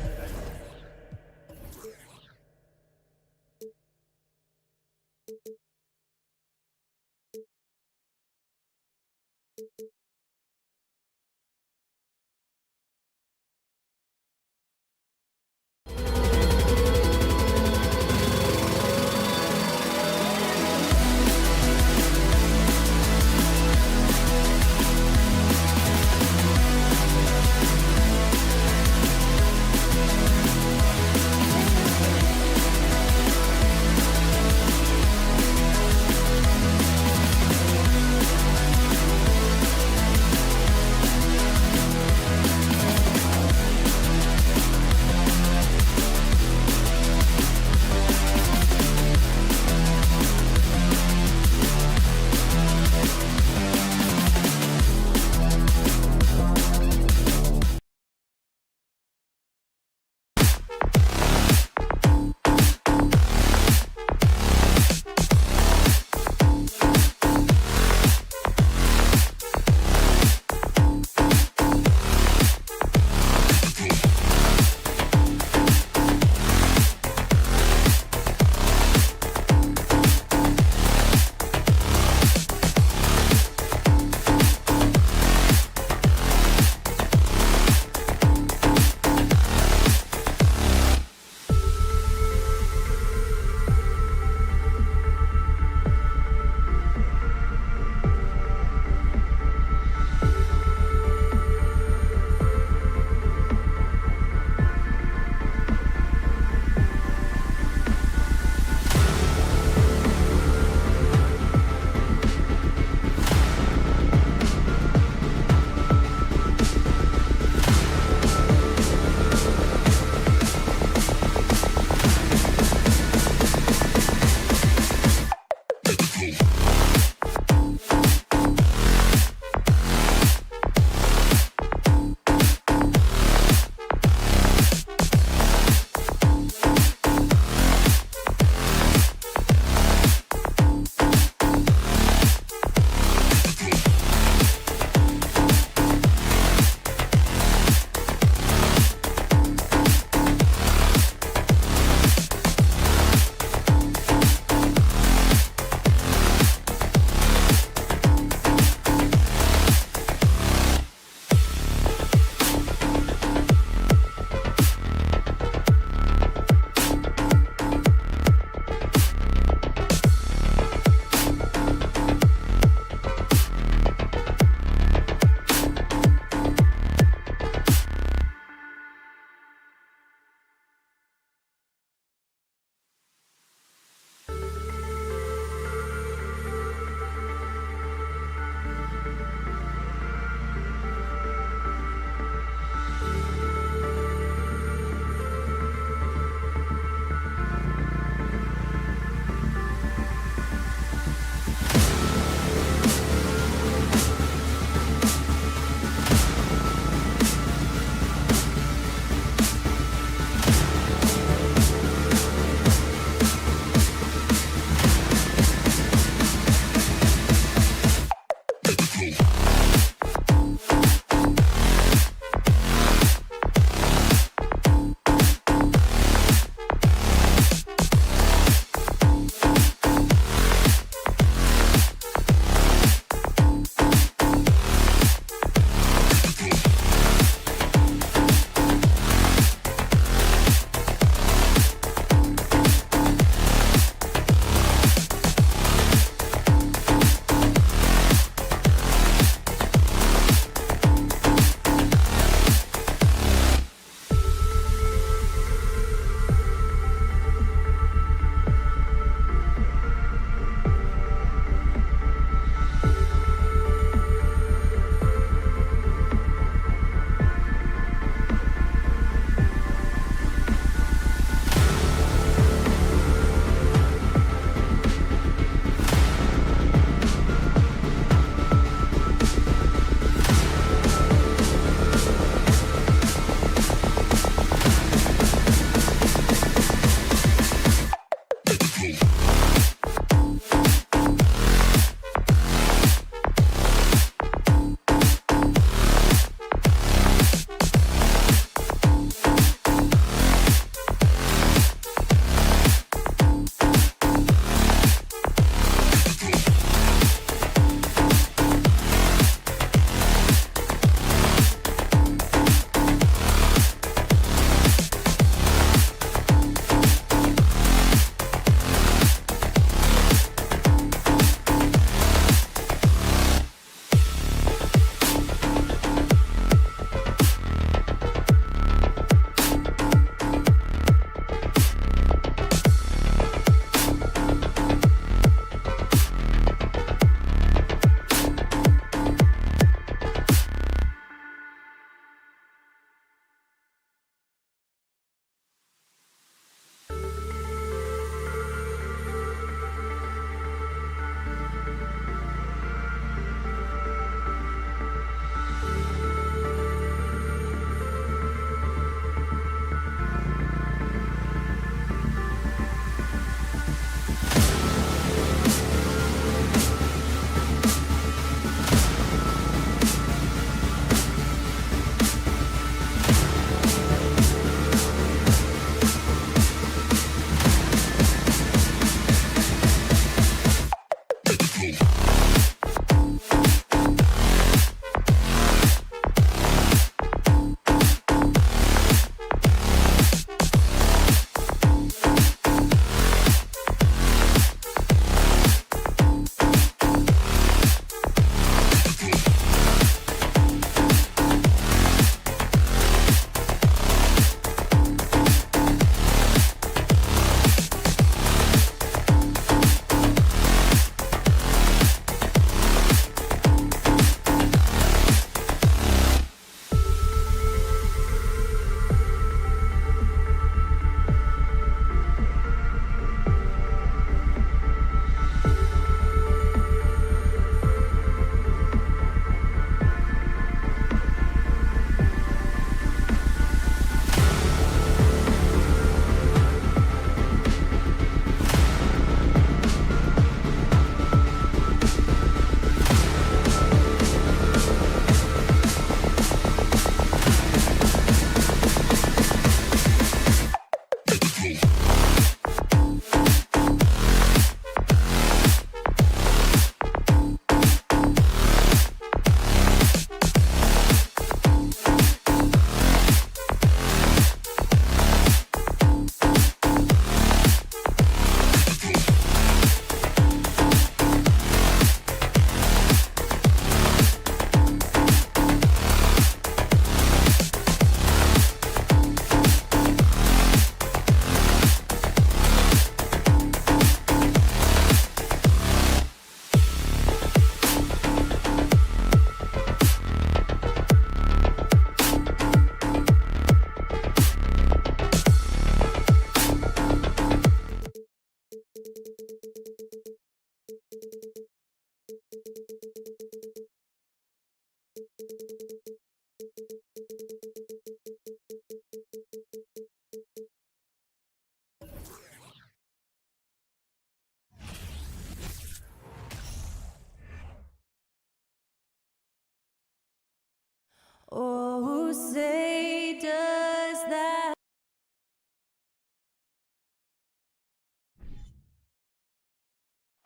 Oh, say does that.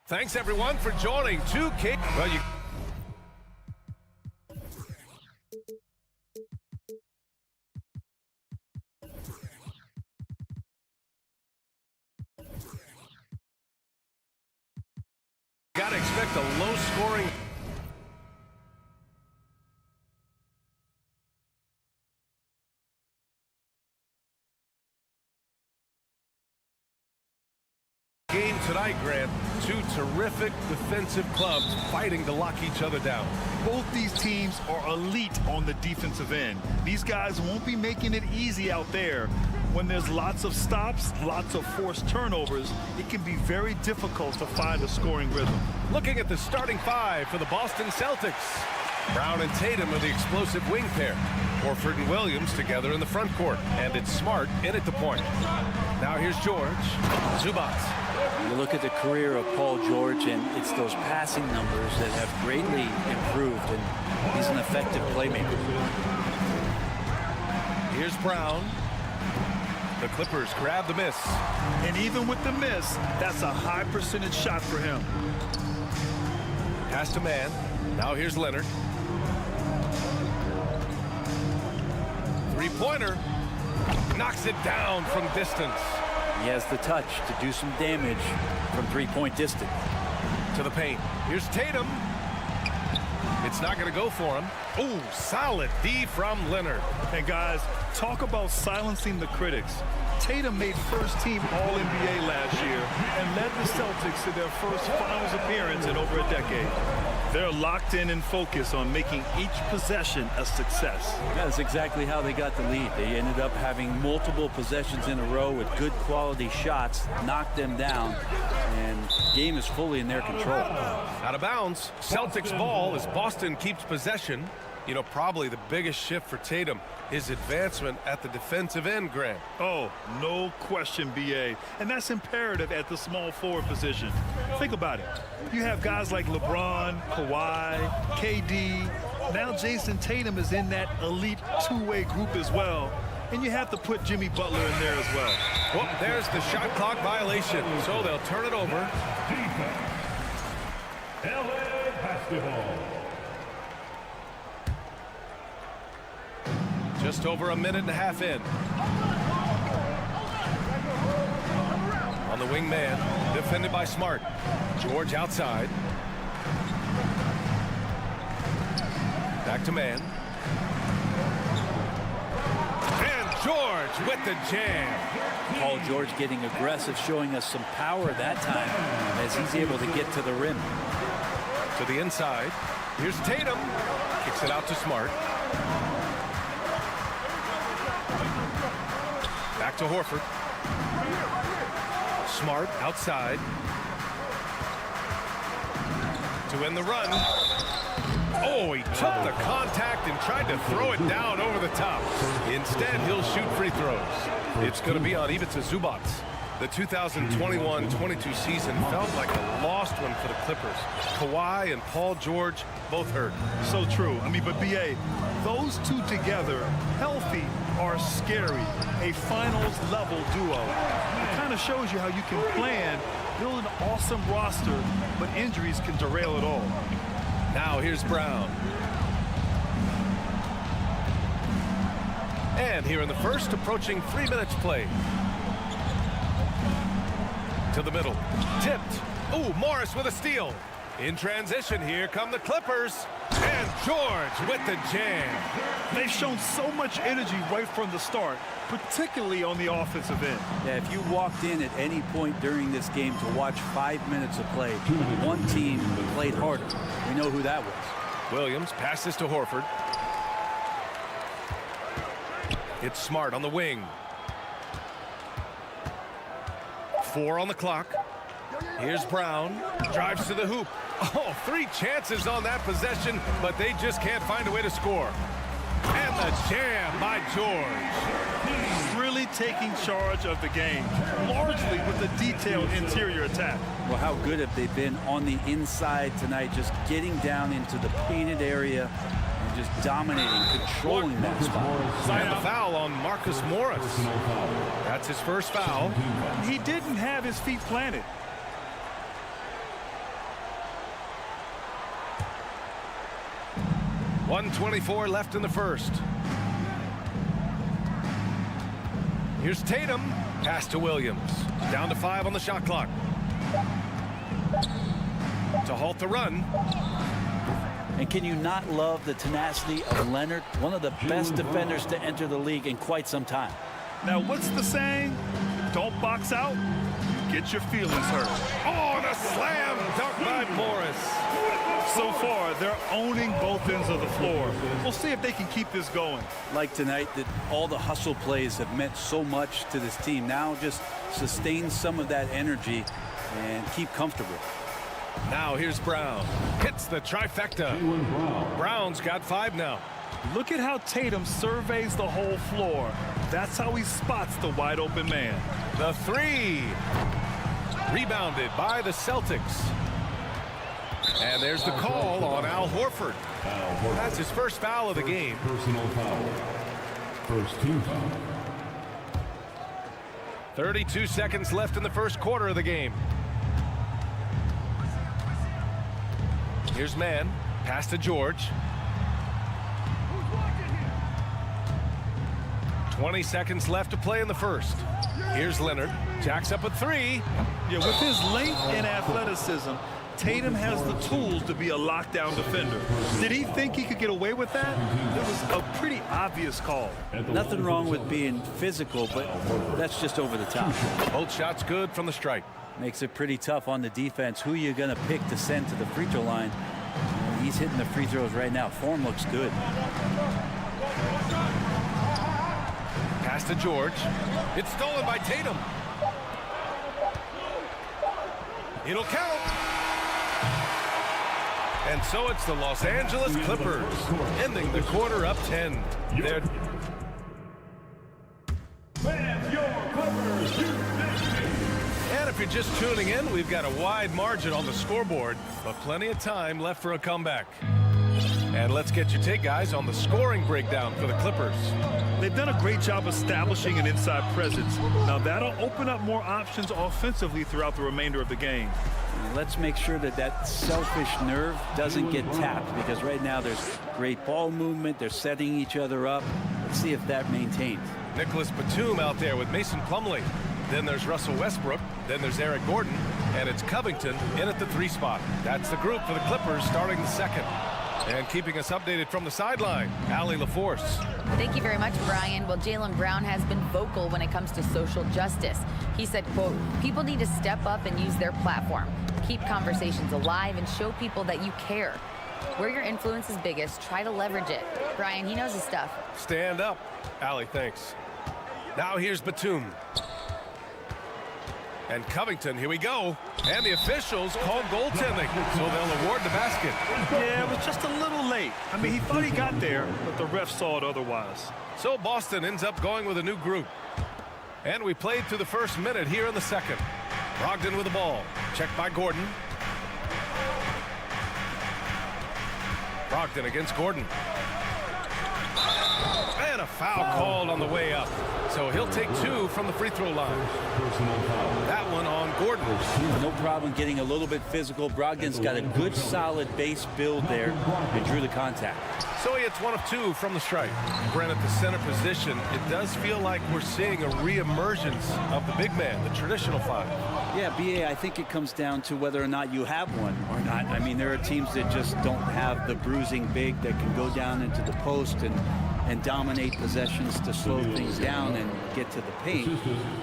Thanks, everyone, for joining 2K. Well, you... Gotta expect a low-scoring... game tonight, Grant. Two terrific defensive clubs fighting to lock each other down. Both these teams are elite on the defensive end. These guys won't be making it easy out there. When there's lots of stops, lots of forced turnovers, it can be very difficult to find a scoring rhythm. Looking at the starting five for the Boston Celtics. Brown and Tatum are the explosive wing pair. Horford and Williams together in the front court. And it's Smart in at the point. Now here's George. Zubac. You look at the career of Paul George, and it's those passing numbers that have greatly improved, and he's an effective playmaker. Here's Brown. The Clippers grab the miss. And even with the miss, that's a high percentage shot for him. Pass to man. Now here's Leonard. Three-pointer. Knocks it down from distance. He has the touch to do some damage from three-point distance. To the paint. Here's Tatum. It's not going to go for him. Ooh, solid D from Leonard. And guys, talk about silencing the critics. Tatum made first-team All-NBA last year and led the Celtics to their first finals appearance in over a decade. They're locked in and focused on making each possession a success. That's exactly how they got the lead. They ended up having multiple possessions in a row with good quality shots, knocked them down, and the game is fully in their control. Out of bounds. Celtics ball as Boston keeps possession. You know, probably the biggest shift for Tatum, his advancement at the defensive end, Grant. Oh, no question, B.A. And that's imperative at the small forward position. Think about it. You have guys like LeBron, Kawhi, KD. Now Jason Tatum is in that elite two-way group as well. And you have to put Jimmy Butler in there as well. Well, there's the shot clock violation. So they'll turn it over. LA basketball. Just over a minute and a half in. On the wing man, defended by Smart. George outside. Back to man. And George with the jam. Paul George getting aggressive, showing us some power that time as he's able to get to the rim. To the inside. Here's Tatum. Kicks it out to Smart. Back to Horford. Smart outside. To win the run. Oh, he took the contact and tried to throw it down over the top. Instead, he'll shoot free throws. It's going to be on Ivica Zubac. The 2021-22 season felt like a lost one for the Clippers. Kawhi and Paul George both hurt. So true. I mean, but B.A., those two together, healthy, are scary. A finals-level duo. It kind of shows you how you can plan, build an awesome roster, but injuries can derail it all. Now here's Brown. And here in the first, approaching 3 minutes played. To the middle. Tipped. Ooh, Morris with a steal. In transition, here come the Clippers. And George with the jam. They've shown so much energy right from the start, particularly on the offensive end. Yeah, if you walked in at any point during this game to watch 5 minutes of play, one team played harder. We know who that was. Williams passes to Horford. It's Smart on the wing. 4 on the clock. Here's Brown. Drives to the hoop. Oh, 3 chances on that possession, but they just can't find a way to score. And the jam by George. Really taking charge of the game, largely with a detailed interior attack. Well, how good have they been on the inside tonight, just getting down into the painted area and just dominating, controlling that spot. And the foul on Marcus Morris. That's his first foul. He didn't have his feet planted. .124 left in the first. Here's Tatum. Pass to Williams. Down to 5 on the shot clock. To halt the run. And can you not love the tenacity of Leonard? One of the best defenders to enter the league in quite some time. Now, what's the saying? Don't box out, get your feelings hurt. Oh, the slam dunk by Morris. So far, they're owning both ends of the floor. We'll see if they can keep this going. Like tonight, that all the hustle plays have meant so much to this team. Now just sustain some of that energy and keep comfortable. Now here's Brown. Hits the trifecta. Brown's got 5 now. Look at how Tatum surveys the whole floor. That's how he spots the wide open man. The 3. Rebounded by the Celtics. And there's the call on Al Horford. That's his first foul of the game. Personal foul. First team foul. 32 seconds left in the first quarter of the game. Here's Mann. Pass to George. 20 seconds left to play in the first. Here's Leonard. Jacks up a 3. Yeah, with his length and athleticism, Tatum has the tools to be a lockdown defender. Did he think he could get away with that? It was a pretty obvious call. Nothing wrong with being physical, but that's just over the top. Both shots good from the strike. Makes it pretty tough on the defense. Who you going to pick to send to the free throw line? He's hitting the free throws right now. Form looks good. Pass to George. It's stolen by Tatum. It'll count. And so it's the Los Angeles Clippers ending the quarter up 10. They're And if you're just tuning in, we've got a wide margin on the scoreboard, but plenty of time left for a comeback. And let's get your take, guys, on the scoring breakdown for the Clippers. They've done a great job establishing an inside presence. Now that'll open up more options offensively throughout the remainder of the game. Let's make sure that that selfish nerve doesn't get tapped, because right now there's great ball movement. They're setting each other up. Let's see if that maintains. Nicholas Batum out there with Mason Plumlee. Then there's Russell Westbrook. Then there's Eric Gordon. And it's Covington in at the 3 spot. That's the group for the Clippers starting the second. And keeping us updated from the sideline, Allie LaForce. Thank you very much, Brian. Well, Jaylen Brown has been vocal when it comes to social justice. He said, quote, people need to step up and use their platform. Keep conversations alive and show people that you care. Where your influence is biggest, try to leverage it. Brian, he knows his stuff. Stand up. Allie, thanks. Now here's Batum. And Covington, here we go. And the officials called goaltending, so they'll award the basket. Yeah, it was just a little late. I mean, he thought he got there, but the ref saw it otherwise. So Boston ends up going with a new group. And we played through the first minute here in the second. Brogdon with the ball. Checked by Gordon. Brogdon against Gordon. And a foul called on the way up. So he'll take 2 from the free throw line. That one on Gordon. No problem getting a little bit physical. Brogdon's got a good, solid base build there and drew the contact. So he hits 1 of 2 from the strike. Brent at the center position. It does feel like we're seeing a re-emergence of the big man, the traditional 5. Yeah, BA, I think it comes down to whether or not you have one or not. I mean, there are teams that just don't have the bruising big that can go down into the post and dominate possessions to slow things down and get to the paint.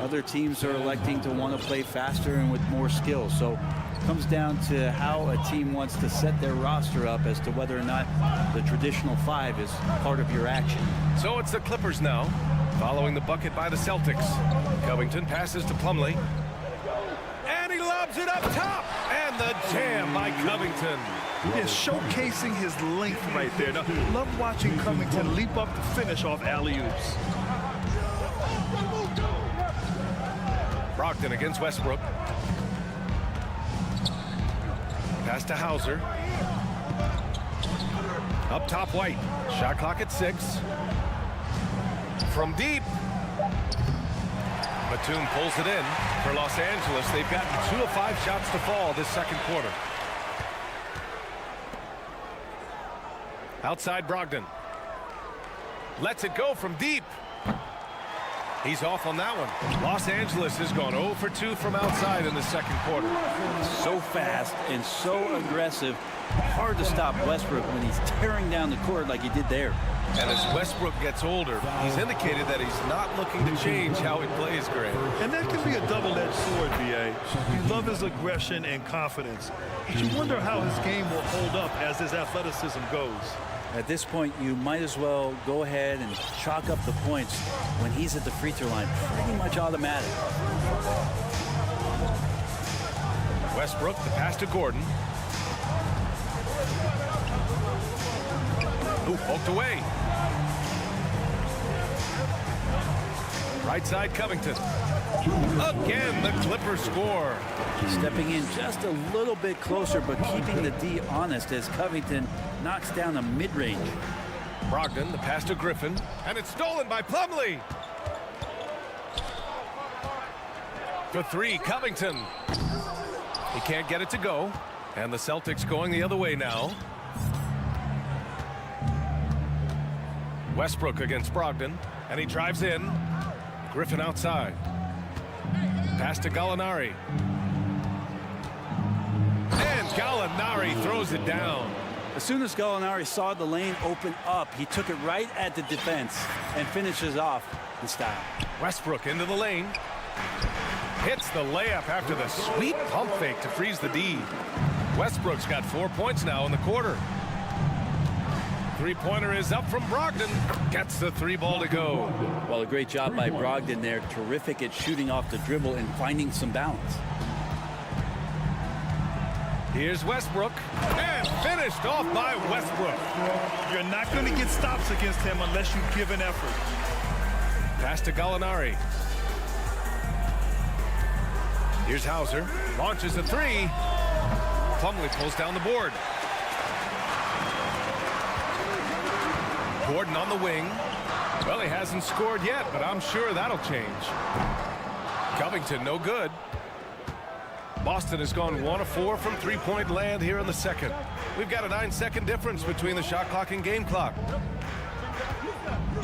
Other teams are electing to want to play faster and with more skill. So it comes down to how a team wants to set their roster up as to whether or not the traditional 5 is part of your action. So it's the Clippers now, following the bucket by the Celtics. Covington passes to Plumlee. And he lobs it up top. And the jam by Covington. Yeah, showcasing his length right there. Now, love watching Covington leap up to finish off alley-oops. Brogdon against Westbrook. Pass to Hauser. Up top, White. Shot clock at 6. From deep. Batum pulls it in for Los Angeles. They've gotten 2 of 5 shots to fall this second quarter. Outside Brogdon. Lets it go from deep. He's off on that one. Los Angeles has gone 0 for 2 from outside in the second quarter. So fast and so aggressive. Hard to stop Westbrook when he's tearing down the court like he did there. And as Westbrook gets older, he's indicated that he's not looking to change how he plays, Greg. And that can be a double-edged sword, B.A. You love his aggression and confidence, but you wonder how his game will hold up as his athleticism goes. At this point, you might as well go ahead and chalk up the points when he's at the free throw line. Pretty much automatic. Westbrook, the pass to Gordon. Ooh, poked away. Right side, Covington. Again, the Clippers score. Stepping in just a little bit closer, but keeping the D honest as Covington knocks down a mid-range. Brogdon, the pass to Griffin, and it's stolen by Plumlee. For 3, Covington. He can't get it to go, and the Celtics going the other way now. Westbrook against Brogdon, and he drives in. Griffin outside. Pass to Gallinari. And Gallinari throws it down. As soon as Gallinari saw the lane open up, he took it right at the defense and finishes off in style. Westbrook into the lane. Hits the layup after the sweet pump fake to freeze the D. Westbrook's got 4 points now in the quarter. Three-pointer is up from Brogdon. Gets the 3 ball to go. Well, a great job by Brogdon there. Terrific at shooting off the dribble and finding some balance. Here's Westbrook. And finished off by Westbrook. You're not going to get stops against him unless you give an effort. Pass to Gallinari. Here's Hauser. Launches a 3. Plumlee pulls down the board. Gordon on the wing. Well, he hasn't scored yet, but I'm sure that'll change. Covington, no good. Boston has gone 1 of 4 from three-point land here in the second. We've got a 9-second difference between the shot clock and game clock.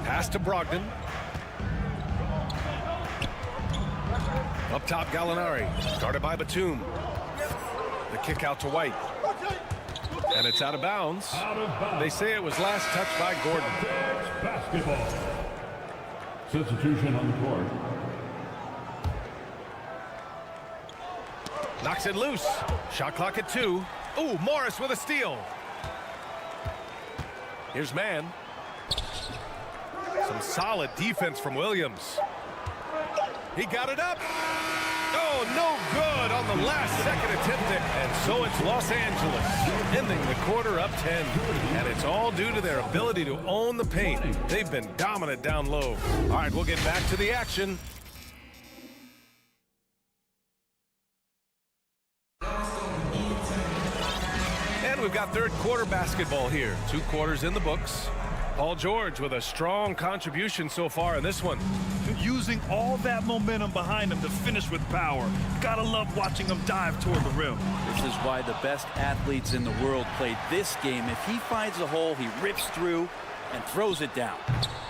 Pass to Brogdon. Up top, Gallinari. Started by Batum. The kick out to White. And it's out of bounds. They say it was last touched by Gordon. Basketball. Substitution on the court. Knocks it loose. Shot clock at 2. Ooh, Morris with a steal. Here's Mann. Some solid defense from Williams. He got it up. Oh, no good on the last second attempt. And so it's Los Angeles ending the quarter up 10. And it's all due to their ability to own the paint. They've been dominant down low. All right, we'll get back to the action. And we've got third quarter basketball here. 2 quarters in the books. Paul George with a strong contribution so far in this one. Using all that momentum behind him to finish with power. Gotta love watching him dive toward the rim. This is why the best athletes in the world play this game. If he finds a hole, he rips through and throws it down.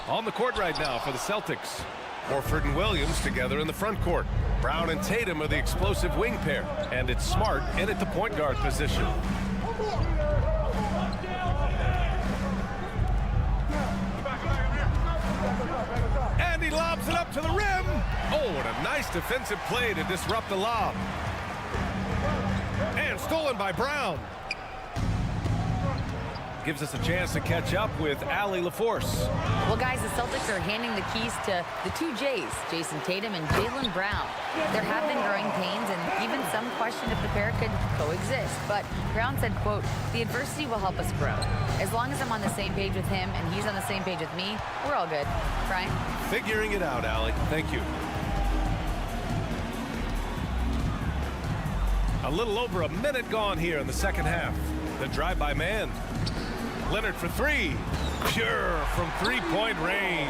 On the court right now for the Celtics. Horford and Williams together in the front court. Brown and Tatum are the explosive wing pair. And it's Smart in at the point guard position. And he lobs it up to the rim. Oh, what a nice defensive play to disrupt the lob. And stolen by Brown. Gives us a chance to catch up with Allie LaForce. Well, guys, the Celtics are handing the keys to the 2 J's, Jason Tatum and Jaylen Brown. There have been growing pains and even some question if the pair could coexist. But Brown said, quote, "The adversity will help us grow. As long as I'm on the same page with him and he's on the same page with me, we're all good." Brian? Figuring it out, Allie. Thank you. A little over a minute gone here in the second half. The drive by Mann. Leonard for three. Pure from three-point range.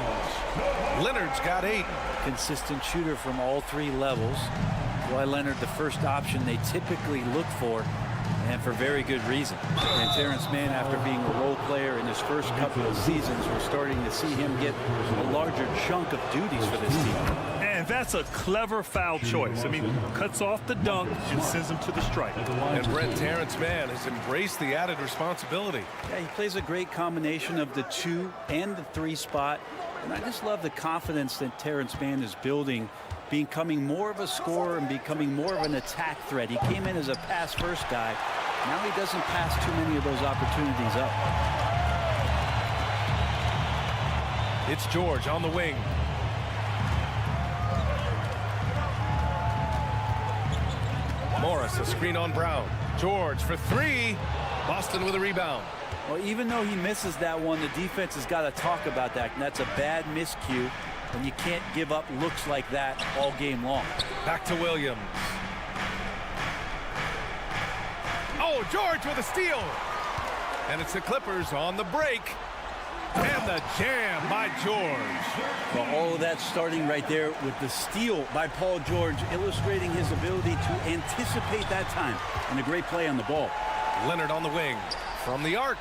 Leonard's got 8. Consistent shooter from all 3 levels. Kawhi Leonard, the first option they typically look for, and for very good reason. And Terrence Mann, after being a role player in his first couple of seasons, we're starting to see him get a larger chunk of duties for this team. And that's a clever foul choice. I mean, cuts off the dunk and sends him to the stripe. And Brent, Terrence Mann has embraced the added responsibility. Yeah, he plays a great combination of the 2 and the 3 spot. And I just love the confidence that Terrence Mann is building, becoming more of a scorer and becoming more of an attack threat. He came in as a pass-first guy. Now he doesn't pass too many of those opportunities up. It's George on the wing. Morris, a screen on Brown. George for 3. Boston with a rebound. Well, even though he misses that one, the defense has got to talk about that. And that's a bad miscue. And you can't give up looks like that all game long. Back to Williams. Oh, George with a steal. And it's the Clippers on the break. And the jam by George. Well, all of that starting right there with the steal by Paul George, illustrating his ability to anticipate that time. And a great play on the ball. Leonard on the wing. From the arc.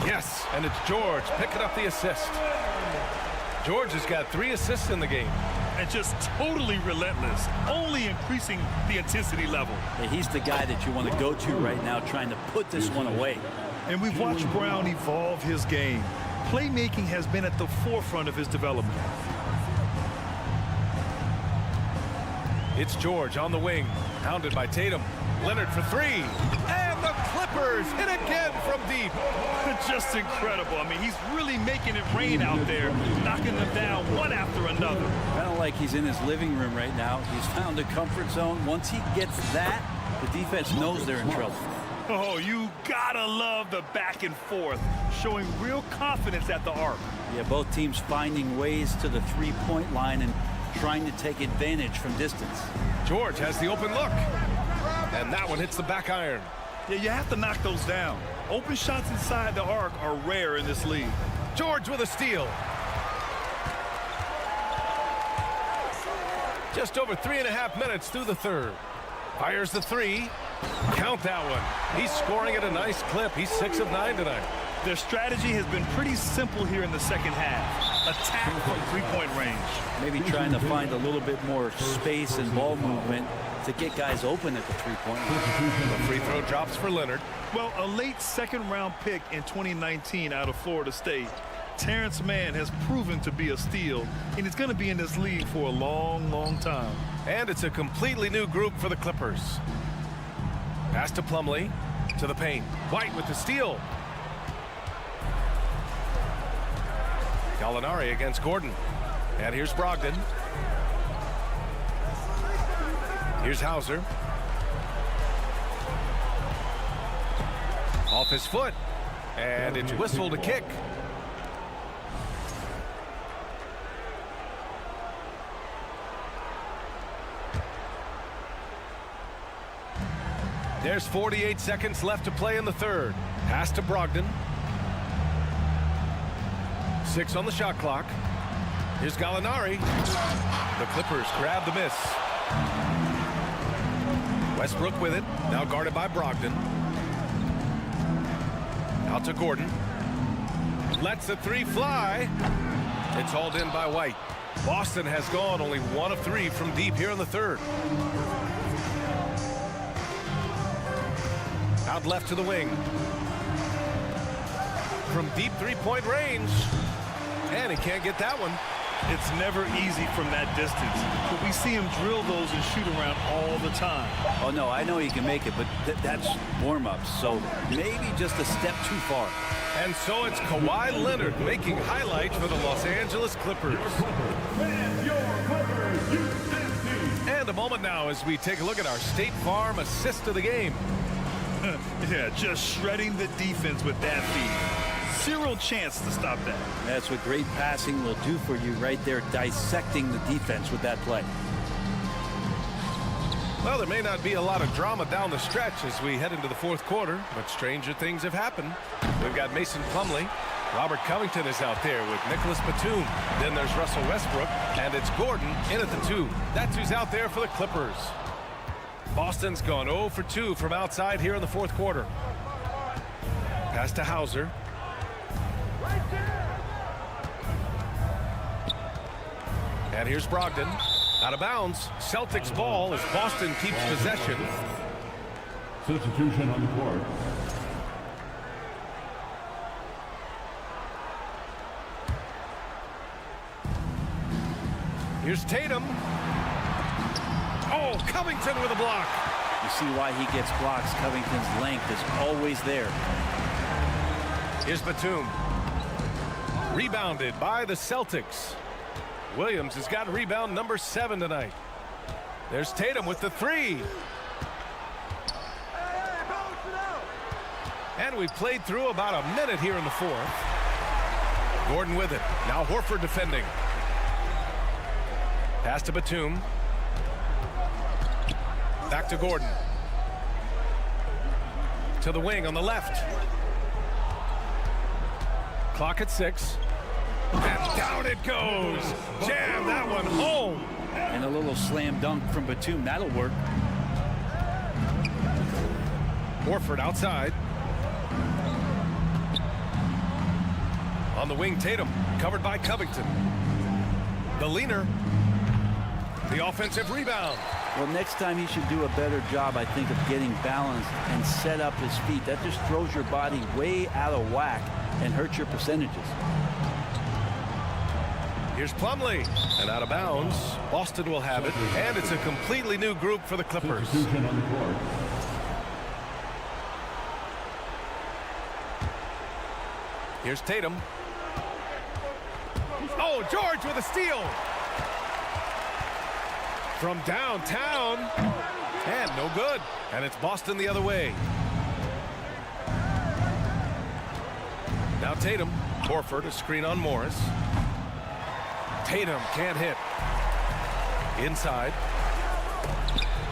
Yes, and it's George picking up the assist. George has got 3 assists in the game. And just totally relentless, only increasing the intensity level. Yeah, he's the guy that you want to go to right now, trying to put this one away. And we've watched Brown evolve his game. Playmaking has been at the forefront of his development. It's George on the wing, hounded by Tatum. Leonard for 3. And the Clippers hit again from deep. Just incredible. I mean, he's really making it rain out there, knocking them down one after another. Kind of like he's in his living room right now. He's found a comfort zone. Once he gets that, the defense knows they're in trouble. Oh, you gotta love the back and forth, showing real confidence at the arc. Yeah, both teams finding ways to the three-point line and trying to take advantage from distance. George has the open look. And that one hits the back iron. Yeah, you have to knock those down. Open shots inside the arc are rare in this league. George with a steal. Just over 3.5 minutes through the third. Fires the 3. Count that one. He's scoring at a nice clip. He's 6 of 9 tonight. Their strategy has been pretty simple here in the second half. Attack from three-point range. Maybe trying to find a little bit more space and ball movement to get guys open at the three-point line. The free throw drops for Leonard. Well, a late second-round pick in 2019 out of Florida State, Terrence Mann has proven to be a steal, and he's going to be in this league for a long, long time. And it's a completely new group for the Clippers. Pass to Plumlee, to the paint. White with the steal. Gallinari against Gordon. And here's Brogdon. Here's Hauser. Off his foot. And it's whistled a kick. There's 48 seconds left to play in the third. Pass to Brogdon. 6 on the shot clock. Here's Gallinari. The Clippers grab the miss. Westbrook with it. Now guarded by Brogdon. Out to Gordon. Lets the 3 fly. It's hauled in by White. Boston has gone only 1 of 3 from deep here in the third. Out left to the wing. From deep three-point range. And he can't get that one. It's never easy from that distance, but we see him drill those and shoot around all the time. Oh, no, I know he can make it, but that's warm-ups, so maybe just a step too far. And so it's Kawhi Leonard making highlights for the Los Angeles Clippers. And a moment now as we take a look at our State Farm assist of the game. Yeah, just shredding the defense with that feed. Zero chance to stop that. That's what great passing will do for you right there, dissecting the defense with that play. Well, there may not be a lot of drama down the stretch as we head into the fourth quarter, but stranger things have happened. We've got Mason Plumlee. Robert Covington is out there with Nicholas Batum. Then there's Russell Westbrook, and it's Gordon in at the 2. That's who's out there for the Clippers. Boston's gone 0 for 2 from outside here in the fourth quarter. Pass to Hauser. And here's Brogdon. Out of bounds. Celtics ball as Boston keeps possession. Substitution on the court. Here's Tatum. Oh, Covington with a block. You see why he gets blocks. Covington's length is always there. Here's Batum. Rebounded by the Celtics. Williams has got rebound number 7 tonight. There's Tatum with the 3. And we played through about a minute here in the fourth. Gordon with it. Now Horford defending. Pass to Batum. Back to Gordon. To the wing on the left. Clock at 6. And down it goes. Jam that one home. And a little slam dunk from Batum. That'll work. Horford outside. On the wing, Tatum. Covered by Covington. The leaner. The offensive rebound. Well, next time he should do a better job, I think, of getting balanced and set up his feet. That just throws your body way out of whack and hurts your percentages. Here's Plumlee. And out of bounds. Boston will have it. And it's a completely new group for the Clippers. Substitution on the court. Here's Tatum. Oh, George with a steal. From downtown. And no good. And it's Boston the other way. Now Tatum. Horford, a screen on Morris. Tatum can't hit. Inside.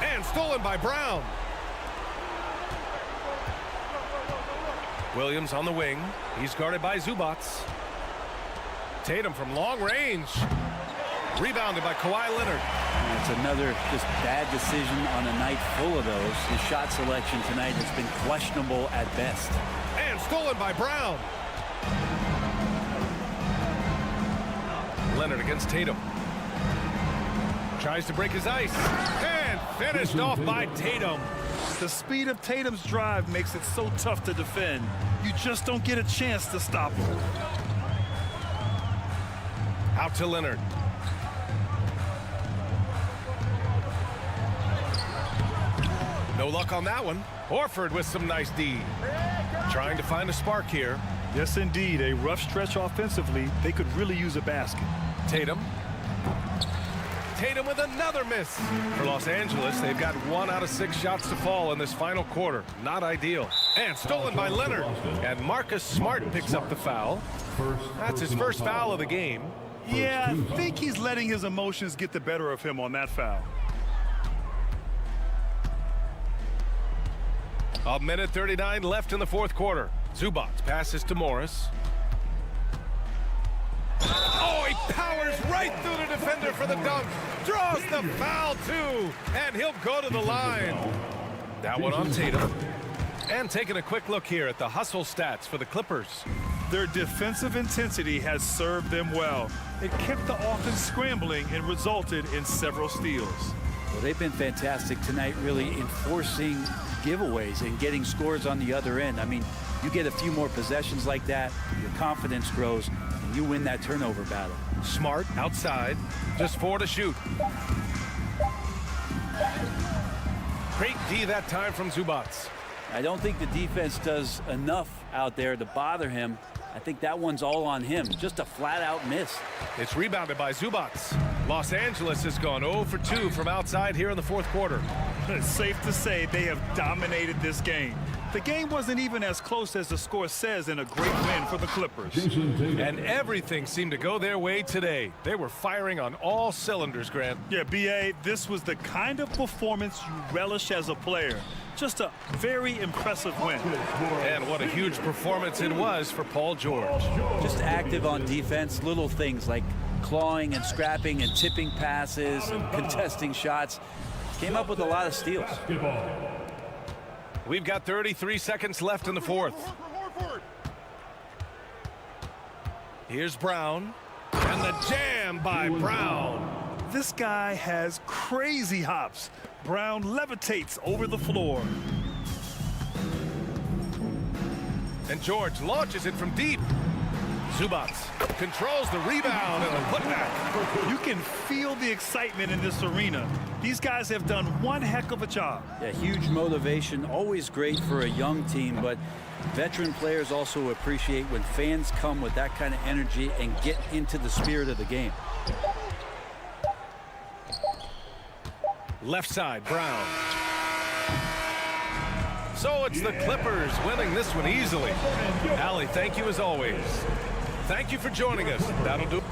And stolen by Brown. Williams on the wing. He's guarded by Zubac. Tatum from long range. Rebounded by Kawhi Leonard. It's another just bad decision on a night full of those. His shot selection tonight has been questionable at best. And stolen by Brown. Leonard against Tatum. Tries to break his ice. And finished off by Tatum. The speed of Tatum's drive makes it so tough to defend. You just don't get a chance to stop him. Out to Leonard. No luck on that one. Horford with some nice D. Trying to find a spark here. Yes, indeed. A rough stretch offensively. They could really use a basket. Tatum. Tatum with another miss. For Los Angeles, they've got 1 out of 6 shots to fall in this final quarter. Not ideal. And stolen by Leonard. And Marcus Smart picks up the foul. That's his first foul of the game. Yeah, I think he's letting his emotions get the better of him on that foul. A minute 39 left in the fourth quarter. Zubac passes to Morris. Oh, he powers right through the defender for the dunk. Draws the foul, too. And he'll go to the line. That one on Tatum. And taking a quick look here at the hustle stats for the Clippers. Their defensive intensity has served them well. It kept the offense scrambling and resulted in several steals. Well, they've been fantastic tonight, really enforcing giveaways and getting scores on the other end. I mean, you get a few more possessions like that, your confidence grows, and you win that turnover battle. Smart outside, just 4 to shoot. Great D that time from Zubac. I don't think the defense does enough out there to bother him. I think that one's all on him. Just a flat-out miss. It's rebounded by Zubac. Los Angeles has gone 0 for 2 from outside here in the fourth quarter. It's safe to say they have dominated this game. The game wasn't even as close as the score says in a great win for the Clippers. And everything seemed to go their way today. They were firing on all cylinders, Grant. Yeah, B.A., this was the kind of performance you relish as a player. Just a very impressive win. And what a huge performance it was for Paul George. Just active on defense, little things like clawing and scrapping and tipping passes and contesting shots. Came up with a lot of steals. We've got 33 seconds left in the fourth. Here's Brown. And the jam by Brown. This guy has crazy hops. Brown levitates over the floor. And George launches it from deep. Zubats controls the rebound and the putback. You can feel the excitement in this arena. These guys have done one heck of a job. Yeah, huge motivation, always great for a young team, but veteran players also appreciate when fans come with that kind of energy and get into the spirit of the game. Left side, Brown. So it's the Clippers winning this one easily. Allie, thank you as always. Thank you for joining us. That'll do.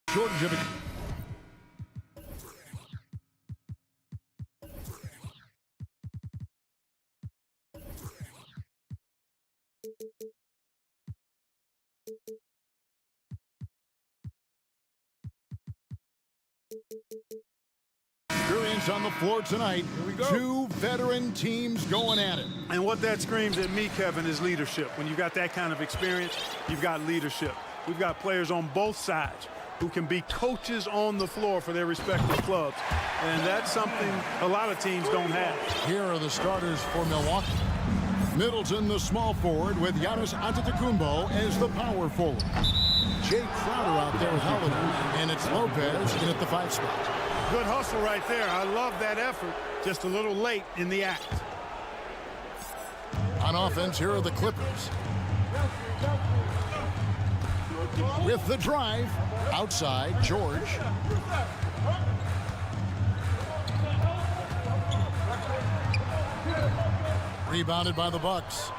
Shortage of it. Experience on the floor tonight. Here we go. Two veteran teams going at it. And what that screams at me, Kevin, is leadership. When you've got that kind of experience, you've got leadership. We've got players on both sides who can be coaches on the floor for their respective clubs. And that's something a lot of teams don't have. Here are the starters for Milwaukee. Middleton, the small forward, with Giannis Antetokounmpo as the power forward. Jay Crowder out there with Holiday. And it's Lopez in at the 5 spot. Good hustle right there. I love that effort. Just a little late in the act. On offense, here are the Clippers. With the drive, outside, George. Rebounded by the Bucks.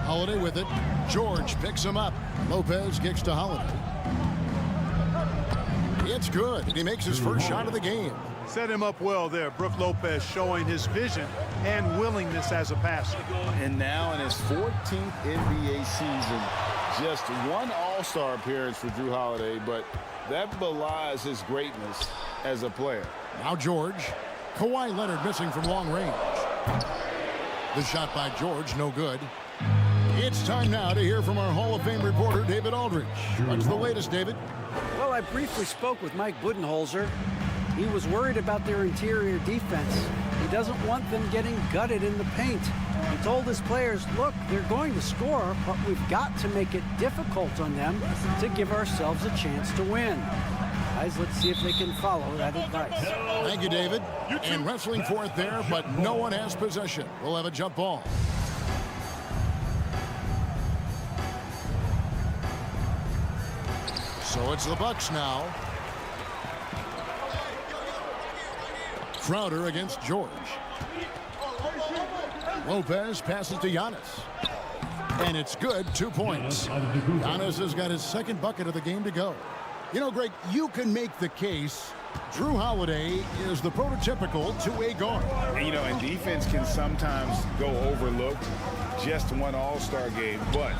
Holiday with it. George picks him up. Lopez kicks to Holiday. It's good. He makes his first shot of the game. Set him up well there. Brook Lopez showing his vision and willingness as a passer. And now in his 14th NBA season, just one All-Star appearance for Drew Holiday, but that belies his greatness as a player. Now George. Kawhi Leonard missing from long range. The shot by George, no good. It's time now to hear from our Hall of Fame reporter, David Aldridge. What's the latest, David? Well, I briefly spoke with Mike Budenholzer. He was worried about their interior defense. He doesn't want them getting gutted in the paint. He told his players, look, they're going to score, but we've got to make it difficult on them to give ourselves a chance to win. Guys, let's see if they can follow that advice. Thank you, David. And wrestling for it there, but no one has possession. We'll have a jump ball. So it's the Bucks now. Crowder against George. Lopez passes to Giannis. And it's good, 2 points. Giannis has got his second bucket of the game to go. You know, Greg, you can make the case Drew Holiday is the prototypical two-way guard. And, you know, and defense can sometimes go overlooked. Just one All-Star game, but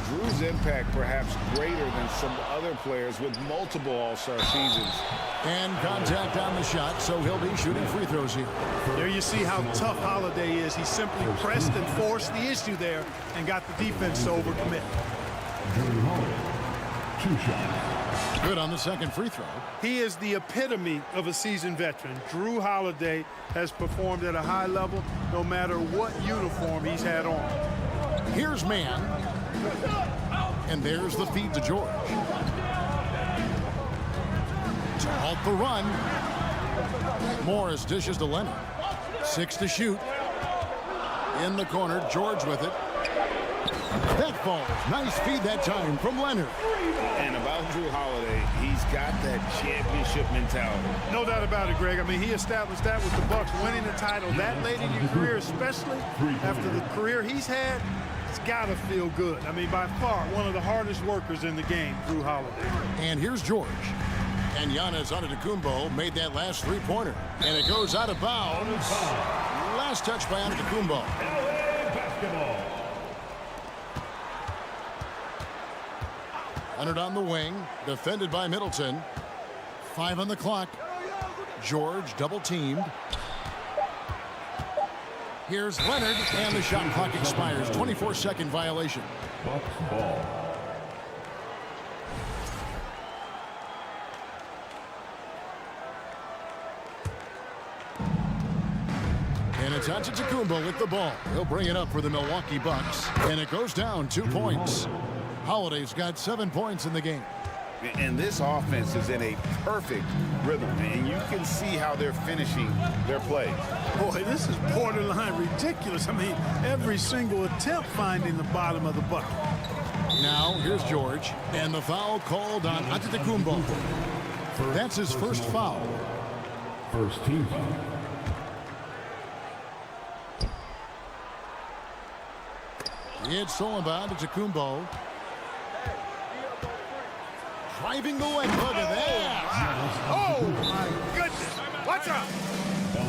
Drew's impact perhaps greater than some other players with multiple All-Star seasons. And contact on the shot, so he'll be shooting free throws here. There you see how tough Holiday is. He simply pressed and forced the issue there and got the defense to overcommit. Drew Holiday, 2 shots. Good on the second free throw. He is the epitome of a seasoned veteran. Drew Holiday has performed at a high level no matter what uniform he's had on. Here's man. And there's the feed to George. To halt the run. Morris dishes to Leonard. 6 to shoot. In the corner, George with it. That falls. Nice feed that time from Leonard. And about Drew Holiday, he's got that championship mentality. No doubt about it, Greg. I mean, he established that with the Bucks, winning the title that late in your career, especially after the career he's had. It's got to feel good. I mean, by far, one of the hardest workers in the game, Drew Holiday. And here's George. And Giannis Antetokounmpo made that last three-pointer. And it goes out of bounds. Last touch by Antetokounmpo. LA basketball. Leonard on the wing, defended by Middleton. 5 on the clock. George double-teamed. Here's Leonard, and the shot clock expires. 24-second violation. Bucks ball. And it's Antetokounmpo with the ball. He'll bring it up for the Milwaukee Bucks. And it goes down 2 points. Holiday's got 7 points in the game. And this offense is in a perfect rhythm, and you can see how they're finishing their play. Boy, this is borderline ridiculous. I mean, every single attempt finding the bottom of the bucket. Now, here's George, and the foul called on Antetokounmpo. That's his first foul. First team foul. It's stolen by Antetokounmpo. driving the length. Look at that. Oh, my goodness. Watch out.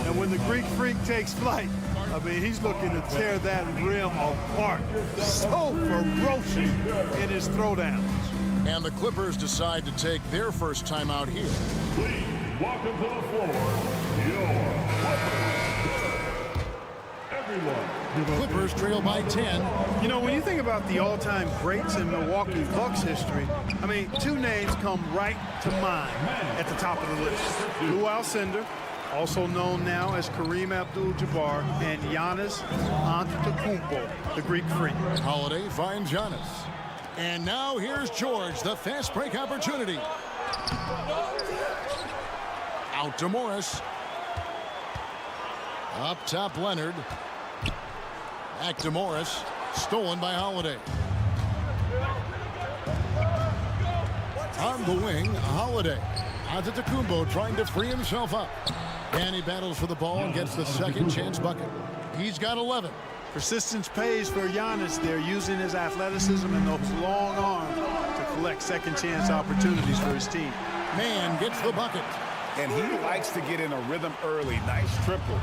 And when the Greek Freak takes flight, I mean, he's looking to tear that rim apart. So ferocious in his throwdowns. And the Clippers decide to take their first time out here. Please welcome to the floor, your Clippers. Everyone. Clippers trail by 10. You know, when you think about the all-time greats in Milwaukee Bucks history, I mean, two names come right to mind at the top of the list. Lou Alcindor, also known now as Kareem Abdul-Jabbar, and Giannis Antetokounmpo, the Greek Freak. Holiday finds Giannis. And now here's George, the fast break opportunity. Out to Morris. Up top, Leonard. Back to Morris. Stolen by Holiday. On the wing, Holiday. Antetokounmpo trying to free himself up. And he battles for the ball and gets the second chance bucket. He's got 11. Persistence pays for Giannis there, using his athleticism and those long arms to collect second chance opportunities for his team. Man gets the bucket. And he likes to get in a rhythm early. Nice triple.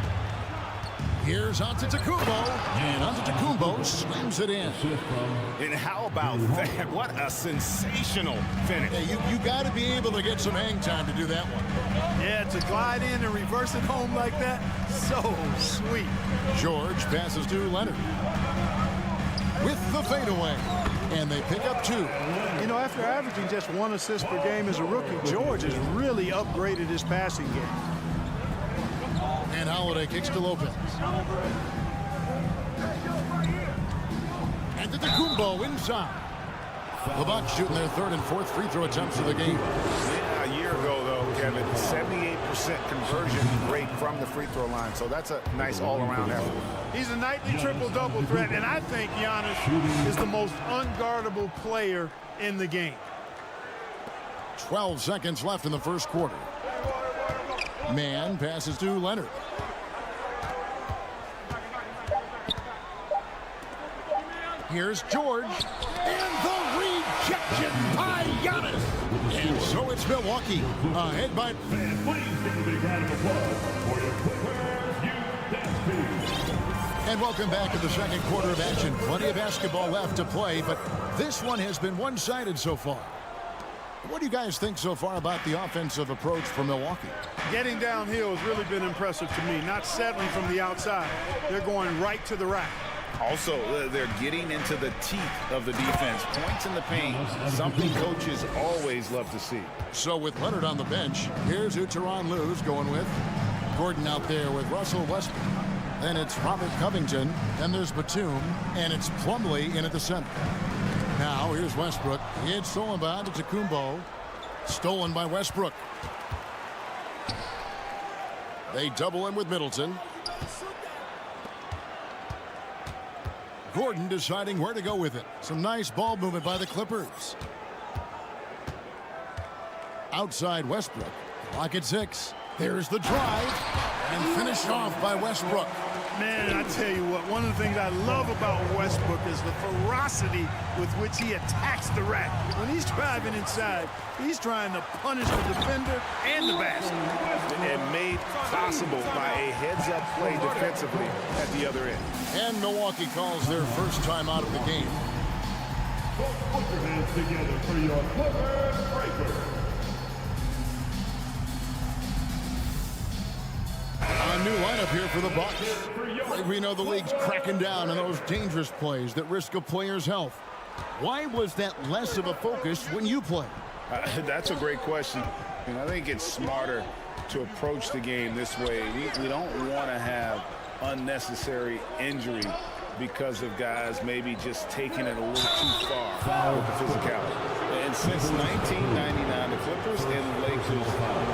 Here's Antetokounmpo, and Antetokounmpo slams it in. And how about that? What a sensational finish. Hey, you got to be able to get some hang time to do that one. Yeah, to glide in and reverse it home like that, so sweet. George passes to Leonard with the fadeaway, and they pick up 2. You know, after averaging just 1 assist per game as a rookie, George has really upgraded his passing game. And Holiday kicks to Lopez. And Antetokounmpo inside. The Bucks shooting their 3rd and 4th free throw attempts of the game. Yeah, a year ago, though, Kevin, 78% conversion rate from the free throw line. So that's a nice all-around effort. He's a nightly triple-double threat, and I think Giannis is the most unguardable player in the game. 12 seconds left in the first quarter. Man passes to Leonard. Here's George. And the rejection by Giannis. And so it's Milwaukee ahead by... Fans, please give a big round of applause for your Clippers, And welcome back to the second quarter of action. Plenty of basketball left to play, but this one has been one-sided so far. What do you guys think so far about the offensive approach for Milwaukee? Getting downhill has really been impressive to me, not settling from the outside. They're going right to the rack. Also, they're getting into the teeth of the defense. Points in the paint, something coaches always love to see. So with Leonard on the bench, here's who Tyronn Lue's going with. Gordon out there with Russell Westbrook. Then it's Robert Covington. Then there's Batum. And it's Plumlee in at the center. Now here's Westbrook. It's stolen by Antetokounmpo. Stolen by Westbrook. They double him with Middleton. Gordon deciding where to go with it. Some nice ball movement by the Clippers. Outside Westbrook. Clock at 6. There's the drive. And finished off by Westbrook. Man, I tell you what, one of the things I love about Westbrook is the ferocity with which he attacks the rack. When he's driving inside, he's trying to punish the defender and the basket. And made possible by a heads-up play defensively at the other end. And Milwaukee calls their first time out of the game. Put your hands together for your Clippers Breakers. A new lineup here for the Bucks. We know the league's cracking down on those dangerous plays that risk a player's health. Why was that less of a focus when you play? That's a great question. And I think it's smarter to approach the game this way. We don't want to have unnecessary injury because of guys maybe just taking it a little too far with the physicality. And since 1999, the Clippers and the Lakers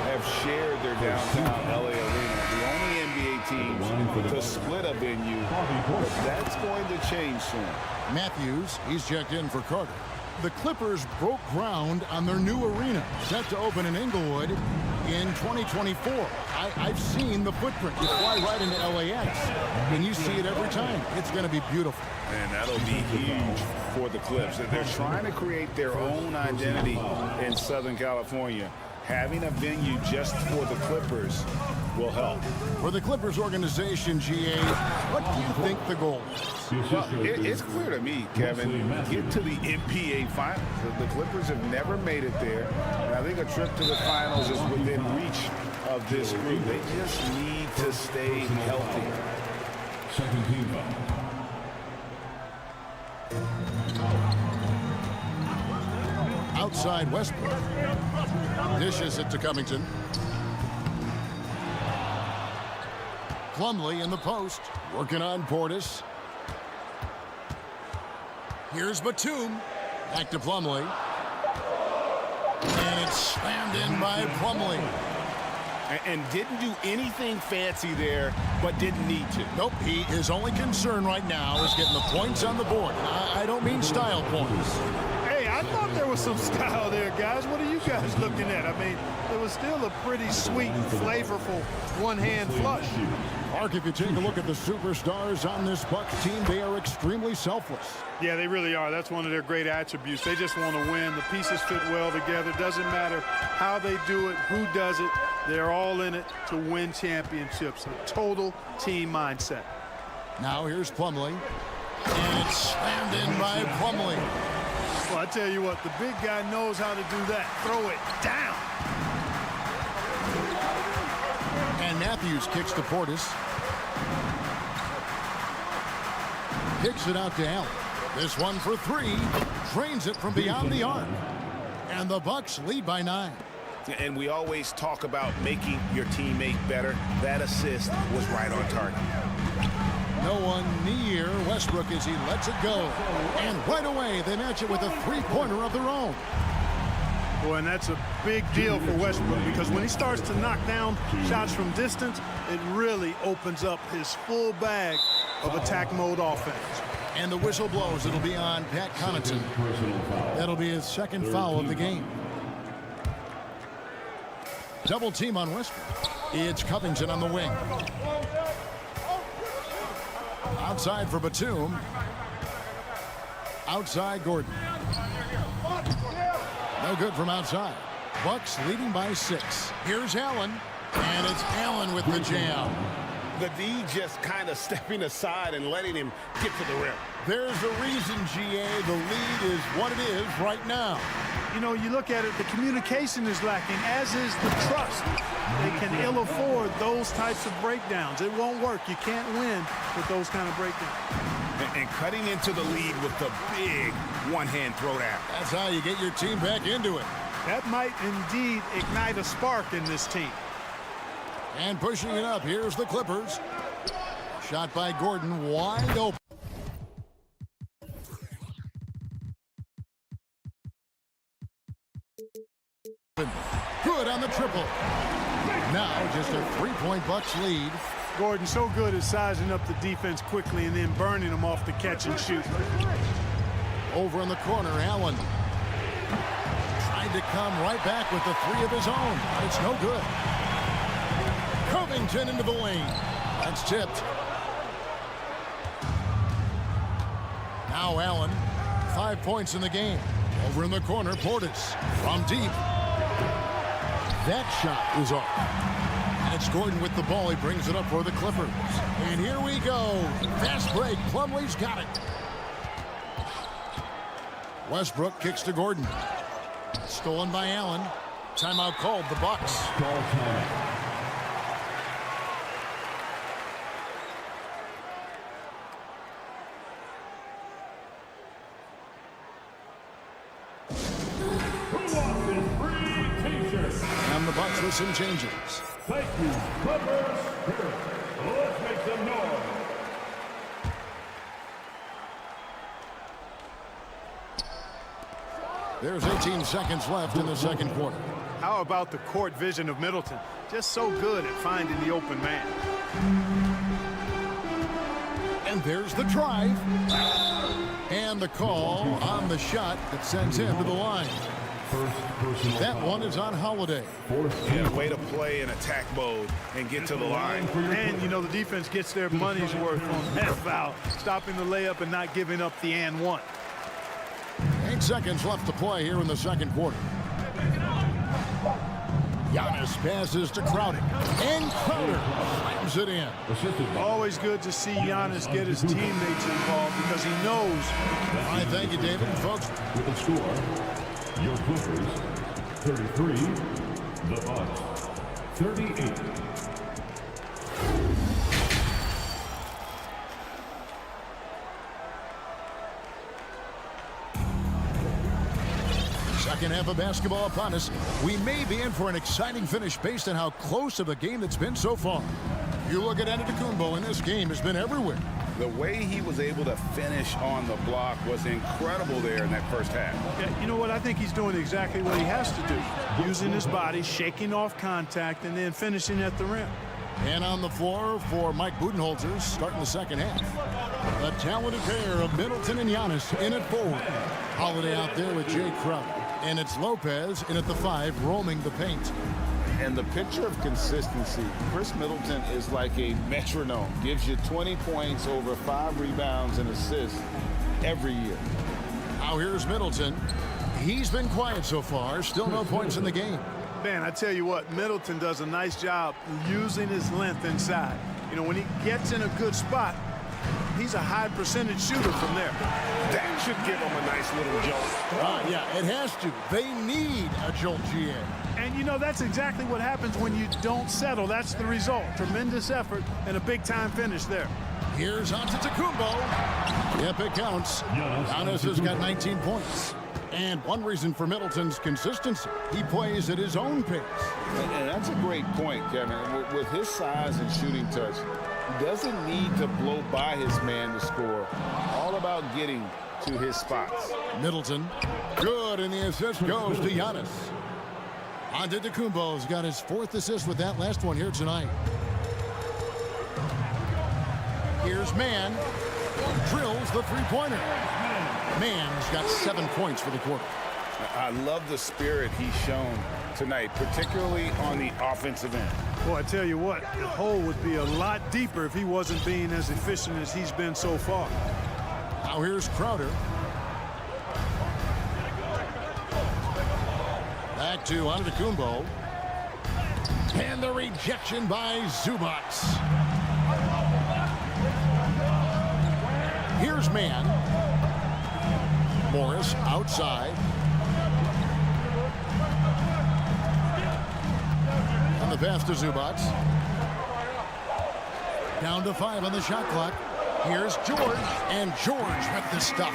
have shared their downtown LA arena. The only NBA teams to split a venue, but that's going to change soon. Matthews, he's checked in for Carter. The Clippers broke ground on their new arena, set to open in Inglewood in 2024. I've seen the footprint. You fly right into LAX. and you see it every time. It's going to be beautiful. And that'll be huge for the Clips. They're trying to create their own identity in Southern California. Having a venue just for the Clippers will help. For the Clippers organization, GA, what do you think the goal is? Well, it's clear to me, Kevin, get to the NBA Finals. The Clippers have never made it there. And I think a trip to the Finals is within reach of this group. They just need to stay healthy. Second team foul. Outside Westbrook. Dishes it to Covington. Plumlee in the post. Working on Portis. Here's Batum. Back to Plumlee. And it's slammed in by Plumlee. And didn't do anything fancy there, but didn't need to. Nope, his only concern right now is getting the points on the board. I don't mean style points. Hey, I thought there was some style there, guys. What are you guys looking at? I mean, it was still a pretty sweet, flavorful one-hand flush. Mark, if you take a look at the superstars on this Bucks team, they are extremely selfless. Yeah, they really are. That's one of their great attributes. They just want to win. The pieces fit well together. Doesn't matter how they do it, who does it. They're all in it to win championships. A total team mindset. Now here's Plumlee. And it's slammed in by Plumlee. Well, I tell you what, the big guy knows how to do that. Throw it down. And Matthews kicks to Portis. Kicks it out to Allen. This one for three. Drains it from beyond the arc. And the Bucks lead by 9. And we always talk about making your teammate better. That assist was right on target. No one near Westbrook as he lets it go. And right away, they match it with a three-pointer of their own. Boy, and that's a big deal for Westbrook because when he starts to knock down shots from distance, it really opens up his full bag of attack mode offense. And the whistle blows. It'll be on Pat Connaughton. That'll be his second foul of the game. Double team on Westbrook. It's Covington on the wing. Outside for Batum. Outside Gordon. No good from outside. Bucks leading by 6. Here's Allen. And it's Allen with the jam. The D just kind of stepping aside and letting him get to the rim. There's a reason, GA, the lead is what it is right now. You know, you look at it, the communication is lacking, as is the trust. They can ill afford those types of breakdowns. It won't work. You can't win with those kind of breakdowns. And cutting into the lead with the big one-hand throwdown. That's how you get your team back into it. That might indeed ignite a spark in this team. And pushing it up, here's the Clippers. Shot by Gordon, wide open. Good on the triple. Now just a three-point Bucks lead. Gordon so good at sizing up the defense quickly and then burning them off the catch and shoot. Over in the corner, Allen. Tried to come right back with the 3 of his own, but it's no good. Covington into the lane. That's tipped. Now Allen, 5 points in the game. Over in the corner, Portis from deep. That shot is off. And it's Gordon with the ball. He brings it up for the Clippers. And here we go. Fast break. Plumlee's got it. Westbrook kicks to Gordon. Stolen by Allen. Timeout called, the Bucks. And the Bucks with some changes. Thank you, Clippers. Let's make some noise. There's 18 seconds left in the second quarter. How about the court vision of Middleton? Just so good at finding the open man. And there's the drive. And the call on the shot that sends him to the line. That one is on Holiday. Yeah, way to play in attack mode and get to the line. And, you know, the defense gets their money's worth on that foul, stopping the layup and not giving up the and one. 8 seconds left to play here in the second quarter. Giannis passes to Crowder. And Crowder slams it in. Always good to see Giannis get his teammates involved because he knows. All right, thank you, David. Folks, With the score, your Clippers 33, the Bucks 38. second half of basketball upon us. We may be in for an exciting finish based on how close of a game that's been so far. You look at Antetokounmpo, and this game has been everywhere. The way he was able to finish on the block was incredible there in that first half. Yeah, you know what? I think he's doing exactly what he has to do. Using his body, shaking off contact, and then finishing at the rim. And on the floor for Mike Budenholzer starting the second half. A talented pair of Middleton and Giannis in at forward. Holiday out there with Jay Crowder. And it's Lopez in at the 5, roaming the paint. And the picture of consistency, Chris Middleton is like a metronome. Gives you 20 points, over 5 rebounds and assists every year. Now here's Middleton. He's been quiet so far. Still no points in the game. Man, I tell you what, Middleton does a nice job using his length inside. You know, when he gets in a good spot, he's a high percentage shooter from there. That should give him a nice little jolt. Yeah, it has to. They need a jolt, GA. And, you know, that's exactly what happens when you don't settle. That's the result. Tremendous effort and a big-time finish there. Here's Antetokounmpo. Yep, it counts. Giannis has got 19 points. And one reason for Middleton's consistency, he plays at his own pace. And that's a great point, Kevin. With his size and shooting touch, he doesn't need to blow by his man to score. All about getting to his spots. Middleton, good, and the assist goes to Giannis. Antetokounmpo's got his 4th assist with that last one here tonight. Here's Mann, drills the three-pointer. Mann's got 7 points for the quarter. I love the spirit he's shown tonight, particularly on the offensive end. Well, I tell you what, the hole would be a lot deeper if he wasn't being as efficient as he's been so far. Now here's Crowder. Back to Antetokounmpo. And the rejection by Zubac. Here's Mann. Morris outside. And the pass to Zubac. Down to 5 on the shot clock. Here's George, and George with the stuff.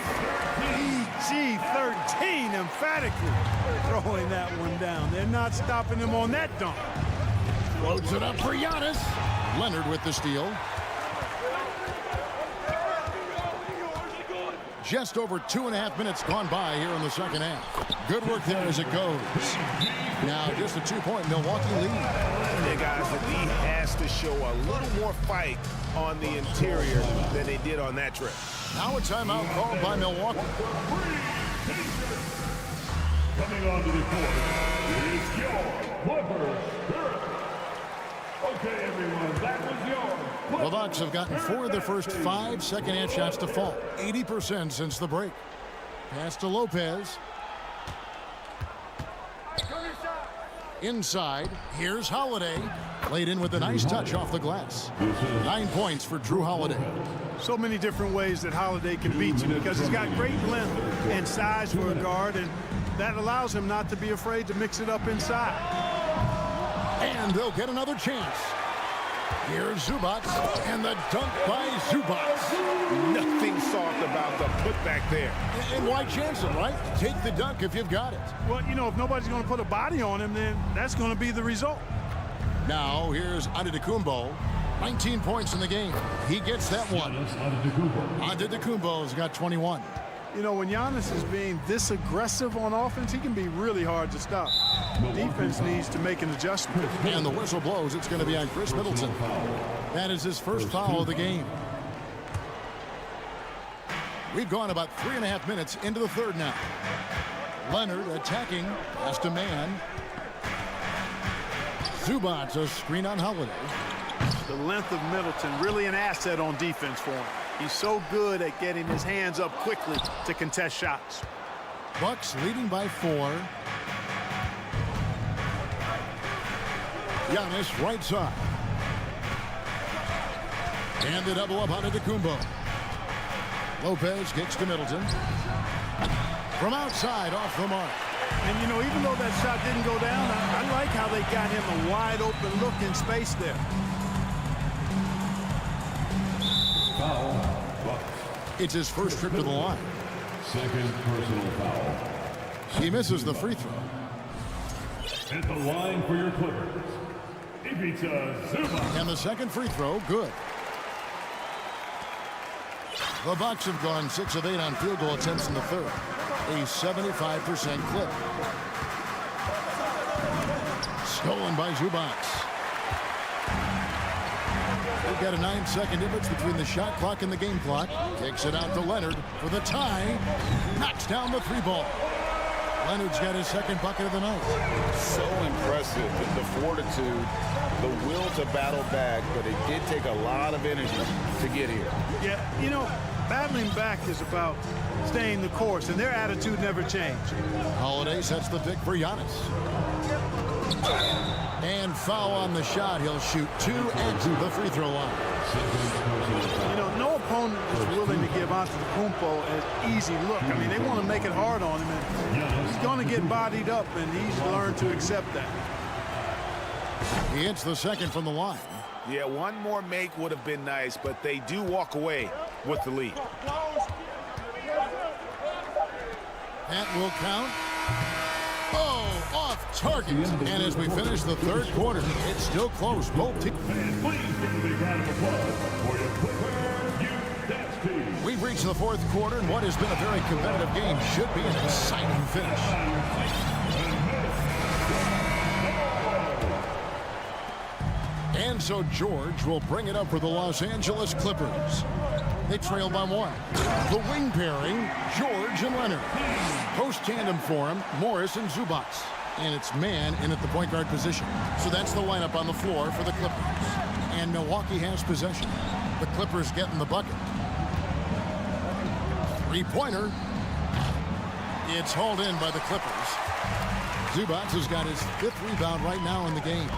PG-13 emphatically throwing that one down. They're not stopping him on that dunk. Floats it up for Giannis. Leonard with the steal. Just over 2.5 minutes gone by here in the second half. Good work there as it goes. Now just a 2-point Milwaukee lead. Yeah, guys, the D has to show a little more fight on the interior than they did on that trip. Now a timeout called by Milwaukee. Coming onto the court is your Clippers Spirit. Okay, everyone, that was your. The Bucks have gotten 4 of their first 5 second-half shots to fall. 80% since the break. Pass to Lopez. Inside, here's Holiday. Laid in with a nice touch off the glass. 9 points for Drew Holiday. So many different ways that Holiday can beat you because he's got great length and size for a guard, and that allows him not to be afraid to mix it up inside. And they'll get another chance. Here's Zubac, and the dunk by Zubac. Nothing soft about the putback there. And why chance it, right? Take the dunk if you've got it. Well, you know, if nobody's going to put a body on him, then that's going to be the result. Now, here's Antetokounmpo. 19 points in the game. He gets that one. Antetokounmpo's got 21. You know, when Giannis is being this aggressive on offense, he can be really hard to stop. Defense needs to make an adjustment. And the whistle blows. It's going to be on Chris Middleton. That is his first foul of the game. We've gone about 3.5 minutes into the third now. Leonard attacking. Past a man. Zubac, a screen on Holiday. The length of Middleton, really an asset on defense for him. He's so good at getting his hands up quickly to contest shots. Bucks leading by 4. Giannis right side. And the double up on Antetokounmpo. Lopez kicks to Middleton. From outside, off the mark. And, you know, even though that shot didn't go down, I like how they got him a wide open look in space there. Foul. Bucks. It's his first trip to the line. Second personal foul. He misses the free throw. At the line for your Clippers, Ivica Zubac. And the second free throw, good. The Bucks have gone 6 of 8 on field goal attempts in the third. A 75% clip. Stolen by Zubac. We've got a 9-second difference between the shot clock and the game clock. Kicks it out to Leonard for the tie. Knocks down the 3 ball. Leonard's got his second bucket of the night. So impressive, the fortitude, the will to battle back, but it did take a lot of energy to get here. Yeah, you know, battling back is about staying the course, and their attitude never changed. Holiday sets the pick for Giannis. And foul on the shot. He'll shoot 2 at the free throw line. You know, no opponent is willing to give Antetokounmpo an easy look. I mean, they want to make it hard on him, and he's going to get bodied up, and he's learned to accept that. He hits the second from the line. Yeah, one more make would have been nice, but they do walk away with the lead. That will count. Oh, off target. And as we finish the third quarter, it's still close. Both teams. We've reached the fourth quarter, and what has been a very competitive game should be an exciting finish. And so George will bring it up for the Los Angeles Clippers. They trail by 1. The wing pairing, George and Leonard. Post tandem for him, Morris and Zubac. And it's man in at the point guard position. So that's the lineup on the floor for the Clippers. And Milwaukee has possession. The Clippers getting the bucket. 3-pointer. It's hauled in by the Clippers. Zubac has got his 5th rebound right now in the game.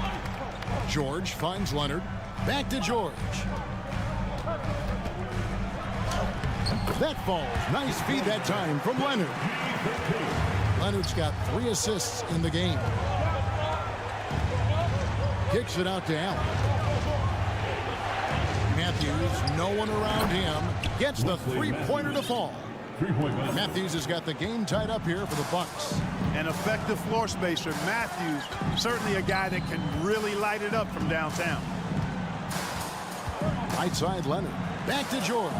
George finds Leonard. Back to George. That falls. Nice feed that time from Leonard. Leonard's got 3 assists in the game. Kicks it out to Allen. Matthews, no one around him. Gets the 3-pointer to fall. Matthews has got the game tied up here for the Bucks. An effective floor spacer. Matthews, certainly a guy that can really light it up from downtown. Right side Leonard. Back to George.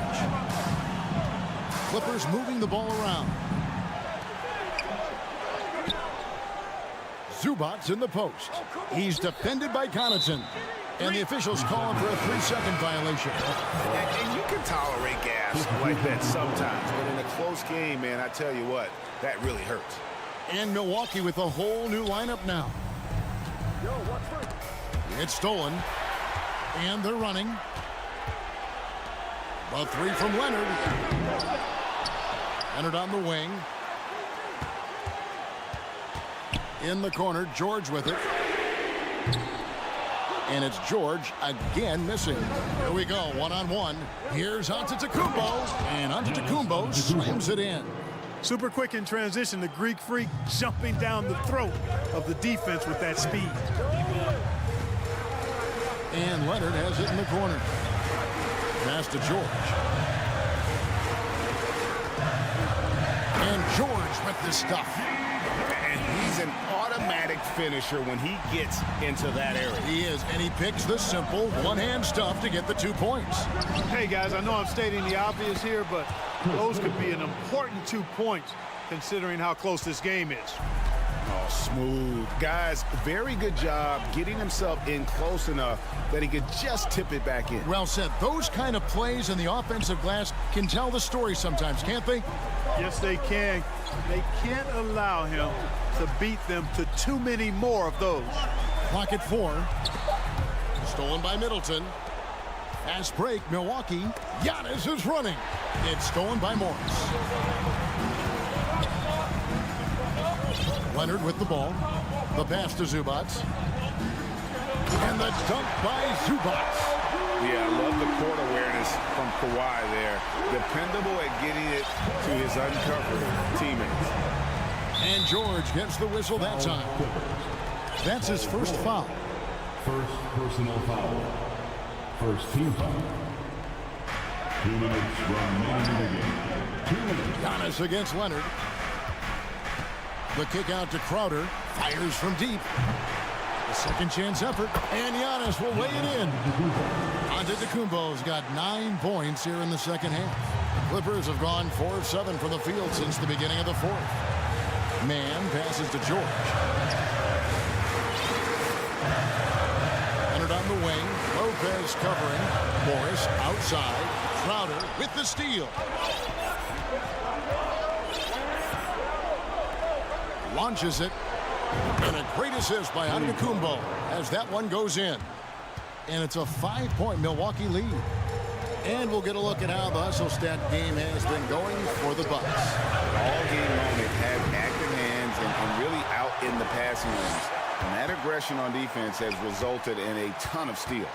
Clippers moving the ball around. Zubac in the post. He's defended by Connaughton. And the officials call him for a 3-second violation. And you can tolerate gas like that sometimes, but in a close game, man, I tell you what, that really hurts. And Milwaukee with a whole new lineup now. It's stolen. And they're running. A 3 from Leonard. Leonard on the wing. In the corner, George with it. And it's George again missing. Here we go, 1-on-1. Here's Antetokounmpo, and Antetokounmpo slams it in. Super quick in transition, the Greek freak jumping down the throat of the defense with that speed. And Leonard has it in the corner. Pass to George. And George with the stuff. And he's an automatic finisher when he gets into that area. He is, and he picks the simple one-hand stuff to get the 2 points. Hey, guys, I know I'm stating the obvious here, but those could be an important 2 points considering how close this game is. Oh, smooth. Guys, very good job getting himself in close enough that he could just tip it back in. Well said. Those kind of plays in the offensive glass can tell the story sometimes, can't they? Yes, they can. They can't allow him to beat them to too many more of those. Clock at 4. Stolen by Middleton. Fast break, Milwaukee. Giannis is running. It's stolen by Morris. Leonard with the ball. The pass to Zubac. And the dunk by Zubac. Yeah, I love the court awareness from Kawhi there. Dependable at getting it to his uncovered teammates. And George gets the whistle that time. That's his first foul. First personal foul. First team foul. 2 minutes remaining in the game. 2 minutes. Giannis against Leonard. The kick out to Crowder. Fires from deep. A second chance effort. And Giannis will lay it in. Antetokounmpo's got 9 points here in the second half. The Clippers have gone 4 of 7 from the field since the beginning of the fourth. Mann passes to George. Leonard on the wing. Lopez covering. Morris outside. Crowder with the steal. Launches it. And a great assist by Antetokounmpo as that one goes in. And it's a 5-point Milwaukee lead. And we'll get a look at how the hustle stat game has been going for the Bucks. All game long, they've had active hands and really out in the passing lanes. And that aggression on defense has resulted in a ton of steals.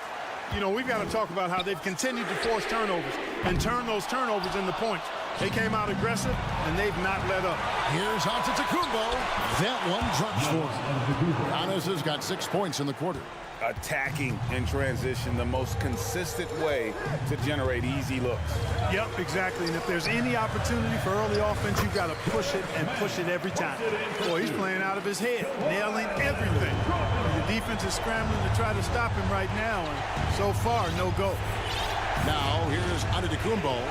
You know, we've got to talk about how they've continued to force turnovers and turn those turnovers into points. They came out aggressive, and they've not let up. Here's Antetokounmpo. That one drops for him. Giannis has got 6 points in the quarter. Attacking in transition, the most consistent way to generate easy looks. Yep, exactly. And if there's any opportunity for early offense, you've got to push it and push it every time. Boy, he's playing out of his head, nailing everything. And the defense is scrambling to try to stop him right now, and so far, no go. Now, here's Antetokounmpo.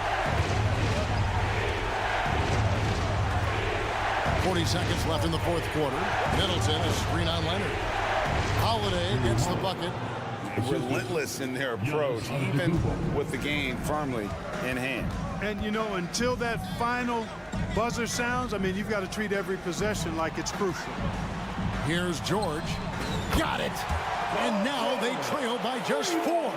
40 seconds left in the fourth quarter. Middleton is screen on Leonard. Holiday gets the bucket. Relentless in their approach, even with the game firmly in hand. And, you know, until that final buzzer sounds, I mean, you've got to treat every possession like it's crucial. Here's George. Got it. And now they trail by just 4.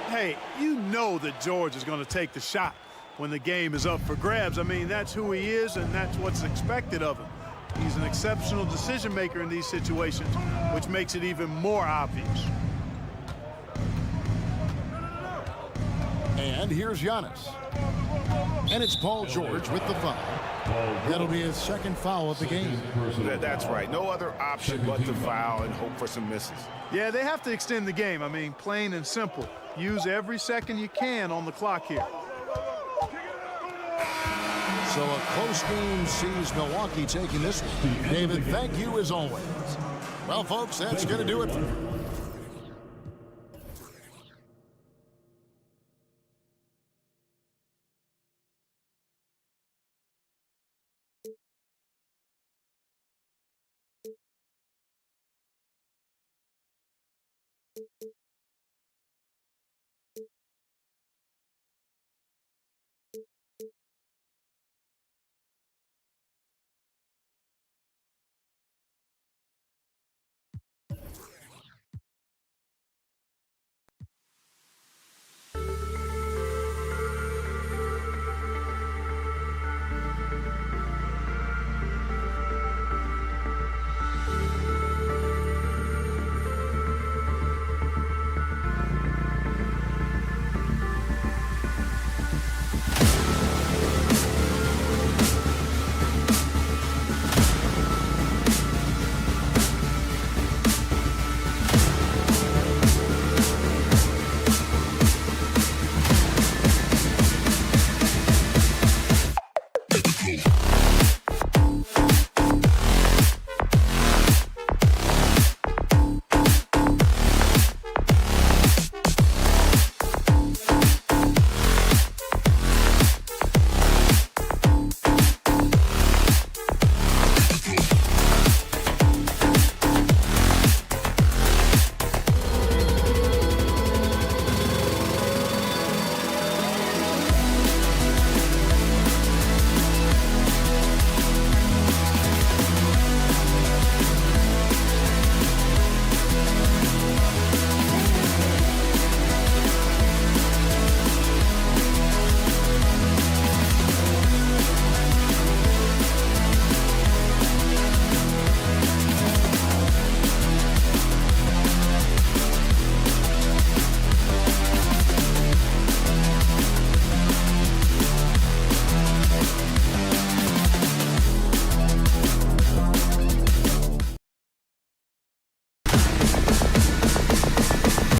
Hey, you know that George is going to take the shot when the game is up for grabs. I mean, that's who he is, and that's what's expected of him. He's an exceptional decision maker in these situations, which makes it even more obvious. And here's Giannis. And it's Paul George with the foul. That'll be his second foul of the game. That's right. No other option but to foul and hope for some misses. Yeah, they have to extend the game. I mean, plain and simple. Use every second you can on the clock here. So a close game sees Milwaukee taking this one. David, thank you as always. Well, folks, that's going to do it